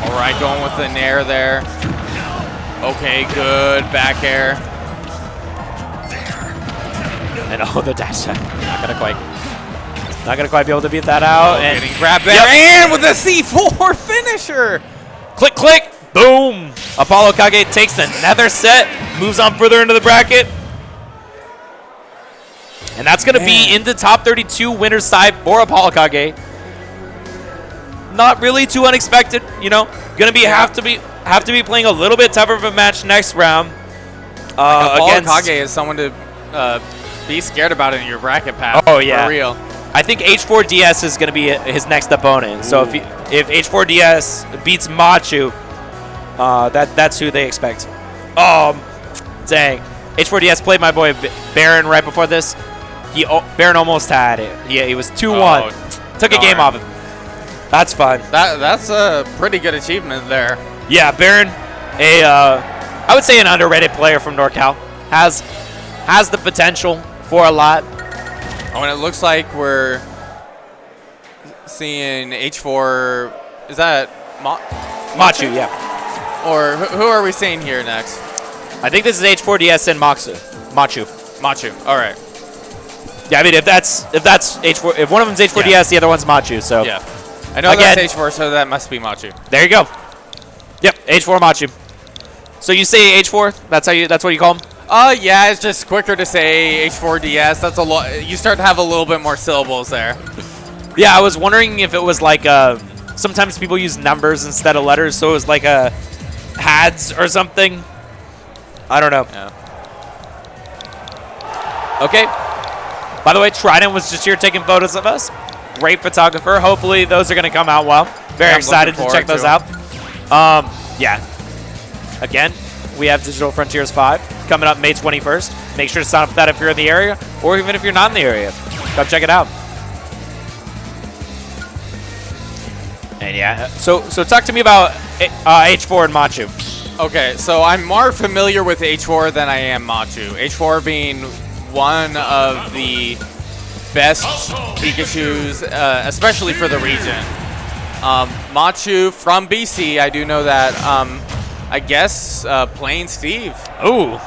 All right, going with the nair there. Okay, good back air. And oh, the dash attack. Not gonna quite be able to beat that out. And getting grabbed there, and with the C4 finisher. Click, click, boom. Apollo Kage takes the nether set, moves on further into the bracket. And that's gonna be in the top 32 winner's side for Apollo Kage. Not really too unexpected, you know. Gonna be have to be playing a little bit tougher of a match next round. Apollo Kage is someone to be scared about in your bracket path. Oh yeah, for real. I think H4DS is going to be his next opponent. So if H4DS beats Machu, that's who they expect. Oh, dang. H4DS played my boy Baron right before this. Baron almost had it. Yeah, he was 2-1. Took a game off him. That's fun. That's a pretty good achievement there. Yeah, Baron, I would say an underrated player from NorCal. Has the potential for a lot. Oh, and it looks like we're seeing H4. Is that Machu? Yeah. Or who are we seeing here next? I think this is H4DS and Machu. All right. Yeah, I mean if that's H4, if one of them's H4DS, the other one's Machu. So yeah, I know again, that's H4, so that must be Machu. There you go. Yep, H4 Machu. So you say H4? That's what you call him? Yeah, it's just quicker to say H4DS. That's a lot. You start to have a little bit more syllables there. Yeah, I was wondering if it was like sometimes people use numbers instead of letters, so it was like a HADS or something. I don't know. Yeah. Okay. By the way, Trident was just here taking photos of us. Great photographer. Hopefully those are going to come out well. Very excited to check those out. Yeah. Again, we have Digital Frontiers 5 coming up May 21st. Make sure to sign up for that if you're in the area, or even if you're not in the area. Come check it out. And yeah, so talk to me about H4 and Machu. Okay, so I'm more familiar with H4 than I am Machu. H4 being one of the best Pikachus, especially for the region. Machu from BC, I do know that. I guess playing Steve. Ooh,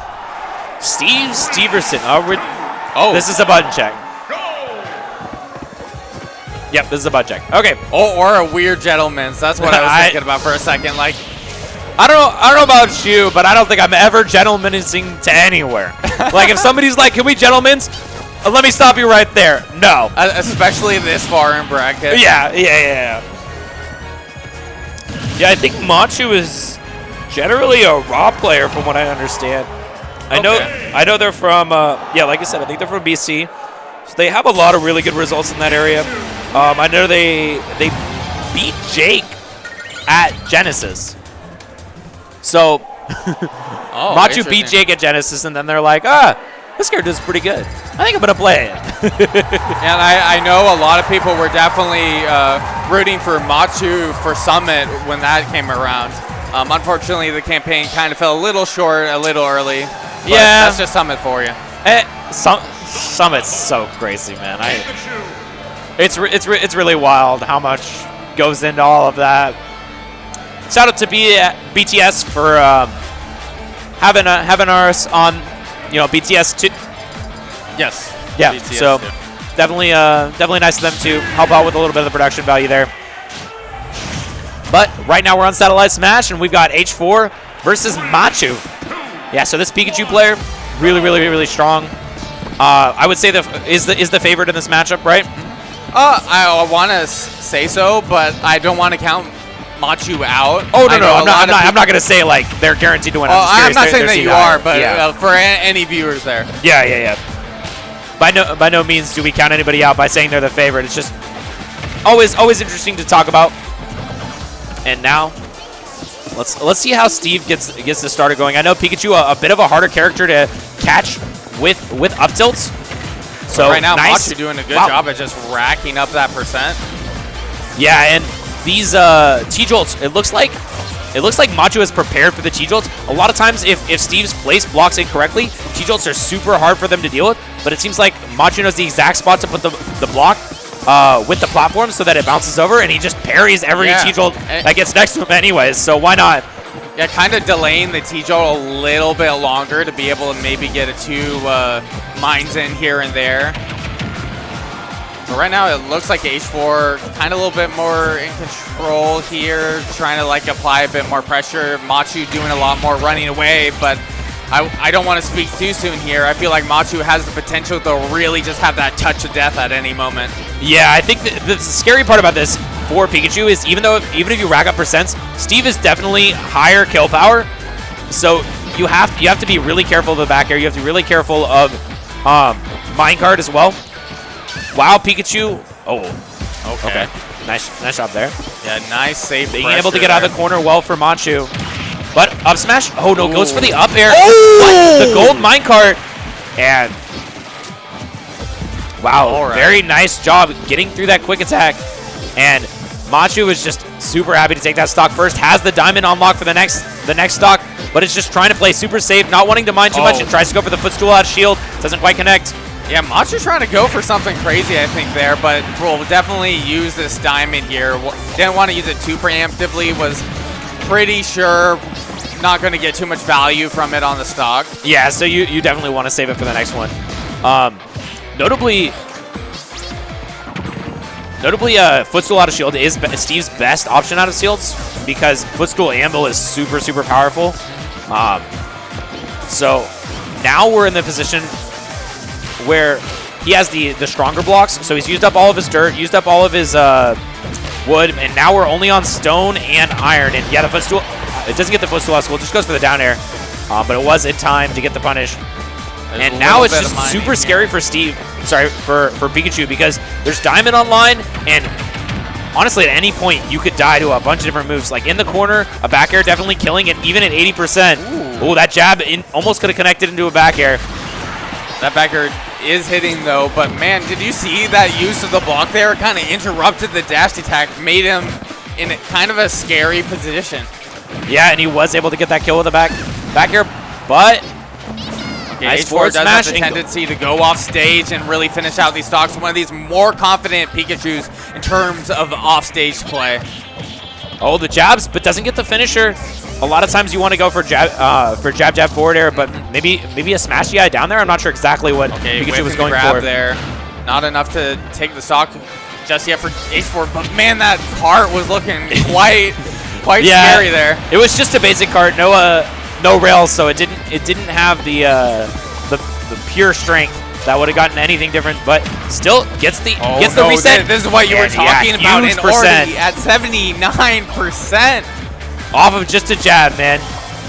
Steve Steverson. Oh, this is a button check. Yep, this is a button check. Okay. Or a weird gentleman's. That's what I was thinking about for a second. Like, I don't know about you, but I don't think I'm ever gentlemanizing to anywhere. Like, if somebody's like, "Can we gentlemen's?" Let me stop you right there. No. Especially this far in bracket. Yeah. Yeah, I think Machu is generally a raw player from what I understand. I know they're from like I said, I think they're from BC. So they have a lot of really good results in that area. I know they beat Jake at Genesis. So Machu beat Jake at Genesis, and then they're like, this character's pretty good. I think I'm gonna play it. And I know a lot of people were definitely rooting for Machu for Summit when that came around. Unfortunately, the campaign kind of fell a little short, a little early. But yeah, that's just Summit for you. Summit's so crazy, man. It's really wild how much goes into all of that. Shout out to BTS for having us on, BTS too. Yes. Yeah. BTS so too. definitely nice of them to help out with a little bit of the production value there. But right now we're on Satellite Smash, and we've got H4 versus Machu. Yeah, so this Pikachu player, really strong. I would say is the favorite in this matchup, right? I want to say so, but I don't want to count Machu out. Oh no, I'm not gonna say like they're guaranteed to win. I'm not saying that you are, but for any viewers there. Yeah. By no means do we count anybody out by saying they're the favorite. It's just always interesting to talk about. And now, let's see how Steve gets this starter going. I know Pikachu a bit of a harder character to catch with up tilts. So right now, nice. Machu doing a good job at just racking up that percent. Yeah, and these T-Jolts, it looks like Machu is prepared for the T-Jolts. A lot of times, if Steve's place blocks incorrectly, T-Jolts are super hard for them to deal with, but it seems like Machu knows the exact spot to put the block with the platform so that it bounces over, and he just parries every T-Jolt that gets next to him anyways, so why not? Yeah, kind of delaying the T-Jolt a little bit longer to be able to maybe get a 2 mines in here and there. But right now, it looks like H4 kind of a little bit more in control here, trying to like apply a bit more pressure. Machu doing a lot more running away, but I don't want to speak too soon here. I feel like Machu has the potential to really just have that touch of death at any moment. Yeah, I think the scary part about this for Pikachu is even if you rack up percents, Steve is definitely higher kill power. So you have to be really careful of the back air. You have to be really careful of minecart as well. Wow, Pikachu. Oh, okay. Nice job there. Yeah, nice save. Being able to get out of the corner well for Machu. But up smash. Oh no, goes for the up air. Oh! The gold minecart. And wow, very nice job getting through that quick attack. And Machu is just super happy to take that stock first. Has the diamond unlocked for the next stock, but it's just trying to play super safe, not wanting to mine too much, and tries to go for the footstool out of shield. Doesn't quite connect. Yeah, Machu's trying to go for something crazy, I think, there, but will definitely use this diamond here. Didn't want to use it too preemptively, was pretty sure not going to get too much value from it on the stock. Yeah, so you definitely want to save it for the next one. Notably, footstool out of shield is Steve's best option out of shields because footstool amble is super, super powerful. So now we're in the position where he has the stronger blocks. So he's used up all of his dirt, used up all of his wood, and now we're only on stone and iron. And yeah, the footstool, it doesn't get the footstool out of school, it just goes for the down air. But it was in time to get the punish. And now it's just super scary for Steve, for Pikachu, because there's diamond online, and honestly, at any point, you could die to a bunch of different moves. Like in the corner, a back air definitely killing it, even at 80%. Ooh, that jab almost could have connected into a back air. That back air is hitting though, but man, did you see that use of the block there? Kind of interrupted the dash attack, made him in kind of a scary position. Yeah, and he was able to get that kill with a back air, but nice H4 does have the tendency to go off stage and really finish out these stocks. One of these more confident Pikachus in terms of off-stage play. Oh, the jabs, but doesn't get the finisher. A lot of times you want to go for jab forward air, but maybe a smash DI down there. I'm not sure exactly what Pikachu was going for there. Not enough to take the stock just yet for H4, but man, that cart was looking quite scary there. It was just a basic cart, no rails, so it didn't have the pure strength that would have gotten anything different, but still gets the reset. This is what you were talking about, and already at 79%. Off of just a jab, man.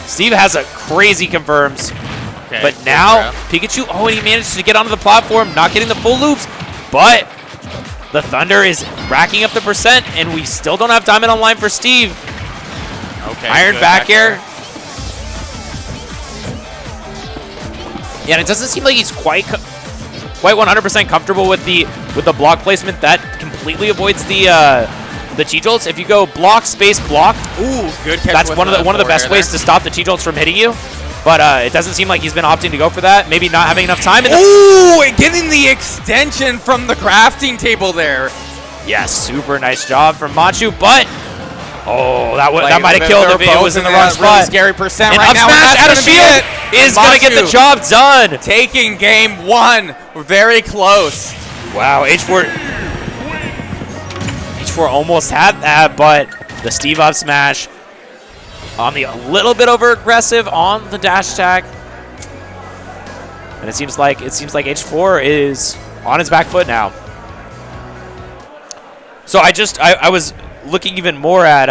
Steve has a crazy confirms. Okay, but now, Pikachu, and he managed to get onto the platform, not getting the full loops, but the Thunder is racking up the percent, and we still don't have diamond online for Steve. Okay, iron back air. Yeah, and it doesn't seem like he's quite 100% comfortable with the block placement. That completely avoids the T-Jolts. If you go block, space, block, good catch. That's one of the best ways to stop the T-Jolts from hitting you. But it doesn't seem like he's been opting to go for that. Maybe not having enough time. And getting the extension from the crafting table there. Yeah, super nice job from Machu, but that might have killed him if it was in the wrong spot. Really scary percent and right now. Smash out of shield is going to get the job done. Taking game one. We're very close. Wow, H4 almost had that, but the Steve up smash on the a little bit over aggressive on the dash attack. And it seems like H4 is on his back foot now. So I was looking even more at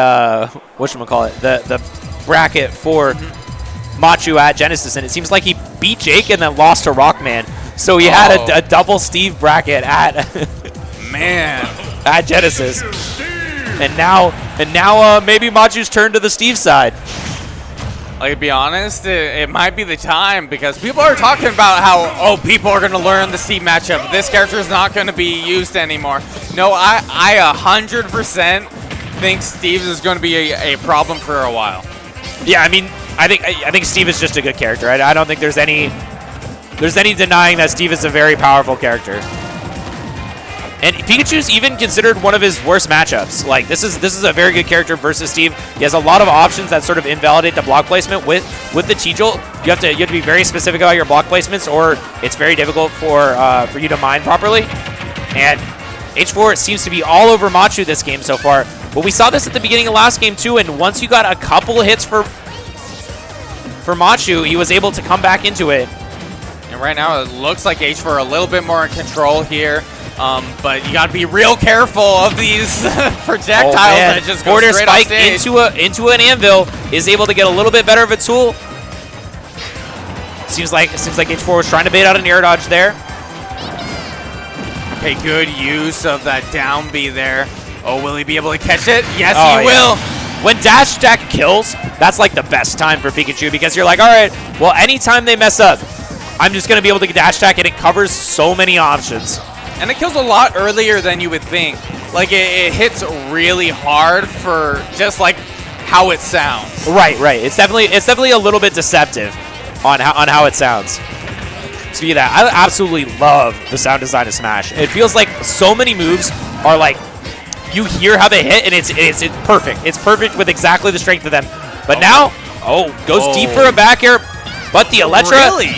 whatchamacallit, the bracket for Machu at Genesis, and it seems like he beat Jake and then lost to Rockman. So he had a double Steve bracket at at Genesis. And now maybe Machu's turn to the Steve side. Like, to be honest, it might be the time, because people are talking about how, people are going to learn the Steve matchup. This character is not going to be used anymore. No, I 100% think Steve is going to be a problem for a while. Yeah, I mean, I think Steve is just a good character. I don't think there's any denying that Steve is a very powerful character. And Pikachu's even considered one of his worst matchups. Like, this is a very good character versus Steve. He has a lot of options that sort of invalidate the block placement with the T-Jolt. You have to be very specific about your block placements, or it's very difficult for you to mine properly. And H4 seems to be all over Machu this game so far. But we saw this at the beginning of last game too, and once you got a couple hits for Machu, he was able to come back into it. And right now it looks like H4 a little bit more in control here. But you got to be real careful of these projectiles that just go Border straight spike off stage. into an anvil is able to get a little bit better of a tool. Seems like H4 was trying to bait out an air dodge there. Okay, good use of that down B there. Oh, will he be able to catch it? Yes, Oh, he will. When dash attack kills, that's like the best time for Pikachu, because you're like, all right, well, anytime they mess up, I'm just going to be able to dash attack, and it covers so many options. And it kills a lot earlier than you would think. Like, it hits really hard for just like how it sounds. Right. It's definitely a little bit deceptive on how it sounds. Speaking of that, I absolutely love the sound design of Smash. It feels like so many moves are like, you hear how they hit, and it's perfect. It's perfect with exactly the strength of them. But now, goes deep for a back air, but the Electra. Really?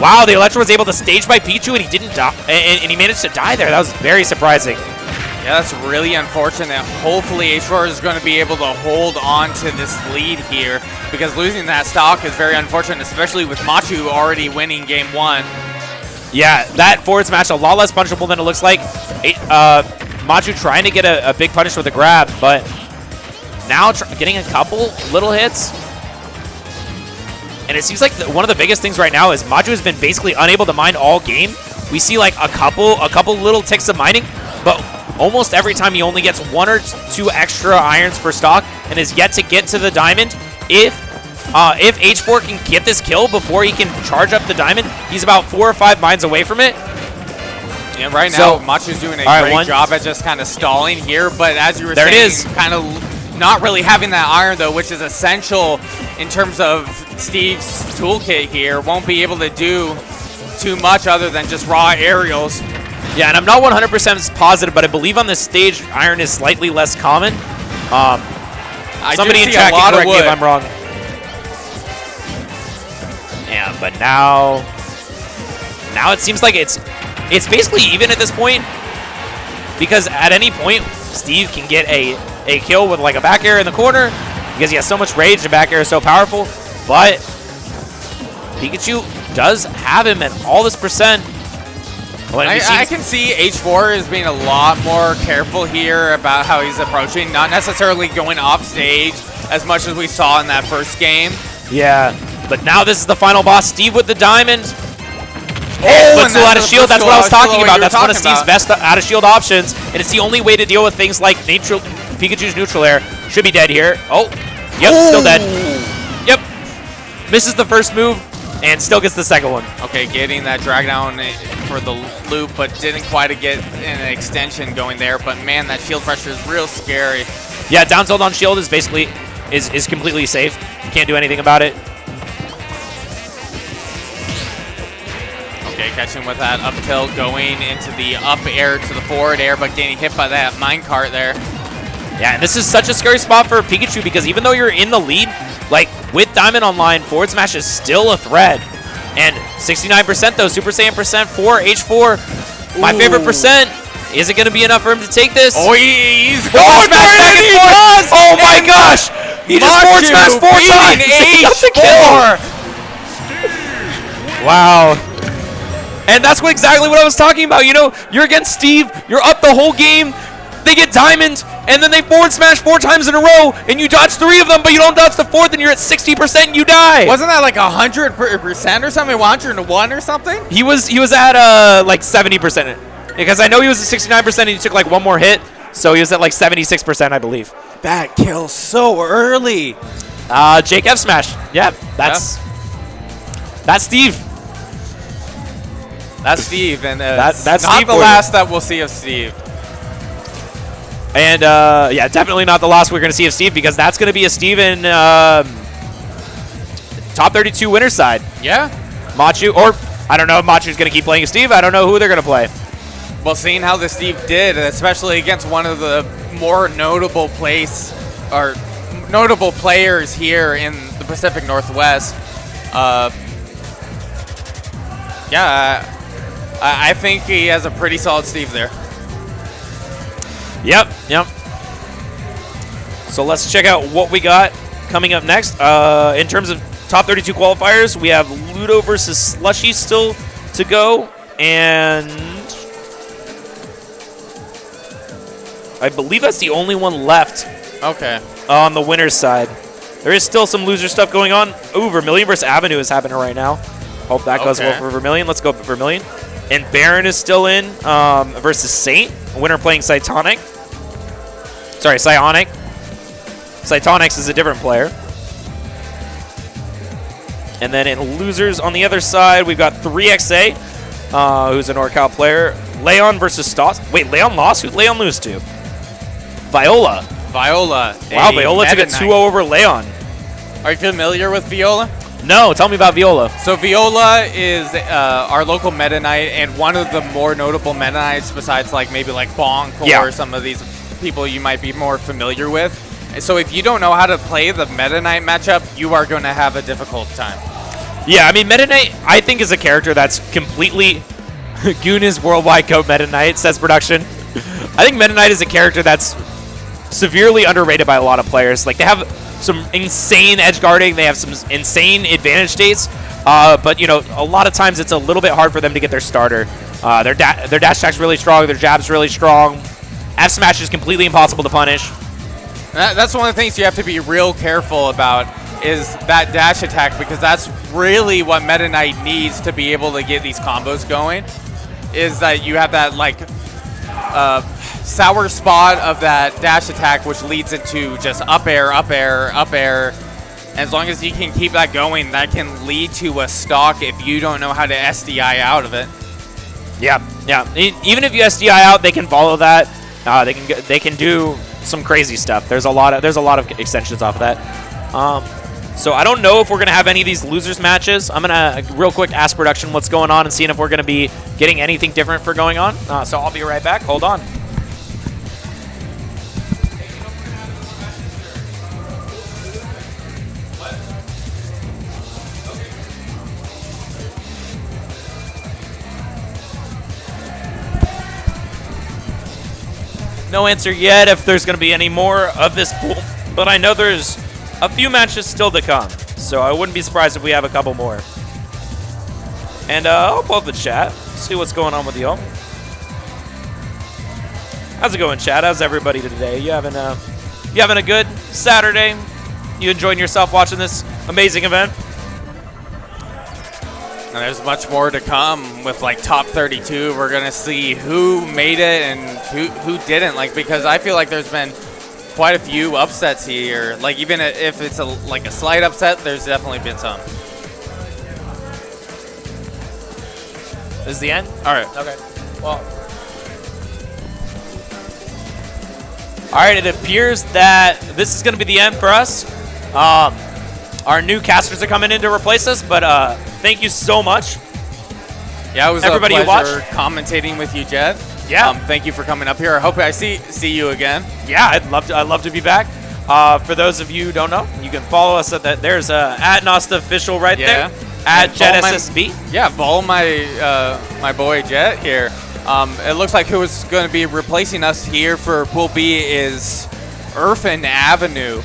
Wow, the Electra was able to stage by Pichu, and he didn't die, and he managed to die there. That was very surprising. Yeah, that's really unfortunate. Hopefully H4 is going to be able to hold on to this lead here, because losing that stock is very unfortunate, especially with Machu already winning game 1. Yeah, that forward smash a lot less punishable than it looks like. Machu trying to get a big punish with a grab, but now getting a couple little hits. And it seems like one of the biggest things right now is Machu has been basically unable to mine all game. We see like a couple little ticks of mining, but almost every time he only gets 1 or 2 extra irons per stock and is yet to get to the diamond. If H4 can get this kill before he can charge up the diamond, he's about 4 or 5 mines away from it. And right now, Machu's doing a great job at just kind of stalling here, but as you were saying, kind of not really having that iron, though, which is essential in terms of Steve's toolkit here. Won't be able to do too much other than just raw aerials. Yeah, and I'm not 100% positive, but I believe on this stage, iron is slightly less common. Somebody in chat can correct me if I'm wrong. Yeah, but now it seems like it's basically even at this point, because at any point, Steve can get a kill with like a back air in the corner, because he has so much rage, the back air is so powerful, but Pikachu does have him at all this percent. I can see H4 is being a lot more careful here about how he's approaching, not necessarily going off stage as much as we saw in that first game. Yeah, but now this is the final boss, Steve with the diamond. And out of shield, that's what I was talking about. That's one of Steve's best out of shield options, and it's the only way to deal with things like Pikachu's neutral air. Should be dead here. Oh, yep, still dead. Yep, misses the first move and still gets the second one. Okay, getting that drag down for the loop, but didn't quite get an extension going there. But man, that shield pressure is real scary. Yeah, down tilt on shield is basically is completely safe. You can't do anything about it. Okay, catching with that up tilt, going into the up air to the forward air, but getting hit by that minecart there. Yeah, and this is such a scary spot for Pikachu, because even though you're in the lead, like with Diamond Online, forward smash is still a threat. And 69% though, Super Saiyan percent for H4. My favorite percent. Is it going to be enough for him to take this? Oh, he's going back and forth. Oh my gosh! He just forward smashed 4 times. He got the kill. Wow. And that's exactly what I was talking about. You know, you're against Steve. You're up the whole game. They get diamond, and then they forward smash 4 times in a row, and you dodge 3 of them, but you don't dodge the 4th, and you're at 60% and you die. Wasn't that like 100% or something? 101 or something? He was at like 70%. Because I know he was at 69% and he took like 1 more hit, so he was at like 76%, I believe. That kill so early. Jake F smash. Yeah, that's Steve. That's Steve, and that's not Steve the last that we'll see of Steve. And yeah, definitely not the loss we're going to see of Steve, because that's going to be a Steve in top 32 winner side. Yeah. Machu, or I don't know if Machu's going to keep playing as Steve. I don't know who they're going to play. Well, seeing how the Steve did, especially against one of the more notable notable players here in the Pacific Northwest, yeah, I think he has a pretty solid Steve there. Yep. So let's check out what we got coming up next. In terms of top 32 qualifiers, we have Ludo versus Slushy still to go, and I believe that's the only one left. Okay. On the winner's side. There is still some loser stuff going on. Ooh, Vermilion versus Avenue is happening right now. Hope that goes well for Vermilion. Let's go for Vermilion. And Baron is still in versus Saint. Winner playing Cytonic. Sorry, Psionic. Cytonix is a different player. And then in losers on the other side, we've got 3XA, who's an NorCal player. Leon versus Stoss. Wait, Leon lost? Who'd Leon lose to? Viola. Viola. Wow, Viola took a 2-0 over Leon. Are you familiar with Viola? No, tell me about Viola. So Viola is our local Meta Knight and one of the more notable Meta Knights besides like maybe like Bonk or some of these people you might be more familiar with. And so if you don't know how to play the Meta Knight matchup, you are going to have a difficult time. Yeah, I mean, Meta Knight, I think, is a character that's completely Goon is worldwide code Meta Knight, says production. I think Meta Knight is a character that's severely underrated by a lot of players. Like, they have some insane edge guarding, they have some insane advantage states, but, you know, a lot of times it's a little bit hard for them to get their starter. Their dash attack's really strong, their jab's really strong. F smash is completely impossible to punish. That's one of the things you have to be real careful about is that dash attack, because that's really what Meta Knight needs to be able to get these combos going, is that you have that like sour spot of that dash attack, which leads into just up air, up air, up air. As long as you can keep that going, that can lead to a stock if you don't know how to SDI out of it. Yeah. Even if you SDI out, they can follow that. They can do some crazy stuff. There's a lot of extensions off of that. So I don't know if we're gonna have any of these losers matches. I'm gonna real quick ask production what's going on and seeing if we're gonna be getting anything different for going on. So I'll be right back. Hold on. No answer yet if there's going to be any more of this pool, but I know there's a few matches still to come, so I wouldn't be surprised if we have a couple more. And I'll pull up the chat, see what's going on with y'all. How's it going, chat? How's everybody today? You having a good Saturday? You enjoying yourself watching this amazing event? And there's much more to come with like top 32. We're gonna see who made it and who didn't. Like, because I feel like there's been quite a few upsets here. Like, even if it's like a slight upset, there's definitely been some. This is the end? All right. Okay. Well. All right. It appears that this is going to be the end for us. Our new casters are coming in to replace us, but thank you so much. Yeah, it was everybody a pleasure who watched commentating with you, Jed. Yeah. Thank you for coming up here. I hope I see you again. Yeah, I'd love to be back. For those of you who don't know, you can follow us at that. There's at Nosta Official right there. At JetSSB. Yeah, follow my my boy Jet here. It looks like who is going to be replacing us here for Pool B is Urf and Avenue.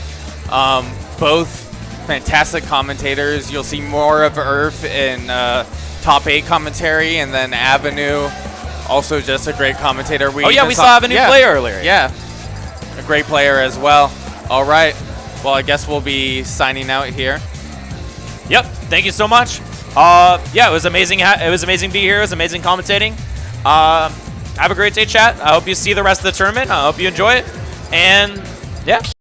Both fantastic commentators. You'll see more of Urf in top 8 commentary, and then Avenue, also just a great commentator. We saw Avenue play earlier. Yeah, a great player as well. All right, well, I guess we'll be signing out here. Yep, thank you so much. Yeah, it was amazing. It was amazing to be here. It was amazing commentating. Have a great day, chat. I hope you see the rest of the tournament. I hope you enjoy it. And yeah.